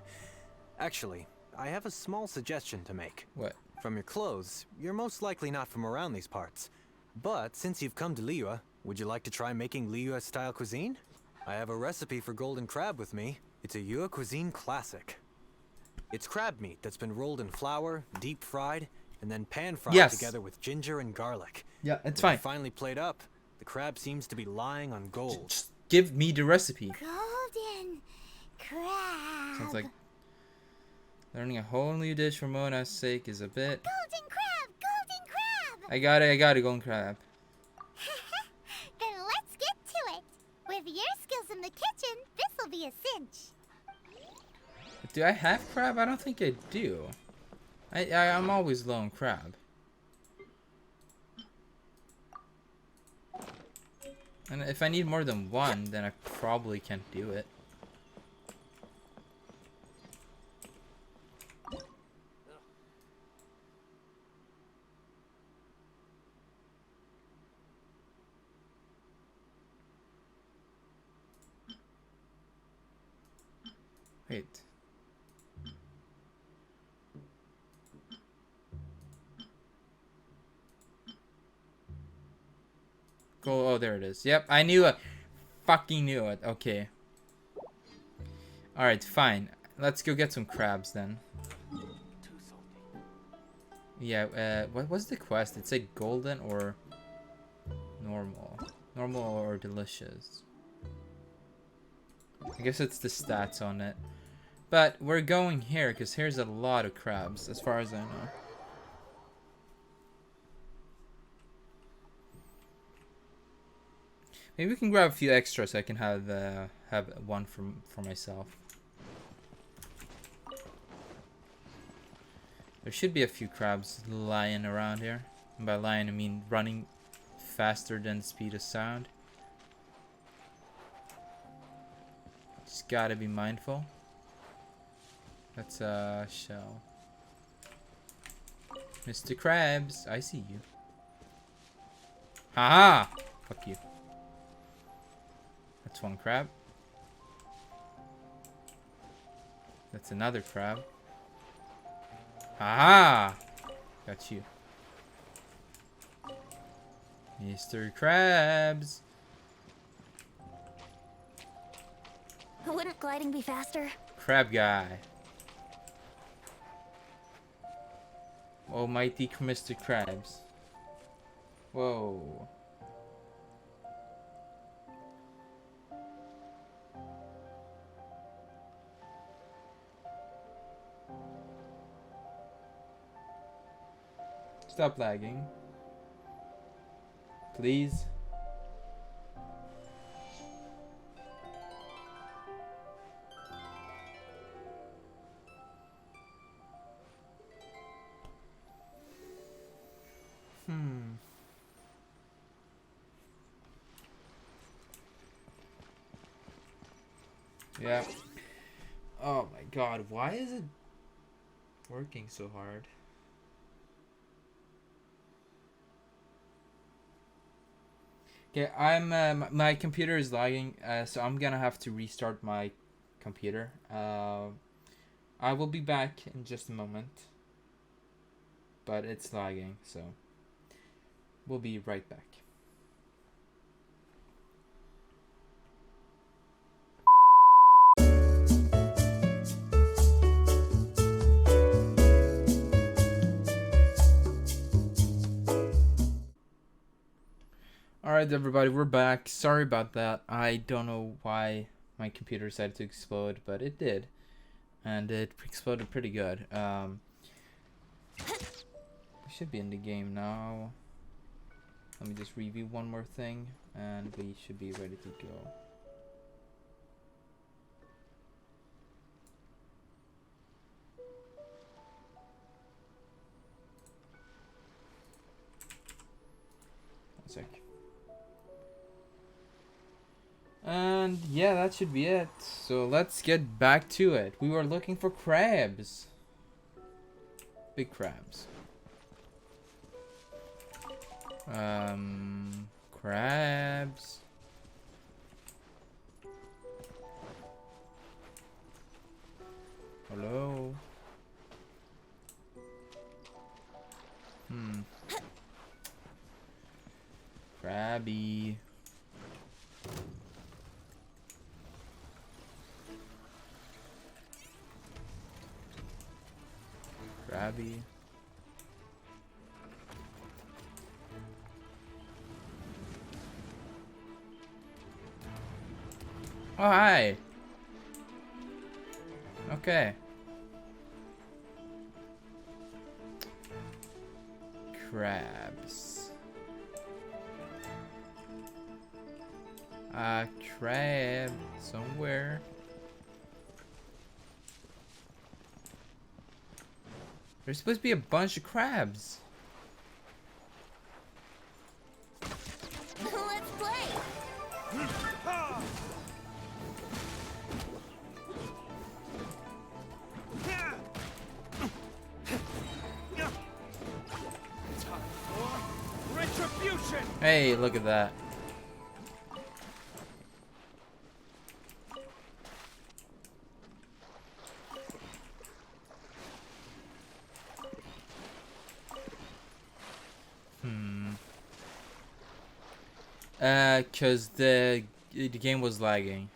[SPEAKER 5] Actually, I have a small suggestion to make.
[SPEAKER 2] What?
[SPEAKER 5] From your clothes, you're most likely not from around these parts. But since you've come to Liyue, would you like to try making Liyue-style cuisine? I have a recipe for golden crab with me. It's a Yue cuisine classic. It's crab meat that's been rolled in flour, deep fried, and then pan fried together with ginger and garlic.
[SPEAKER 2] Yeah, it's
[SPEAKER 5] When
[SPEAKER 2] fine.
[SPEAKER 5] finally played up, the crab seems to be lying on gold.
[SPEAKER 2] Just give me the recipe.
[SPEAKER 3] Golden crab.
[SPEAKER 2] Sounds like learning a whole new dish for Mona's sake is a bit.
[SPEAKER 3] Golden crab! Golden crab!
[SPEAKER 2] I got it, golden crab.
[SPEAKER 3] Then let's get to it. With your skills in the kitchen, this'll be a cinch.
[SPEAKER 2] Do I have crab? I don't think I do. I'm always low on crab. And if I need more than one, then I probably can't do it. Wait. Go. Oh, there it is. Yep, I knew it. Fucking knew it. Okay. Alright, fine. Let's go get some crabs then. Yeah, what was the quest? It said golden or normal. Normal or delicious. I guess it's the stats on it. But we're going here because here's a lot of crabs as far as I know. Maybe we can grab a few extras so I can have one for myself. There should be a few crabs lying around here. And by lying, I mean running faster than the speed of sound. Just gotta be mindful. That's a shell. Mr. Krabs, I see you. Haha! Fuck you. That's one crab. That's another crab. Haha! Got you. Mr. Krabs.
[SPEAKER 1] Wouldn't gliding be faster?
[SPEAKER 2] Crab guy. Almighty Mr. Krabs. Whoa. Stop lagging. Please. Yeah. Oh my god, why is it working so hard? Okay, my computer is lagging, so I'm gonna have to restart my computer. I will be back in just a moment, but it's lagging, so we'll be right back. Alright, Alright everybody, we're back. Sorry about that. I don't know why my computer decided to explode, but it did. And it exploded pretty good. We should be in the game now. Let me just review one more thing, and we should be ready to go. One sec. And yeah, that should be it. So let's get back to it. We were looking for crabs. Big crabs. Crabs. Hello. Crabby. Crabby. Oh, hi. Okay. Crabs. Crab somewhere. There's supposed to be a bunch of crabs.
[SPEAKER 1] Let's play.
[SPEAKER 10] Retribution!
[SPEAKER 2] Hey, look at that. Cause the game was lagging.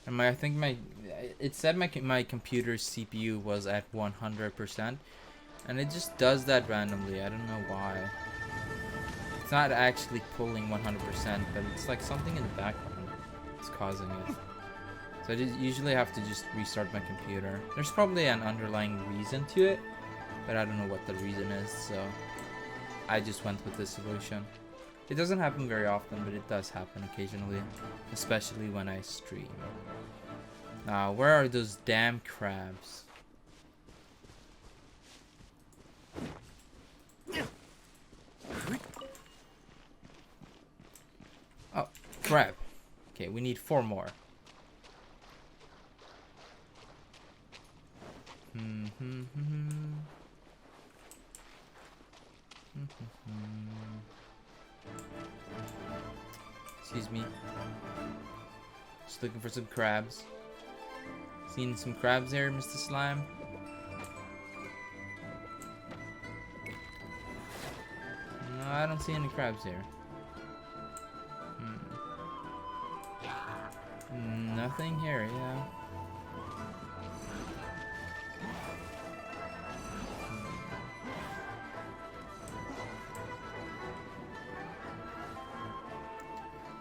[SPEAKER 2] And I think it said my computer's CPU was at 100%, and it just does that randomly. I don't know why. It's not actually pulling 100%, but it's like something in the background that's causing it. So I usually have to just restart my computer. There's probably an underlying reason to it, but I don't know what the reason is, so I just went with this solution. It doesn't happen very often, but it does happen occasionally, especially when I stream. Now, where are those damn crabs? Oh, crab. Okay, we need 4 more. Excuse me. Just looking for some crabs. Seen some crabs there, Mr. Slime? No, I don't see any crabs here. Nothing here, yeah.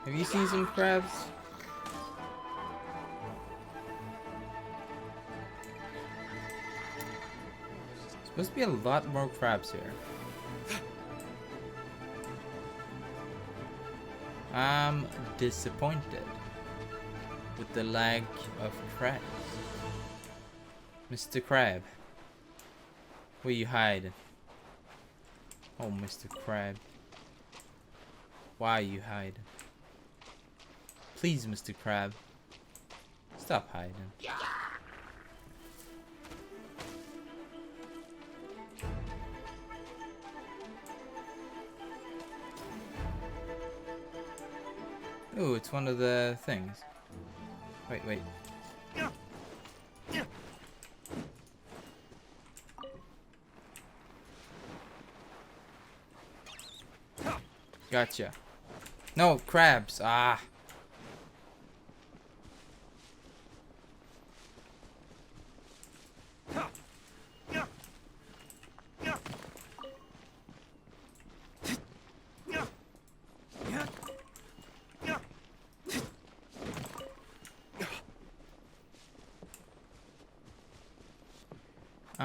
[SPEAKER 2] Have you seen some crabs? Supposed to be a lot more crabs here. I'm disappointed with the lack of crabs. Mr. Crab, where you hiding? Oh, Mr. Crab, why are you hiding? Please, Mr. Crab, stop hiding. Ooh, it's one of the things. Wait. Gotcha. No, crabs. Ah.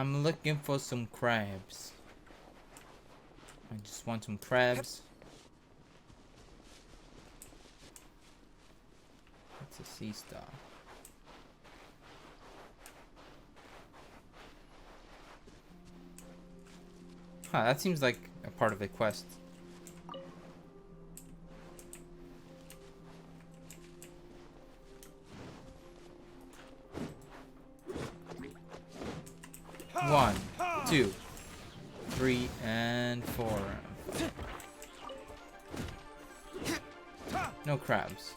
[SPEAKER 2] I'm looking for some crabs. I just want some crabs. It's a sea star. Huh, that seems like a part of the quest. One, 2, 3, and 4. No crabs.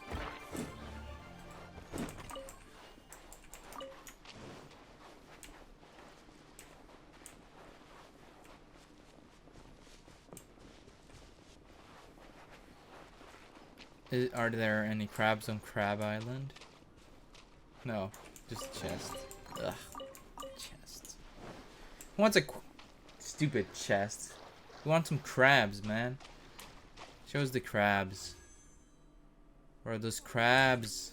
[SPEAKER 2] Are there any crabs on Crab Island? No, just chest. Ugh. Chest. Who wants a stupid chest? We want some crabs, man. Show us the crabs. Where are those crabs?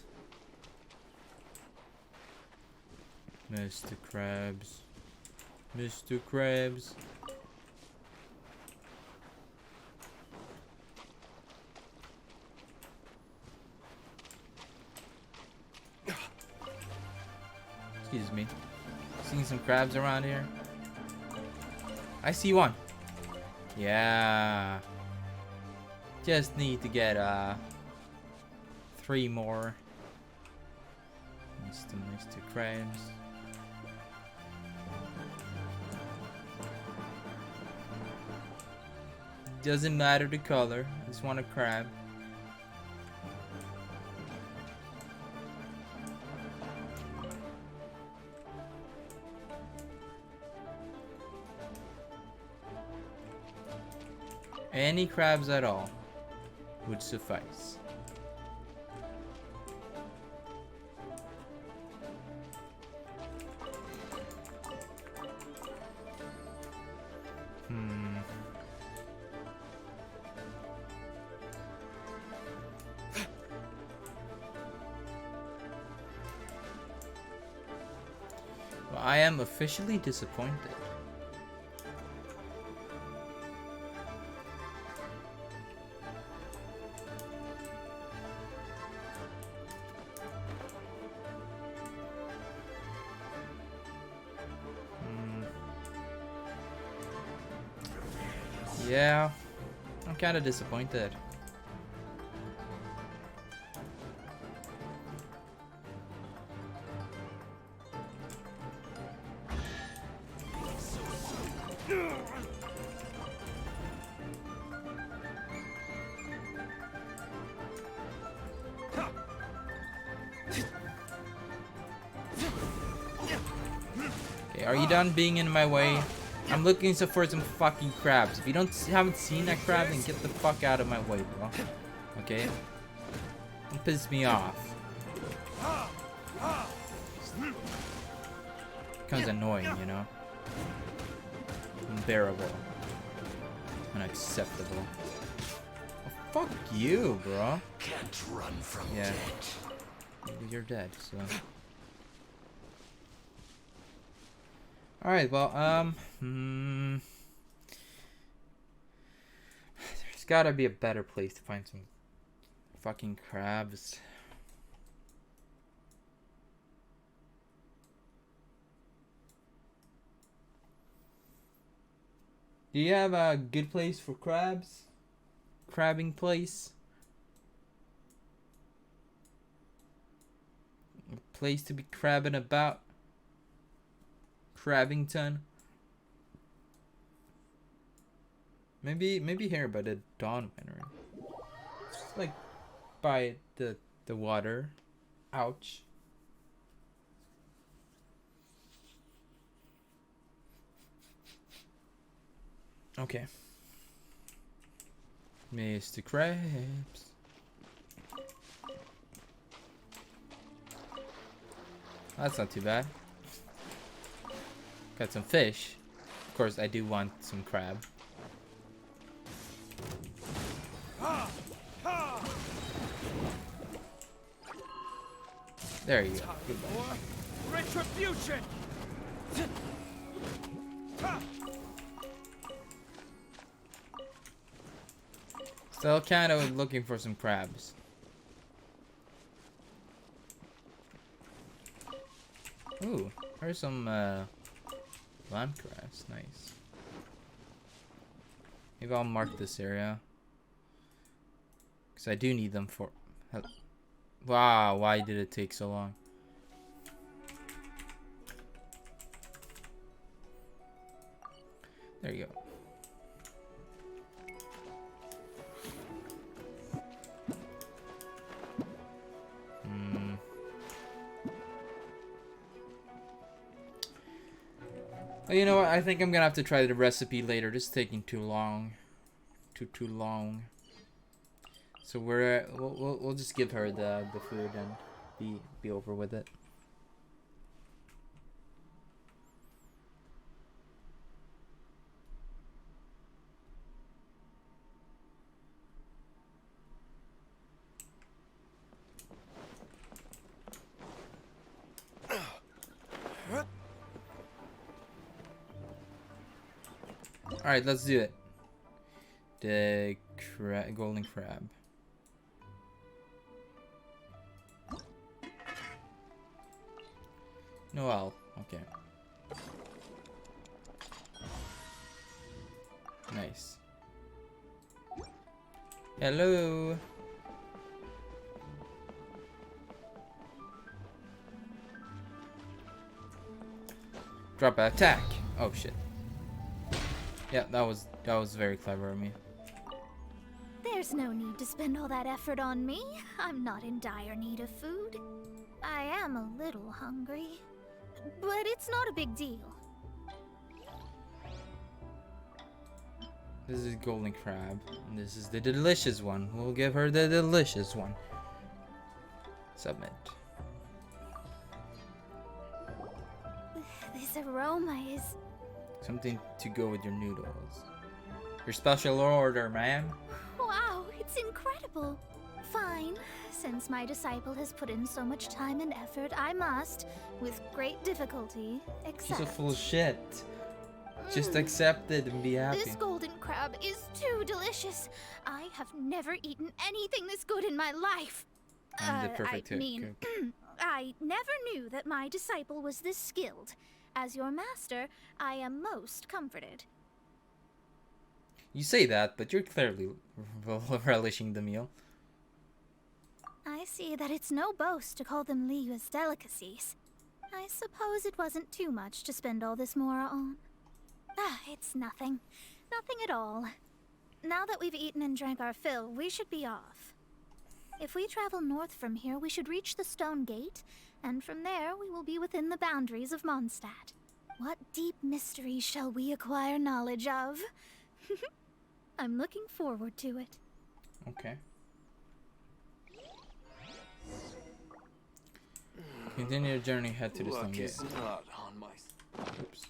[SPEAKER 2] Mr. Krabs. Mr. Krabs. Excuse me. Seeing some crabs around here? I see one. Yeah. Just need to get 3 more. Mr. Krabs. Doesn't matter the color. I just want a crab. Any crabs at all would suffice. Well, I am officially disappointed. Yeah, I'm kind of disappointed. Okay, are you done being in my way? I'm looking for some fucking crabs. If you haven't seen that crab, then get the fuck out of my way, bro. Okay? Don't piss me off. Becomes annoying, you know? Unbearable. Unacceptable. Oh, fuck you, bro.
[SPEAKER 10] Can't run from
[SPEAKER 2] dead. You're dead, so. Alright, well, there's gotta be a better place to find some fucking crabs. Do you have a good place for crabs? Crabbing place? A place to be crabbing about? Crabbington. Maybe here by the Dawn Winery. Just like by the water. Ouch. Okay. Mr. Krabs. That's not too bad. Got some fish. Of course, I do want some crab. There you go. Goodbye.
[SPEAKER 10] Retribution!
[SPEAKER 2] Still kind of looking for some crabs. Ooh, there's some land crabs. Nice. Maybe I'll mark this area. Because I do need them for... Wow, why did it take so long? There you go. Well, you know what? I think I'm gonna have to try the recipe later. This is taking too long. Too long. So we'll just give her the food and be over with it. Alright, let's do it. The golden crab. Noel, okay. Nice. Hello. Drop attack. Oh shit. Yeah, that was very clever of me.
[SPEAKER 11] There's no need to spend all that effort on me. I'm not in dire need of food. I am a little hungry, but it's not a big deal.
[SPEAKER 2] This is golden crab, and this is the delicious one. We'll give her the delicious one. Submit.
[SPEAKER 11] This aroma is...
[SPEAKER 2] Something to go with your noodles. Your special order, ma'am.
[SPEAKER 11] Wow, it's incredible. Fine. Since my disciple has put in so much time and effort, I must, with great difficulty, accept.
[SPEAKER 2] She's so full of shit. Just accept it and be happy.
[SPEAKER 11] This golden crab is too delicious. I have never eaten anything this good in my life.
[SPEAKER 2] I'm the perfect cook.
[SPEAKER 11] I never knew that my disciple was this skilled. As your master, I am most comforted.
[SPEAKER 2] You say that, but you're clearly relishing the meal.
[SPEAKER 11] I see that it's no boast to call them Liyue's delicacies. I suppose it wasn't too much to spend all this mora on. Ah, it's nothing. Nothing at all. Now that we've eaten and drank our fill, we should be off. If we travel north from here, we should reach the Stone Gate, and from there we will be within the boundaries of Mondstadt. What deep mystery shall we acquire knowledge of? I'm looking forward to it.
[SPEAKER 2] Okay. Continue your journey, head to the Stone Gate. Oops.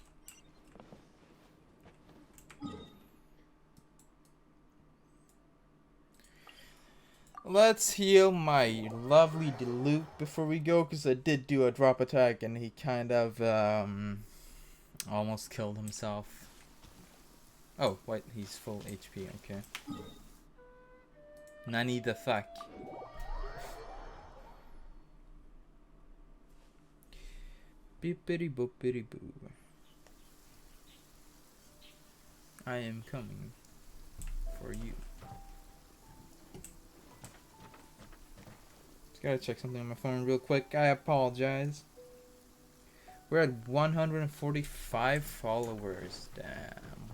[SPEAKER 2] Let's heal my lovely Diluc before we go, because I did do a drop attack and he kind of almost killed himself. Oh, wait, he's full HP, okay. Nani the fuck. Bippity boppity boo. I am coming for you. Gotta check something on my phone real quick. I apologize. We're at 145 followers. Damn.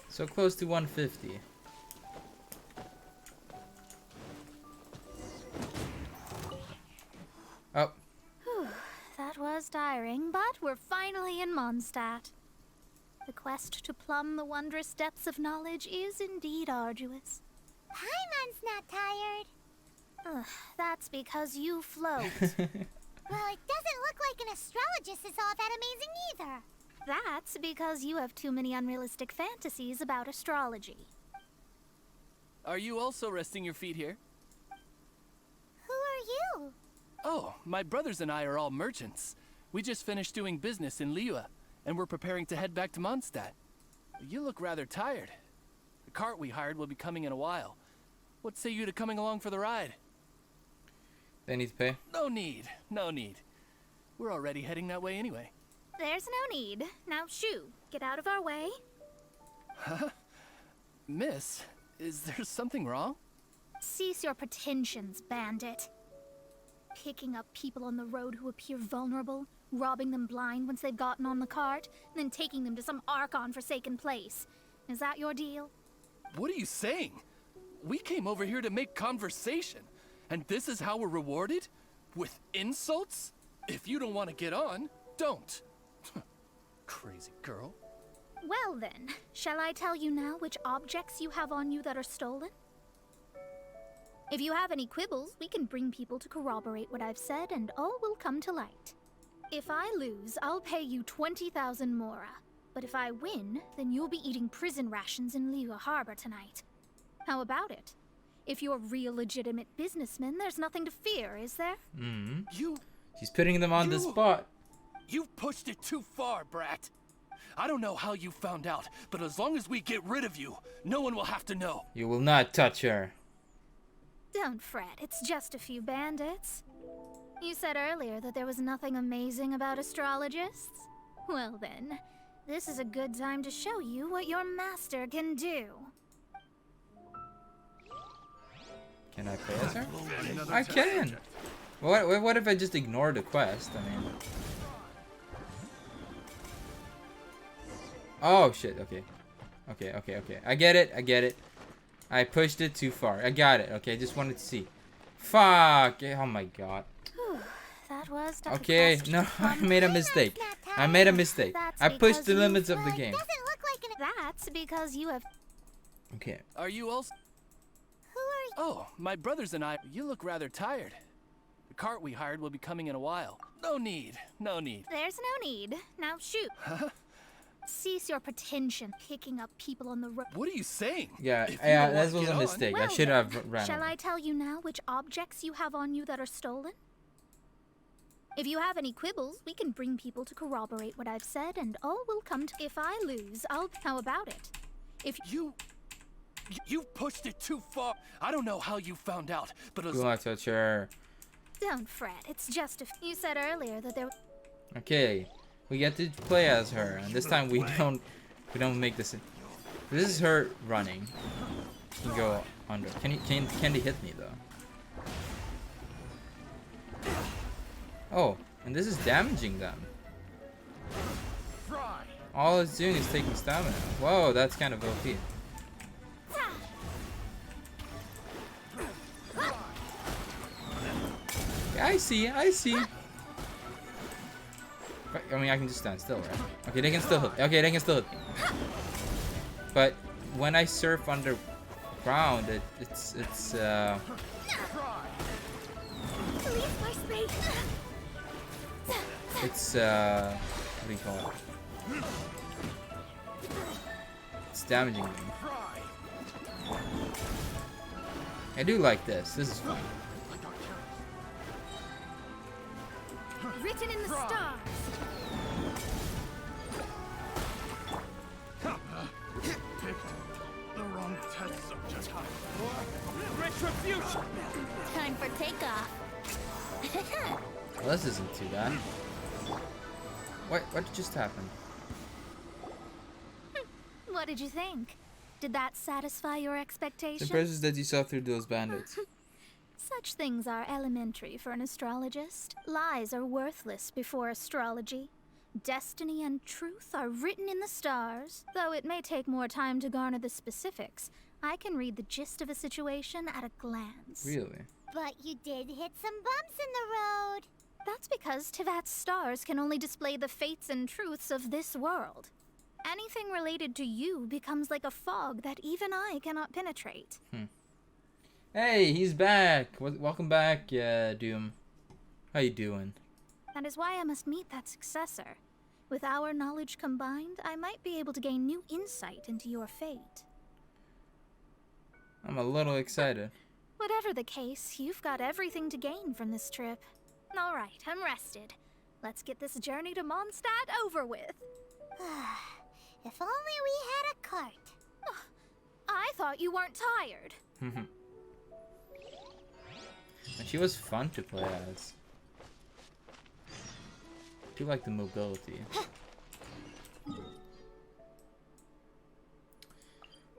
[SPEAKER 2] So close to 150. Oh.
[SPEAKER 11] Whew, that was tiring, but we're finally in Mondstadt. The quest to plumb the wondrous depths of knowledge is indeed arduous.
[SPEAKER 3] Paimon's not tired.
[SPEAKER 11] Ugh, that's because you float.
[SPEAKER 3] Well, it doesn't look like an astrologist is all that amazing either.
[SPEAKER 11] That's because you have too many unrealistic fantasies about astrology.
[SPEAKER 12] Are you also resting your feet here?
[SPEAKER 3] Who are you?
[SPEAKER 12] Oh, my brothers and I are all merchants. We just finished doing business in Liyue, and we're preparing to head back to Mondstadt. You look rather tired. The cart we hired will be coming in a while. What say you to coming along for the ride?
[SPEAKER 2] They need to pay.
[SPEAKER 12] No need, no need. We're already heading that way anyway.
[SPEAKER 11] There's no need. Now shoo, get out of our way.
[SPEAKER 12] Huh? Miss, is there something wrong?
[SPEAKER 11] Cease your pretensions, bandit. Picking up people on the road who appear vulnerable, robbing them blind once they've gotten on the cart, and then taking them to some Archon-forsaken place. Is that your deal?
[SPEAKER 12] What are you saying? We came over here to make conversation, and this is how we're rewarded? With insults? If you don't want to get on, don't. Crazy girl.
[SPEAKER 11] Well then, shall I tell you now which objects you have on you that are stolen? If you have any quibbles, we can bring people to corroborate what I've said, and all will come to light. If I lose, I'll pay you 20,000 mora. But if I win, then you'll be eating prison rations in Liyue Harbor tonight. How about it? If you're real legitimate businessmen, there's nothing to fear, is there?
[SPEAKER 2] She's putting them on the spot.
[SPEAKER 12] You've pushed it too far, brat. I don't know how you found out, but as long as we get rid of you, no one will have to know.
[SPEAKER 2] You will not touch her.
[SPEAKER 11] Don't fret, it's just a few bandits. You said earlier that there was nothing amazing about astrologists? Well then, this is a good time to show you what your master can do.
[SPEAKER 2] Can I pay as her? I can! What if I just ignore the quest? I mean... Oh shit, okay. Okay. I get it. I pushed it too far. I got it, okay? Just wanted to see. Fuck! Oh my god.
[SPEAKER 11] That was
[SPEAKER 2] okay, no, I made a mistake. I pushed the limits of the game.
[SPEAKER 11] That's because you have...
[SPEAKER 2] Okay.
[SPEAKER 12] Are you also...
[SPEAKER 3] Who are you?
[SPEAKER 12] Oh, my brothers and I... You look rather tired. The cart we hired will be coming in a while. No need.
[SPEAKER 11] There's no need. Now shoot.
[SPEAKER 12] Huh?
[SPEAKER 11] Cease your pretension, picking up people on the road.
[SPEAKER 12] What are you saying?
[SPEAKER 2] Yeah, that was a mistake.
[SPEAKER 11] Well,
[SPEAKER 2] I should have ran.
[SPEAKER 11] Shall I tell you now which objects you have on you that are stolen? If you have any quibbles, we can bring people to corroborate what I've said, and all will come to... If I lose, I'll... How about it? If
[SPEAKER 12] You've pushed it too far. I don't know how you found out, but
[SPEAKER 2] Do not touch her.
[SPEAKER 11] Don't fret, it's just a... You said earlier that there...
[SPEAKER 2] Okay, we get to play as her, and this time we don't make this. This is her running. She can go under. Can they hit me though? Oh, and this is damaging them. All it's doing is taking stamina. Whoa, that's kind of OP. Yeah, I see. I mean, I can just stand still, right? Okay, they can still hit. Okay, they can still hit. But when I surf underground, it's what do you call it? It's damaging me. I do like this. This is fun.
[SPEAKER 11] Written in the stars.
[SPEAKER 4] The wrong test subject.
[SPEAKER 12] Retribution.
[SPEAKER 1] Time for takeoff.
[SPEAKER 2] Well, this isn't too bad. What just happened?
[SPEAKER 11] What did you think? Did that satisfy your expectations?
[SPEAKER 2] The impressions that you saw through those bandits.
[SPEAKER 11] Such things are elementary for an astrologist. Lies are worthless before astrology. Destiny and truth are written in the stars. Though it may take more time to garner the specifics, I can read the gist of a situation at a glance.
[SPEAKER 2] Really?
[SPEAKER 3] But you did hit some bumps in the road.
[SPEAKER 11] That's because Tivat's stars can only display the fates and truths of this world. Anything related to you becomes like a fog that even I cannot penetrate.
[SPEAKER 2] Hey, he's back. Welcome back, Doom. How you doing?
[SPEAKER 11] That is why I must meet that successor. With our knowledge combined, I might be able to gain new insight into your fate.
[SPEAKER 2] I'm a little excited.
[SPEAKER 11] Whatever the case, you've got everything to gain from this trip. All right, I'm rested. Let's get this journey to Mondstadt over with.
[SPEAKER 3] If only we had a cart.
[SPEAKER 11] I thought you weren't tired.
[SPEAKER 2] And she was fun to play as. I do like the mobility.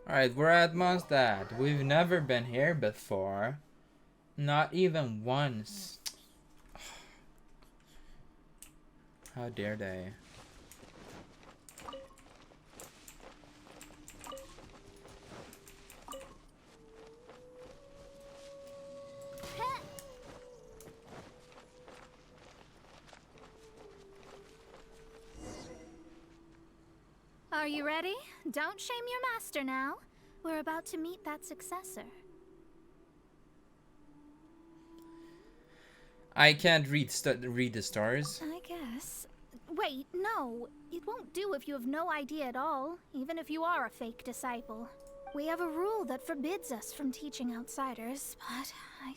[SPEAKER 2] Alright, we're at Mondstadt. We've never been here before. Not even once. How dare they?
[SPEAKER 11] Are you ready? Don't shame your master now. We're about to meet that successor.
[SPEAKER 2] I can't read the stars.
[SPEAKER 11] I guess. Wait, no. It won't do if you have no idea at all, even if you are a fake disciple. We have a rule that forbids us from teaching outsiders, but I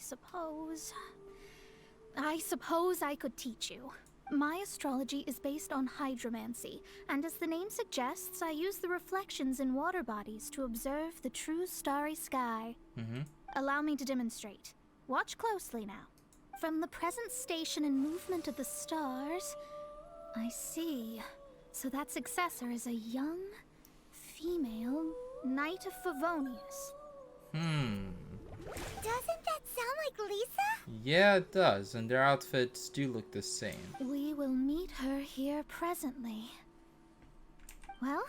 [SPEAKER 11] suppose I could teach you. My astrology is based on hydromancy, and as the name suggests, I use the reflections in water bodies to observe the true starry sky. Allow me to demonstrate. Watch closely now. From the present station and movement of the stars, I see. So that successor is a young, female Knight of Favonius.
[SPEAKER 3] Doesn't that sound like Lisa?
[SPEAKER 2] Yeah, it does, and their outfits do look the same.
[SPEAKER 11] We will meet her here presently. Well,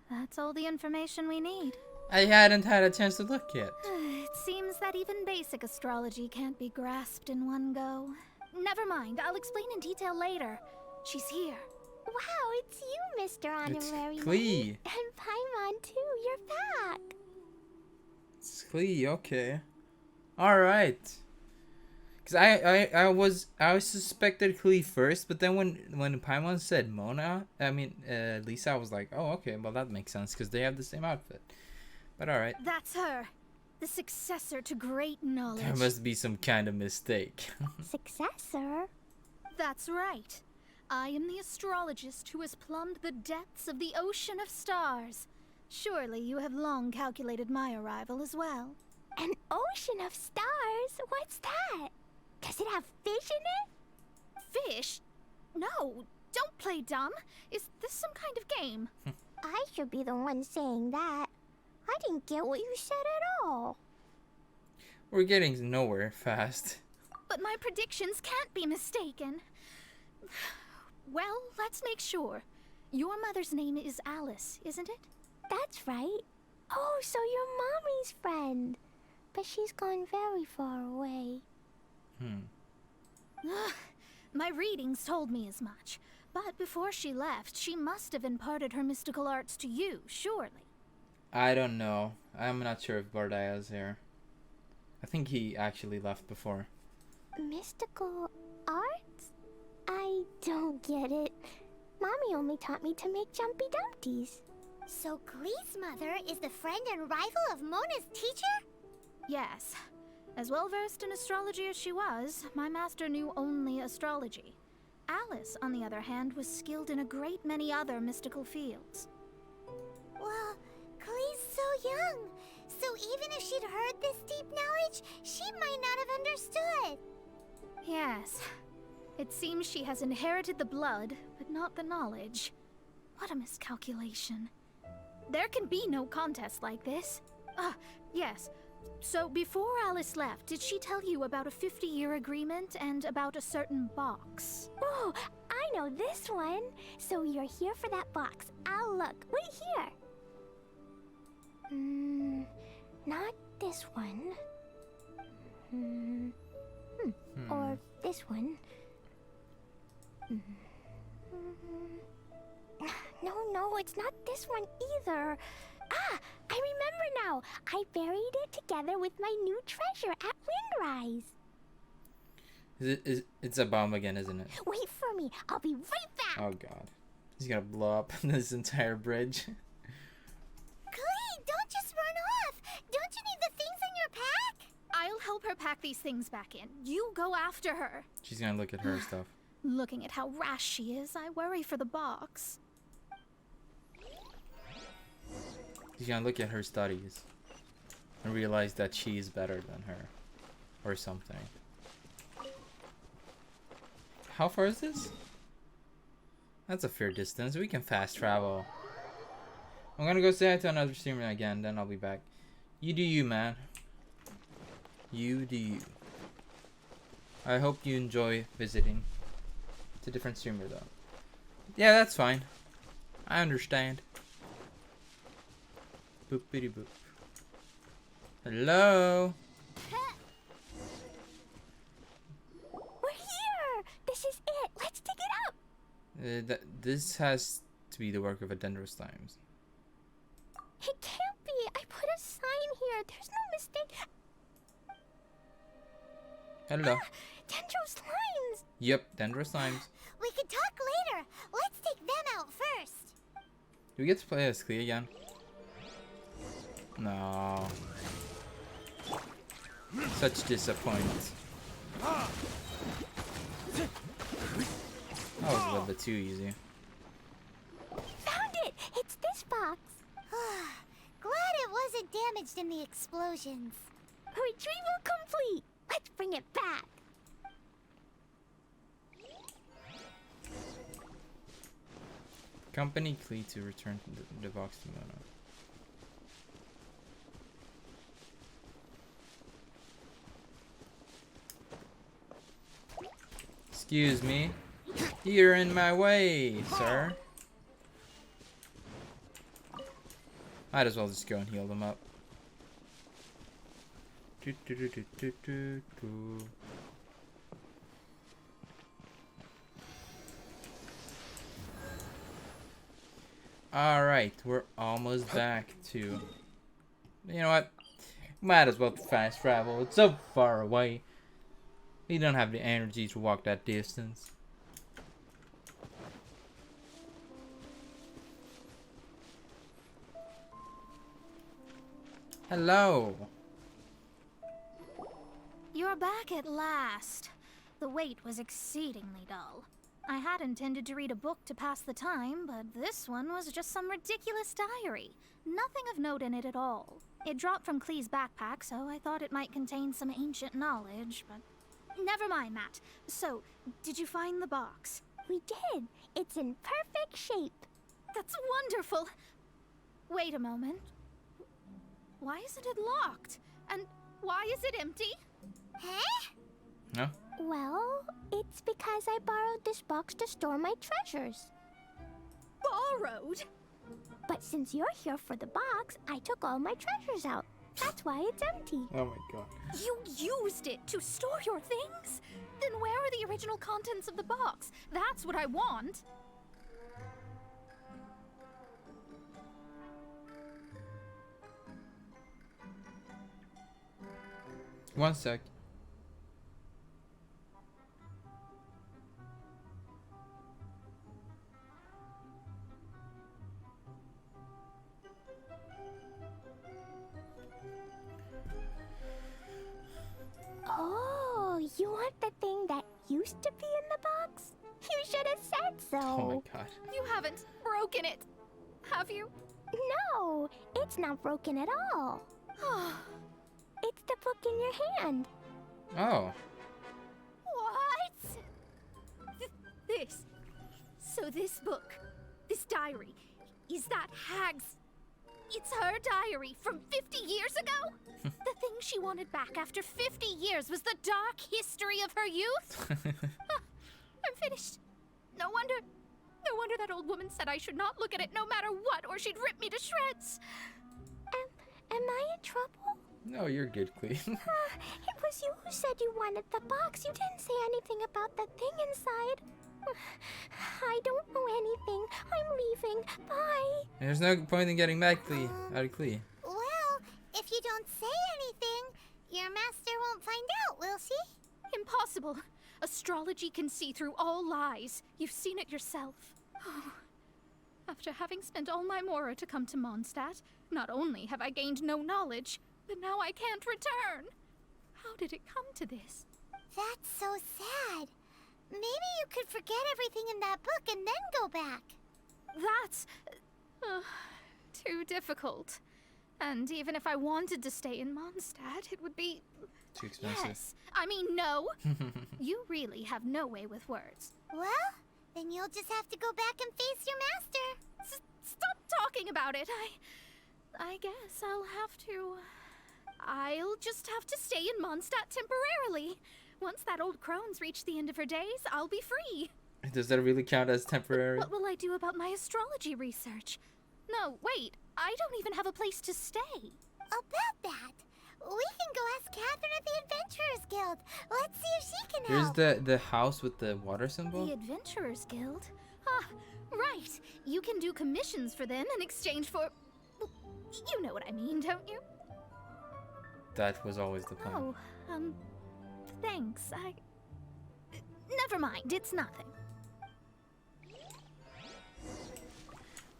[SPEAKER 11] that's all the information we need.
[SPEAKER 2] I hadn't had a chance to look yet.
[SPEAKER 11] It seems that even basic astrology can't be grasped in one go. Never mind, I'll explain in detail later. She's here.
[SPEAKER 3] Wow, it's you, Mr. Honorary.
[SPEAKER 2] It's Klee.
[SPEAKER 3] And Paimon too, you're back.
[SPEAKER 2] It's Klee, okay. Alright. Cause I suspected Klee first, but then when Paimon said Lisa, I was like, oh okay, well that makes sense because they have the same outfit. But alright.
[SPEAKER 11] That's her. The successor to great knowledge.
[SPEAKER 2] There must be some kind of mistake.
[SPEAKER 3] Successor?
[SPEAKER 11] That's right. I am the astrologist who has plumbed the depths of the ocean of stars. Surely you have long calculated my arrival as well.
[SPEAKER 3] An ocean of stars? What's that? Does it have fish in it?
[SPEAKER 11] Fish? No, don't play dumb. Is this some kind of game?
[SPEAKER 3] I should be the one saying that. I didn't get what you said at all.
[SPEAKER 2] We're getting nowhere fast.
[SPEAKER 11] But my predictions can't be mistaken. Well, let's make sure. Your mother's name is Alice, isn't it?
[SPEAKER 3] That's right. Oh, so you're Mommy's friend. But she's gone very far away.
[SPEAKER 11] My readings told me as much. But before she left, she must have imparted her mystical arts to you, surely.
[SPEAKER 2] I don't know. I'm not sure if Bardaya is here. I think he actually left before.
[SPEAKER 3] Mystical arts? I don't get it. Mommy only taught me to make Jumpy Dumpties. So Glee's mother is the friend and rival of Mona's teacher?
[SPEAKER 11] Yes. As well versed in astrology as she was, my master knew only astrology. Alice, on the other hand, was skilled in a great many other mystical fields.
[SPEAKER 3] Well, Glee's so young. So even if she'd heard this deep knowledge, she might not have understood.
[SPEAKER 11] Yes. It seems she has inherited the blood, but not the knowledge. What a miscalculation. There can be no contest like this. Yes. So before Alice left, did she tell you about a 50-year agreement and about a certain box?
[SPEAKER 3] Oh, I know this one. So you're here for that box. I'll look. Wait here. Not this one. Or this one. No, it's not this one either. Ah, I remember now. I buried it together with my new treasure at Windrise.
[SPEAKER 2] It's a bomb again, isn't it?
[SPEAKER 3] Wait for me. I'll be right back.
[SPEAKER 2] Oh god. He's gonna blow up this entire bridge.
[SPEAKER 3] Klee, don't just run off. Don't you need the things in your pack?
[SPEAKER 11] I'll help her pack these things back in. You go after her.
[SPEAKER 2] She's gonna look at her stuff.
[SPEAKER 11] Looking at how rash she is, I worry for the box.
[SPEAKER 2] He's gonna look at her studies and realize that she is better than her. Or something. How far is this? That's a fair distance. We can fast travel. I'm gonna go say hi to another streamer again, then I'll be back. You do you, man. You do you. I hope you enjoy visiting. It's a different streamer though. Yeah, that's fine. I understand. Boopity boop. Hello.
[SPEAKER 3] We're here! This is it! Let's dig it up!
[SPEAKER 2] This has to be the work of a Dendros Times.
[SPEAKER 3] It can't be! I put a sign here! There's no mistake!
[SPEAKER 2] Hello.
[SPEAKER 3] Dendros Slimes!
[SPEAKER 2] Yep, Dendros Times.
[SPEAKER 3] We could talk later! Let's take them out first!
[SPEAKER 2] Do we get to play as Klee again? No. Such disappointment. That was a little bit too easy.
[SPEAKER 3] Found it! It's this box! Glad it wasn't damaged in the explosions. Retrieval complete! Let's bring it back!
[SPEAKER 2] Company Klee to return the box to Mona. Excuse me. You're in my way, sir. Might as well just go and heal them up. Alright, we're almost back to... You know what? Might as well fast travel. It's so far away. We don't have the energy to walk that distance. Hello.
[SPEAKER 11] You're back at last. The wait was exceedingly dull. I had intended to read a book to pass the time, but this one was just some ridiculous diary. Nothing of note in it at all. It dropped from Klee's backpack, so I thought it might contain some ancient knowledge, but... Never mind that. So, did you find the box?
[SPEAKER 3] We did! It's in perfect shape!
[SPEAKER 11] That's wonderful! Wait a moment. Why isn't it locked? And why is it empty?
[SPEAKER 3] Huh?
[SPEAKER 2] No?
[SPEAKER 3] Well, it's because I borrowed this box to store my treasures.
[SPEAKER 11] Borrowed?
[SPEAKER 3] But since you're here for the box, I took all my treasures out. That's why it's empty.
[SPEAKER 2] Oh my god.
[SPEAKER 11] You used it to store your things? Then where are the original contents of the box? That's what I want.
[SPEAKER 2] One sec.
[SPEAKER 3] Oh, you want the thing that used to be in the box? You should have said so.
[SPEAKER 2] Oh my god.
[SPEAKER 11] You haven't broken it, have you?
[SPEAKER 3] No, it's not broken at all. It's the book in your hand.
[SPEAKER 2] Oh.
[SPEAKER 11] What? This. So this book, this diary, is that Hag's... It's her diary from 50 years ago? The thing she wanted back after 50 years was the dark history of her youth? I'm finished. No wonder that old woman said I should not look at it no matter what, or she'd rip me to shreds.
[SPEAKER 3] Am I in trouble?
[SPEAKER 2] No, you're good, Klee.
[SPEAKER 3] It was you who said you wanted the box. You didn't say anything about the thing inside. I don't know anything. I'm leaving. Bye.
[SPEAKER 2] There's no point in getting mad, Klee. Out of Klee.
[SPEAKER 3] Well, if you don't say anything, your master won't find out, will she?
[SPEAKER 11] Impossible. Astrology can see through all lies. You've seen it yourself. After having spent all my mora to come to Mondstadt, not only have I gained no knowledge, but now I can't return. How did it come to this?
[SPEAKER 3] That's so sad. Maybe you could forget everything in that book and then go back.
[SPEAKER 6] That's too difficult. And even if I wanted to stay in Mondstadt, it would be...
[SPEAKER 2] Too expensive.
[SPEAKER 6] Yes. I mean, no. You really have no way with words.
[SPEAKER 3] Well, then you'll just have to go back and face your master.
[SPEAKER 6] Stop talking about it. I guess I'll just have to stay in Mondstadt temporarily. Once that old crone's reached the end of her days, I'll be free.
[SPEAKER 2] Does that really count as temporary?
[SPEAKER 6] What will I do about my astrology research? No, wait. I don't even have a place to stay.
[SPEAKER 3] About that, we can go ask Catherine at the Adventurers Guild. Let's see if she can help.
[SPEAKER 2] Here's the house with the water symbol.
[SPEAKER 6] The Adventurers Guild? Ah, right. You can do commissions for them in exchange for... Well, you know what I mean, don't you?
[SPEAKER 2] That was always the plan.
[SPEAKER 6] Oh, thanks. Never mind, it's nothing.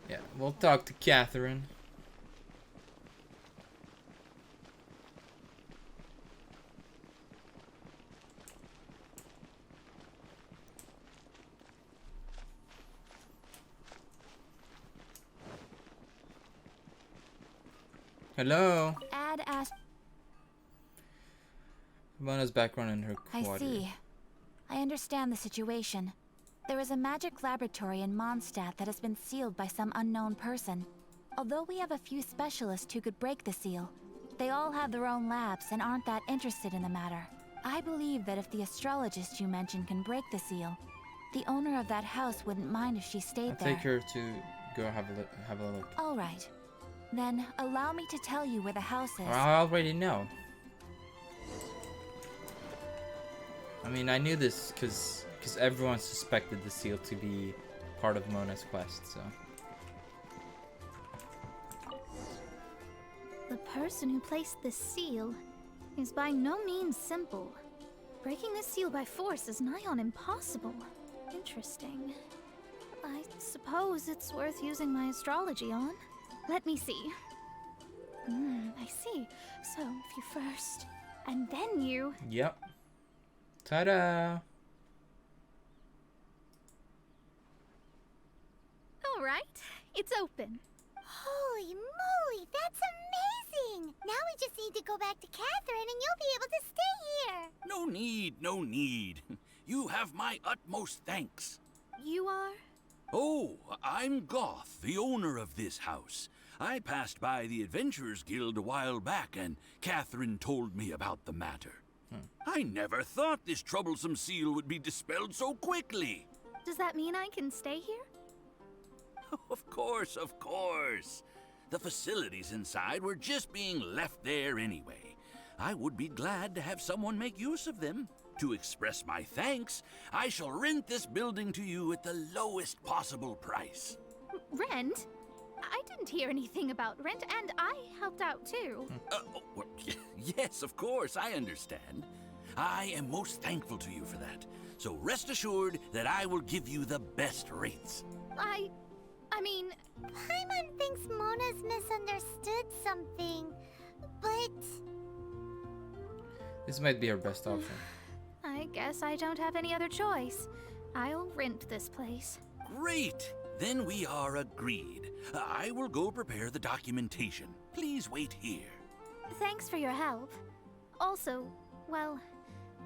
[SPEAKER 2] Yeah, we'll talk to Catherine. Hello.
[SPEAKER 13] Add as
[SPEAKER 2] Mona's background in her
[SPEAKER 13] I
[SPEAKER 2] quarter.
[SPEAKER 13] see. I understand the situation. There is a magic laboratory in Mondstadt that has been sealed by some unknown person. Although we have a few specialists who could break the seal, they all have their own labs and aren't that interested in the matter. I believe that if the astrologist you mentioned can break the seal, the owner of that house wouldn't mind if she stayed
[SPEAKER 2] I'll
[SPEAKER 13] there.
[SPEAKER 2] take her to go have a look.
[SPEAKER 13] All right. Then allow me to tell you where the house is.
[SPEAKER 2] I already know. I mean, I knew this because everyone suspected the seal to be part of Mona's quest, so.
[SPEAKER 11] The person who placed this seal is by no means simple. Breaking this seal by force is nigh on impossible. Interesting. I suppose it's worth using my astrology on. Let me see. I see. So, if you first, and then you...
[SPEAKER 2] Yep. Ta-da!
[SPEAKER 6] All right, it's open.
[SPEAKER 3] Holy moly, that's amazing! Now we just need to go back to Catherine and you'll be able to stay here.
[SPEAKER 14] No need, no need. You have my utmost thanks.
[SPEAKER 6] You are?
[SPEAKER 14] Oh, I'm Goth, the owner of this house. I passed by the Adventurers Guild a while back and Catherine told me about the matter. I never thought this troublesome seal would be dispelled so quickly.
[SPEAKER 6] Does that mean I can stay here?
[SPEAKER 14] Of course, of course. The facilities inside were just being left there anyway. I would be glad to have someone make use of them. To express my thanks, I shall rent this building to you at the lowest possible price.
[SPEAKER 6] Rent? I didn't hear anything about rent, and I helped out too.
[SPEAKER 14] Well, yes, of course, I understand. I am most thankful to you for that. So rest assured that I will give you the best rates.
[SPEAKER 6] I mean...
[SPEAKER 3] Paimon thinks Mona's misunderstood something, but...
[SPEAKER 2] This might be our best option.
[SPEAKER 6] I guess I don't have any other choice. I'll rent this place.
[SPEAKER 14] Great! Then we are agreed. I will go prepare the documentation. Please wait here.
[SPEAKER 11] Thanks for your help. Also, well,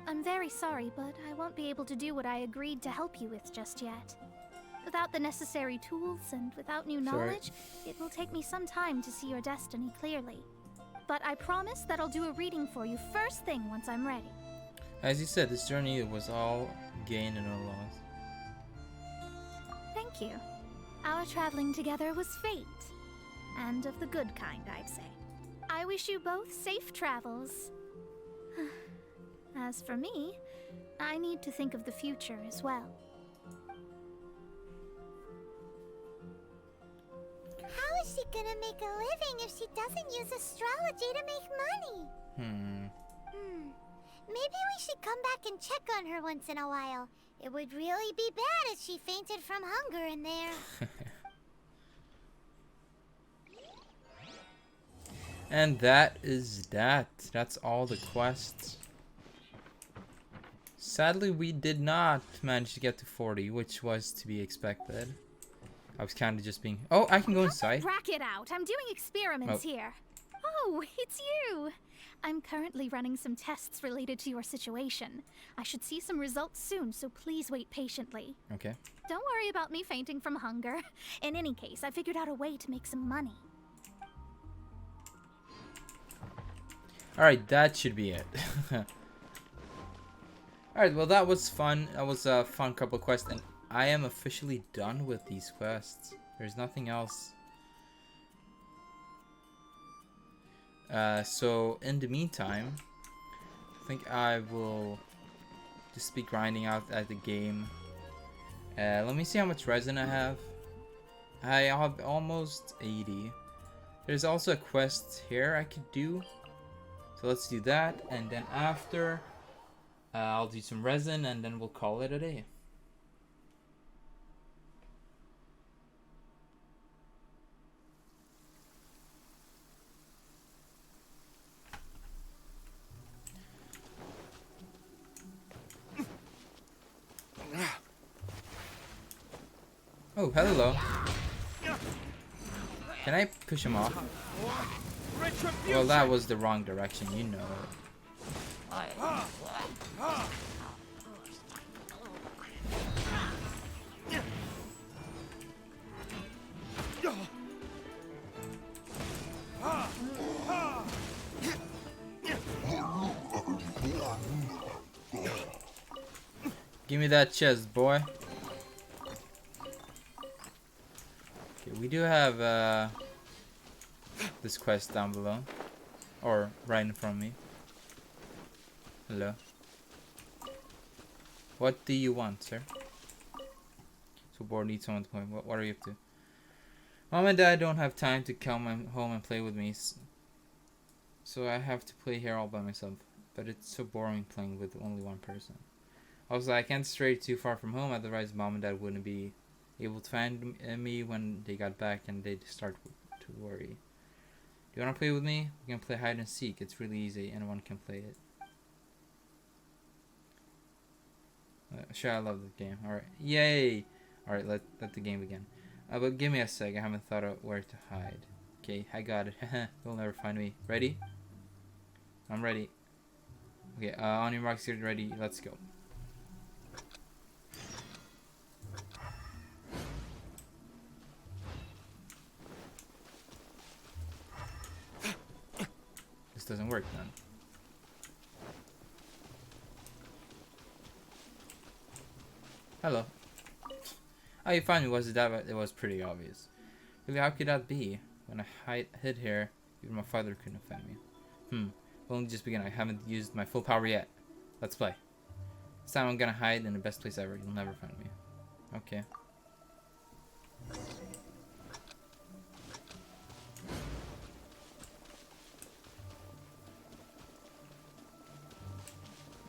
[SPEAKER 11] I'm very sorry, but I won't be able to do what I agreed to help you with just yet. Without the necessary tools and without new knowledge, it will take me some time to see your destiny clearly. But I promise that I'll do a reading for you first thing once I'm ready.
[SPEAKER 2] As you said, this journey was all gain and no loss.
[SPEAKER 11] Thank you. Our traveling together was fate. And of the good kind, I'd say. I wish you both safe travels. As for me, I need to think of the future as well.
[SPEAKER 3] How is she gonna make a living if she doesn't use astrology to make money? Maybe we should come back and check on her once in a while. It would really be bad if she fainted from hunger in there.
[SPEAKER 2] And that is that. That's all the quests. Sadly, we did not manage to get to 40, which was to be expected. I was kind of just being... Oh, I can go inside.
[SPEAKER 11] Rack it out. I'm doing experiments here. Oh, it's you. I'm currently running some tests related to your situation. I should see some results soon, so please wait patiently.
[SPEAKER 2] Okay.
[SPEAKER 11] Don't worry about me fainting from hunger. In any case, I figured out a way to make some money.
[SPEAKER 2] Alright, that should be it. Alright, well that was fun. That was a fun couple quests, and I am officially done with these quests. There's nothing else. So in the meantime, I think I will just be grinding out at the game. Let me see how much resin I have. I have almost 80. There's also a quest here I could do. So let's do that, and then after I'll do some resin, and then we'll call it a day. Oh, hello. Can I push him off? Well, that was the wrong direction, you know it. Give me that chest, boy. Okay, we do have this quest down below, or right in front of me. Hello. What do you want, sir? So bored, need someone to play. What are you up to? Mom and Dad don't have time to come home and play with me, so I have to play here all by myself. But it's so boring playing with only one person. Also, I can't stray too far from home, otherwise Mom and Dad wouldn't be able to find me when they got back, and they'd start to worry. Do you want to play with me? We can play hide and seek. It's really easy. Anyone can play it. Sure, I love the game. Alright. Yay! Alright, let the game begin. But give me a sec. I haven't thought of where to hide. Okay, I got it. You'll never find me. Ready? I'm ready. Okay, on your marks, get ready. Let's go. This doesn't work then. Hello. Oh, you found me. Was it that? It was pretty obvious. Really, how could that be? When I hid here, even my father couldn't find me. We'll only just begin. I haven't used my full power yet. Let's play. This time I'm gonna hide in the best place ever. You'll never find me. Okay.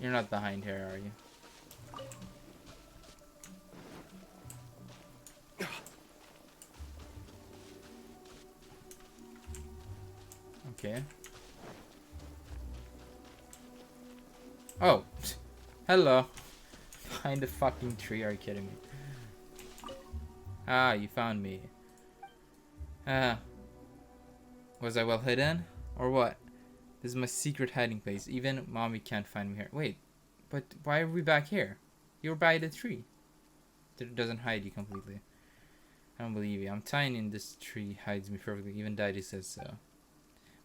[SPEAKER 2] You're not behind here, are you? Okay. Oh, hello. Behind the fucking tree, are you kidding me? Ah, you found me. Was I well hidden? Or what? This is my secret hiding place. Even mommy can't find me here. Wait, but why are we back here? You were by the tree. It doesn't hide you completely. I don't believe you. I'm tiny and this tree hides me perfectly. Even Daddy says so.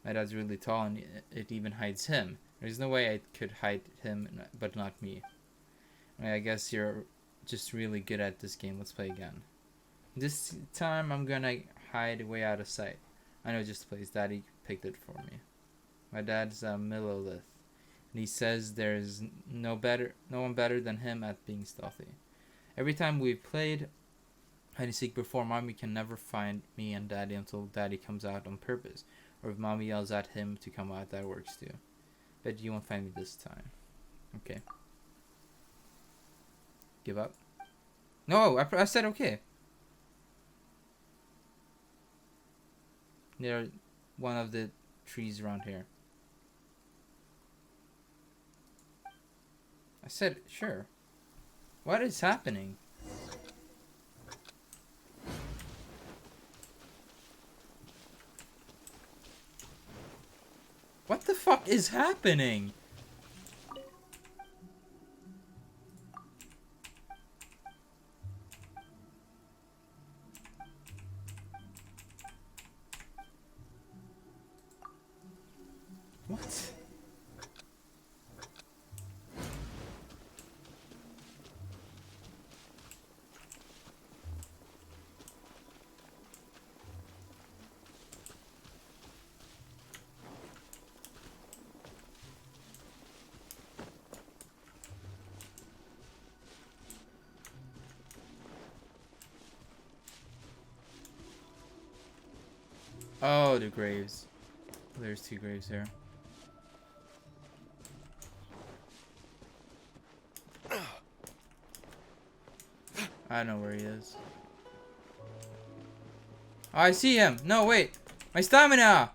[SPEAKER 2] My dad's really tall and it even hides him. There's no way I could hide him, but not me. I guess you're just really good at this game. Let's play again. This time I'm gonna hide way out of sight. I know just the place. Daddy picked it for me. My dad's a Millilith, and he says there's no one better than him at being stealthy. Every time we played hide and seek before, Mommy can never find me and Daddy until Daddy comes out on purpose, or if Mommy yells at him to come out. That works too. Bet you won't find me this time. Okay. Give up. No, I said okay. Near one of the trees around here. I said, sure. What is happening? What the fuck is happening? What? Oh, the graves. There's 2 graves here. I don't know where he is. Oh, I see him. No, wait. My stamina.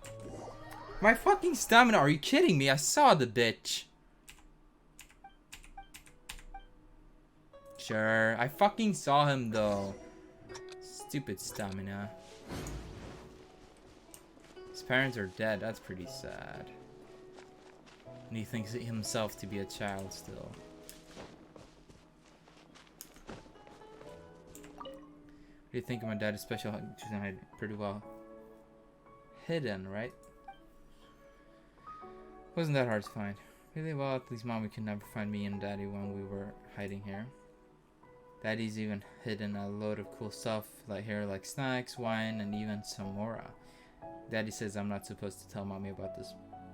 [SPEAKER 2] My fucking stamina. Are you kidding me? I saw the bitch. Sure. I fucking saw him though. Stupid stamina. His parents are dead. That's pretty sad. And he thinks himself to be a child still. What do you think of my dad's special? Pretty well hidden, right? Wasn't that hard to find. Really well, at least mommy could never find me and daddy when we were hiding here. Daddy's even hidden a load of cool stuff like here, like snacks, wine, and even some mora. Daddy says I'm not supposed to tell mommy about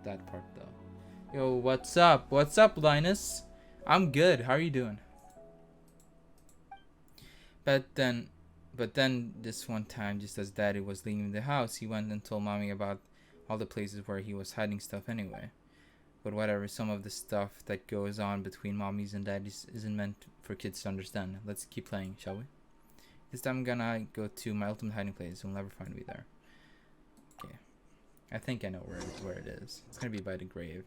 [SPEAKER 2] that part though. Yo, what's up? What's up, Linus? I'm good. How are you doing? But then this one time, just as Daddy was leaving the house, he went and told mommy about all the places where he was hiding stuff anyway. But whatever, some of the stuff that goes on between mommies and daddies isn't meant for kids to understand. Let's keep playing, shall we? This time I'm gonna go to my ultimate hiding place. You'll never find me there. Okay. I think I know where it is. It's gonna be by the grave.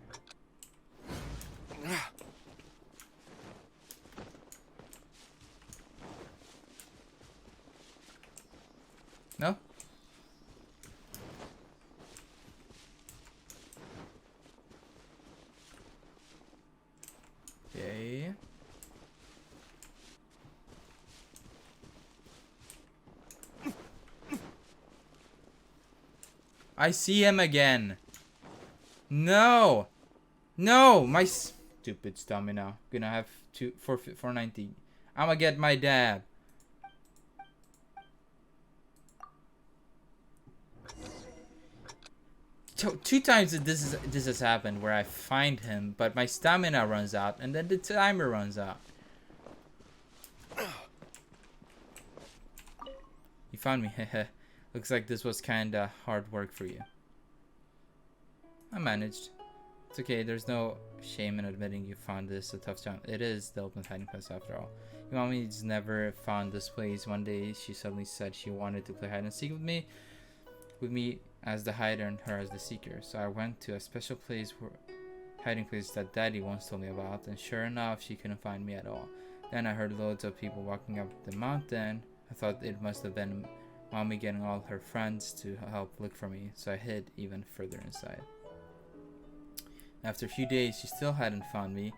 [SPEAKER 2] No? Okay. I see him again. No. No, my stupid stamina. Gonna have 490. I'ma get my dab. Two times this has happened where I find him, but my stamina runs out, and then the timer runs out. You found me, hehe. Looks like this was kinda hard work for you. I managed. It's okay, there's no shame in admitting you found this a tough job. It is the ultimate hiding place after all. Your mommy's never found this place. One day she suddenly said she wanted to play hide and seek with me as the hider and her as the seeker. So I went to a special hiding place that Daddy once told me about, and sure enough, she couldn't find me at all. Then I heard loads of people walking up the mountain. I thought it must have been Mommy getting all her friends to help look for me, so I hid even further inside. After a few days, she still hadn't found me.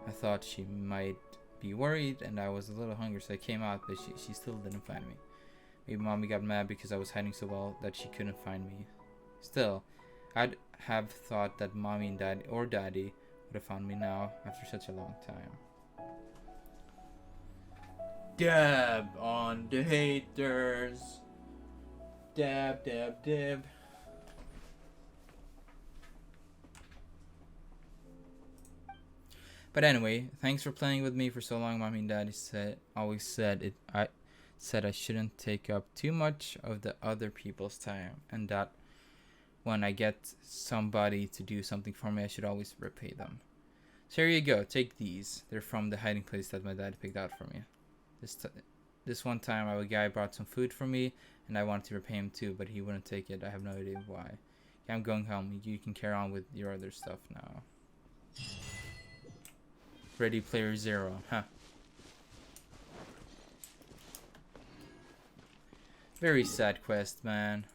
[SPEAKER 2] I thought she might be worried, and I was a little hungry, so I came out, but she still didn't find me. Maybe Mommy got mad because I was hiding so well that she couldn't find me. Still, I'd have thought that Mommy and Daddy would have found me now after such a long time. Dab on the haters. Dab, dab, dab. But anyway, thanks for playing with me for so long. Mommy and Daddy always said I shouldn't take up too much of the other people's time, and that when I get somebody to do something for me, I should always repay them. So here you go, take these. They're from the hiding place that my dad picked out for me. This one time, a guy brought some food for me, and I wanted to repay him too, but he wouldn't take it. I have no idea why. Okay, I'm going home. You can carry on with your other stuff now. Ready Player Zero, huh? Very sad quest, man.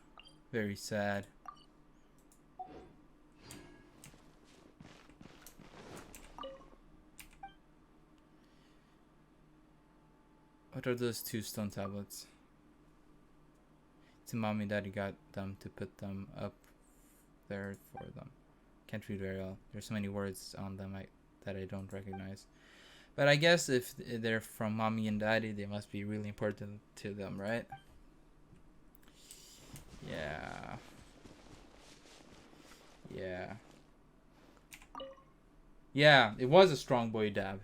[SPEAKER 2] Very sad. What are those 2 stone tablets? To mommy and daddy got them to put them up there for them. Can't read very well. There's so many words on them that I don't recognize. But I guess if they're from mommy and daddy, they must be really important to them, right? Yeah. Yeah. Yeah, it was a strong boy dab.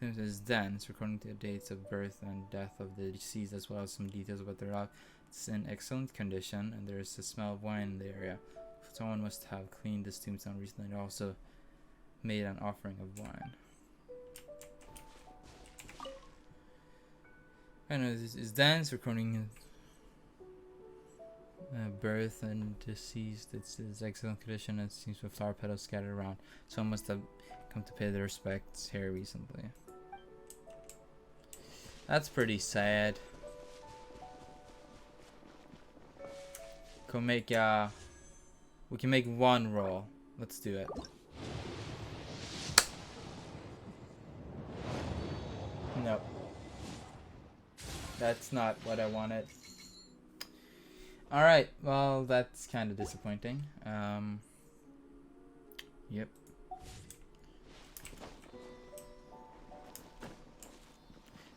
[SPEAKER 2] It is dance, recording the dates of birth and death of the deceased, as well as some details about their life. It's in excellent condition, and there is a smell of wine in the area. Someone must have cleaned this tombstone recently and also made an offering of wine. I know this is dance, recording birth and deceased. It's excellent condition and seems with flower petals scattered around. Someone must have come to pay their respects here recently. That's pretty sad. We can make 1 roll. Let's do it. Nope. That's not what I wanted. Alright, well, that's kind of disappointing. Yep.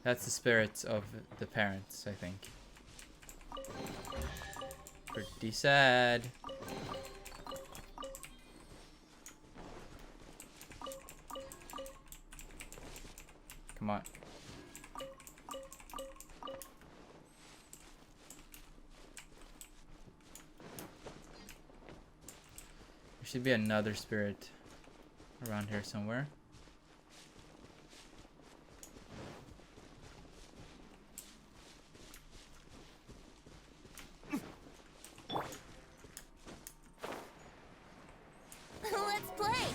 [SPEAKER 2] That's the spirits of the parents, I think. Pretty sad. Come on. There should be another spirit around here somewhere.
[SPEAKER 1] Let's play.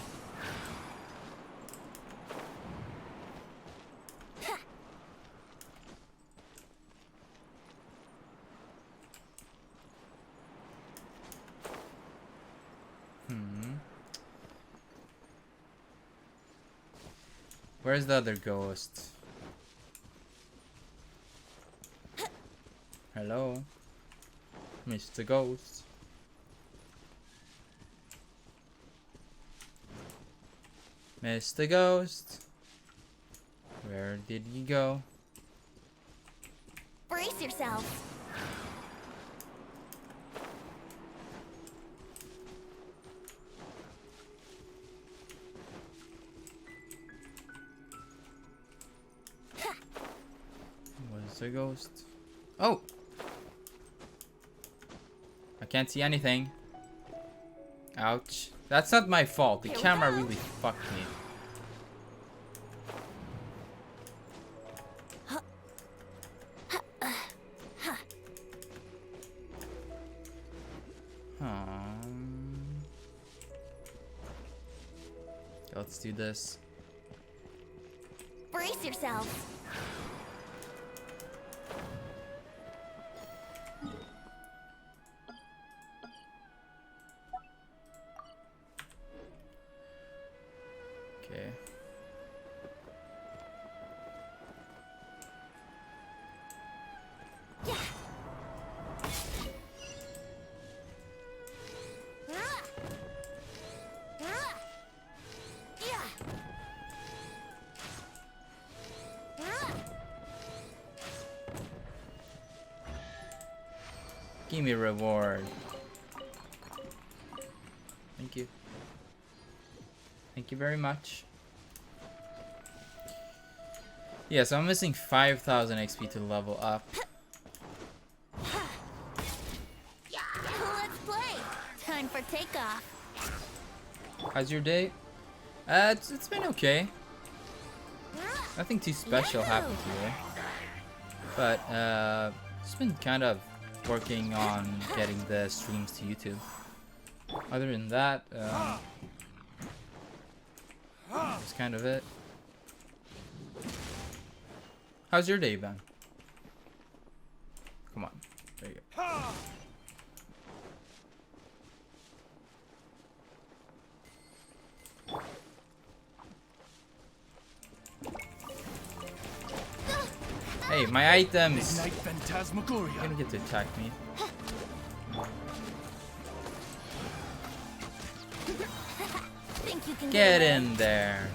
[SPEAKER 2] Where's the other ghost? Hello? Mr. Ghost. Mr. Ghost. Where did you go?
[SPEAKER 1] Brace yourself.
[SPEAKER 2] Where's the ghost? Oh! I can't see anything. Ouch. That's not my fault. The camera really fucked me. Let's do this.
[SPEAKER 1] Brace yourself.
[SPEAKER 2] Okay. Give me a reward. Thank you. Thank you very much. Yeah, so I'm missing 5,000 XP to level up.
[SPEAKER 1] Let's play. Time for takeoff.
[SPEAKER 2] How's your day? It's been okay. Nothing too special happened today. But it's been kind of working on getting the streams to YouTube. Other than that, that's kind of it. How's your day been? Come on. There you go. Hey, my items!
[SPEAKER 12] Midnight Phantasmagoria.
[SPEAKER 2] You're gonna get to attack me.
[SPEAKER 1] Think you can
[SPEAKER 2] Get
[SPEAKER 1] away?
[SPEAKER 2] in there.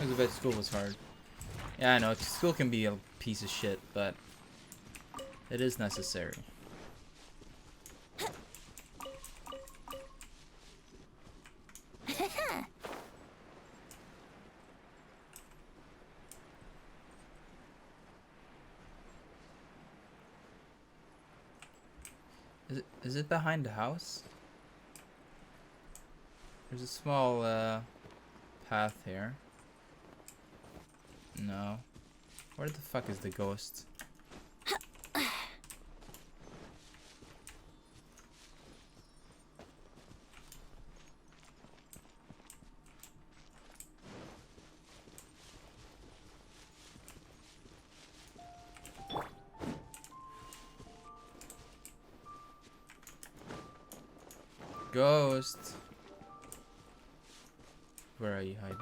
[SPEAKER 2] I bet school was hard. Yeah, I know. School can be a piece of shit, but it is necessary. Is it behind the house? There's a small path here. No. Where the fuck is the ghost? Ghost. Where are you hiding?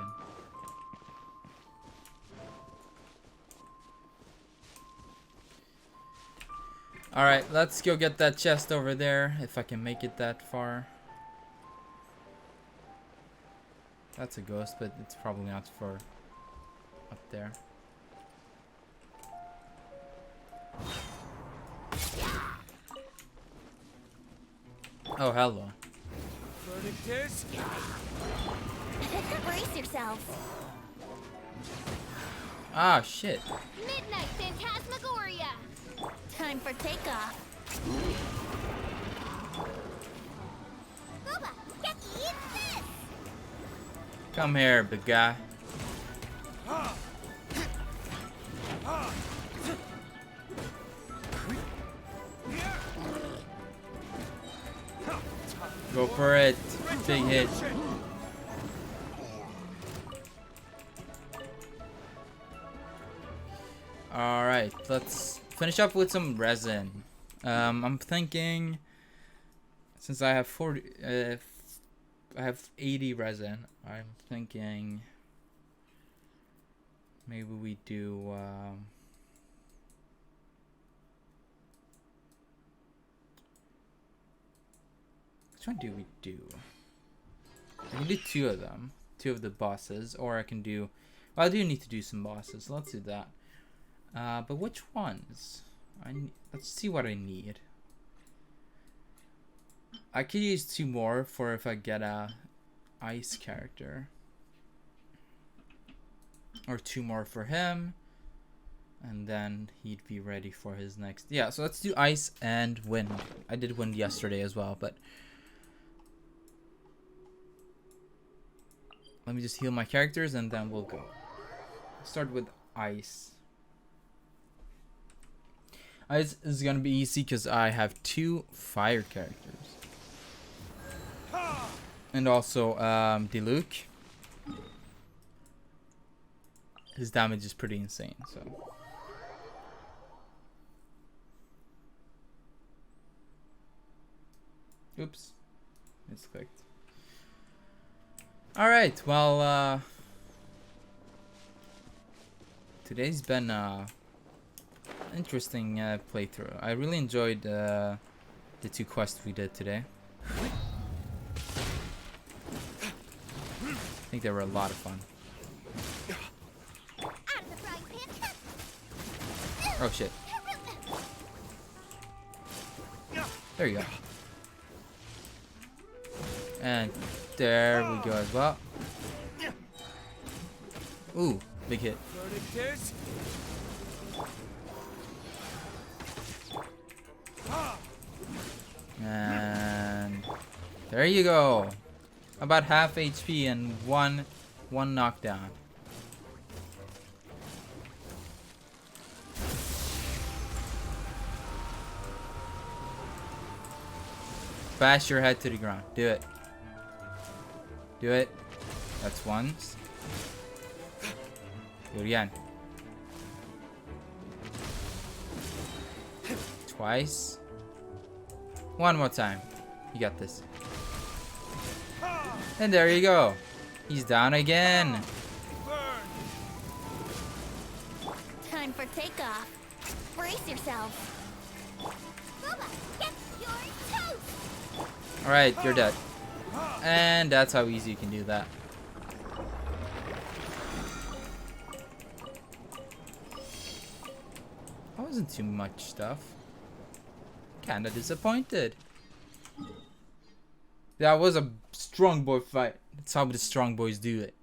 [SPEAKER 2] Alright, let's go get that chest over there, if I can make it that far. That's a ghost, but it's probably not for up there. Oh, hello.
[SPEAKER 1] Brace yourself.
[SPEAKER 2] Ah, shit.
[SPEAKER 3] Midnight Phantasmagoria!
[SPEAKER 1] Time for takeoff.
[SPEAKER 3] Booba, get eat this!
[SPEAKER 2] Come here, big guy. Go for it. Big hit. Alright, let's finish up with some resin. I'm thinking, since I have 80 resin, I'm thinking maybe we do which one do we do? I can do two of them, two of the bosses, or I can do, well, I do need to do some bosses. Let's do that. But which ones? Let's see what I need. I could use two more for if I get a ice character, or two more for him, and then he'd be ready for his next. Yeah, so let's do ice and wind. I did wind yesterday as well, but let me just heal my characters and then we'll go. Start with ice. Ice is gonna be easy because I have two fire characters. And also Diluc. His damage is pretty insane, so. Oops. Misclicked. Alright, well today's been interesting playthrough. I really enjoyed the two quests we did today. I think they were a lot of fun. Oh shit. There you go. And there we go as well. Ooh, big hit. And there you go. About half HP and one knockdown. Bash your head to the ground. Do it. Do it. That's once. Do it again. Twice. One more time. You got this. And there you go. He's down again.
[SPEAKER 1] Time for takeoff. Brace yourself.
[SPEAKER 2] Alright, you're dead. And that's how easy you can do that. That wasn't too much stuff. Kinda disappointed. That was a strong boy fight. That's how the strong boys do it.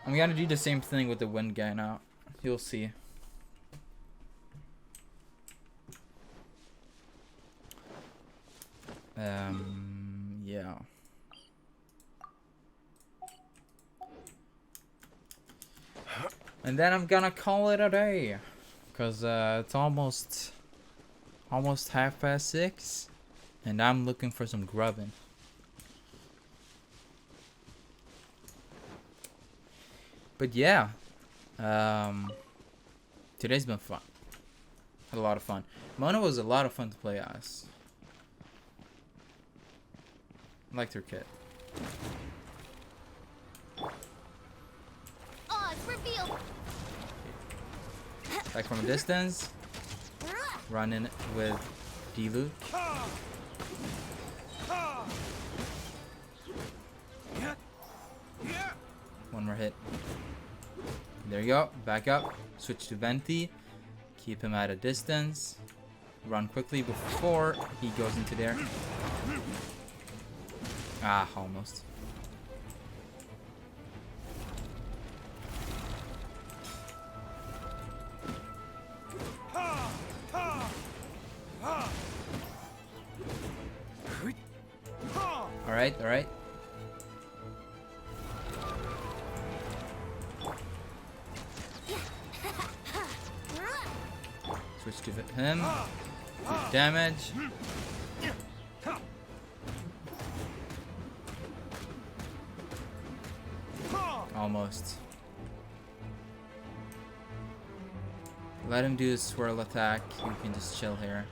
[SPEAKER 2] I'm gonna do the same thing with the wind guy now. You'll see. Yeah. And then I'm gonna call it a day. Cause it's almost 6:30. And I'm looking for some grubbing. But yeah. Today's been fun. Had a lot of fun. Mona was a lot of fun to play as. Liked her kit.
[SPEAKER 3] Oz, reveal.
[SPEAKER 2] Back from a distance. Run in with D-Luke. One more hit. There you go. Back up. Switch to Venti. Keep him at a distance. Run quickly before he goes into there. Ah, almost. Alright, alright. Switch to him. Good damage. Almost. Let him do his swirl attack. You can just chill here.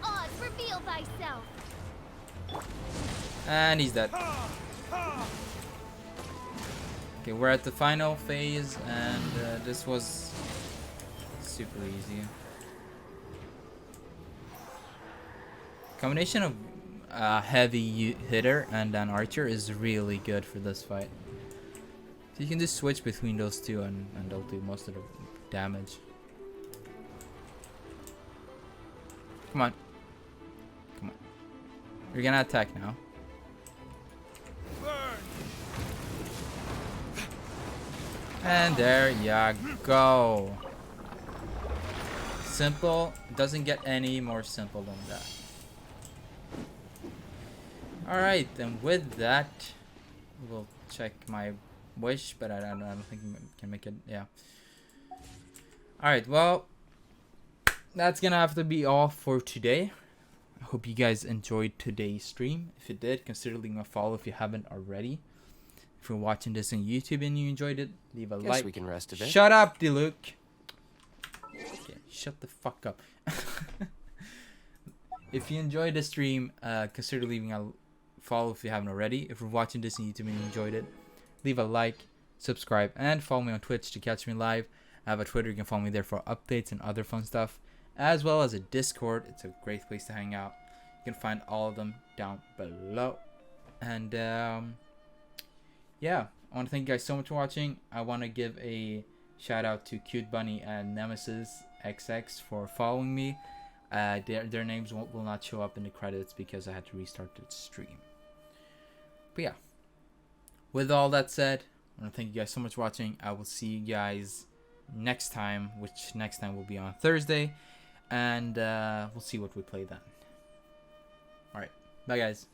[SPEAKER 3] Oz, reveal thyself.
[SPEAKER 2] And he's dead. Okay, we're at the final phase, and this was super easy. Combination of heavy hitter and an archer is really good for this fight. So you can just switch between those two, and they'll do most of the damage. Come on. Come on. You're gonna attack now. And there ya go. Simple. Doesn't get any more simple than that. Alright, and with that, we'll check my wish, but I don't think I can make it. Yeah. Alright, well, that's gonna have to be all for today. I hope you guys enjoyed today's stream. If you did, consider leaving a follow if you haven't already. If you're watching this on YouTube and you enjoyed it, leave a
[SPEAKER 7] Guess
[SPEAKER 2] like.
[SPEAKER 7] we can rest a bit.
[SPEAKER 2] Shut up, D-Luke. Okay, shut the fuck up. If you enjoyed the stream, consider leaving a follow if you haven't already. If you're watching this on YouTube and you enjoyed it, leave a like, subscribe, and follow me on Twitch to catch me live. I have a Twitter. You can follow me there for updates and other fun stuff, as well as a Discord. It's a great place to hang out. You can find all of them down below. And yeah, I want to thank you guys so much for watching. I want to give a shout out to Cute Bunny and Nemesis XX for following me. Their names will not show up in the credits because I had to restart the stream. But yeah, with all that said, I want to thank you guys so much for watching. I will see you guys next time, which next time will be on Thursday, and we'll see what we play then. Alright, bye guys.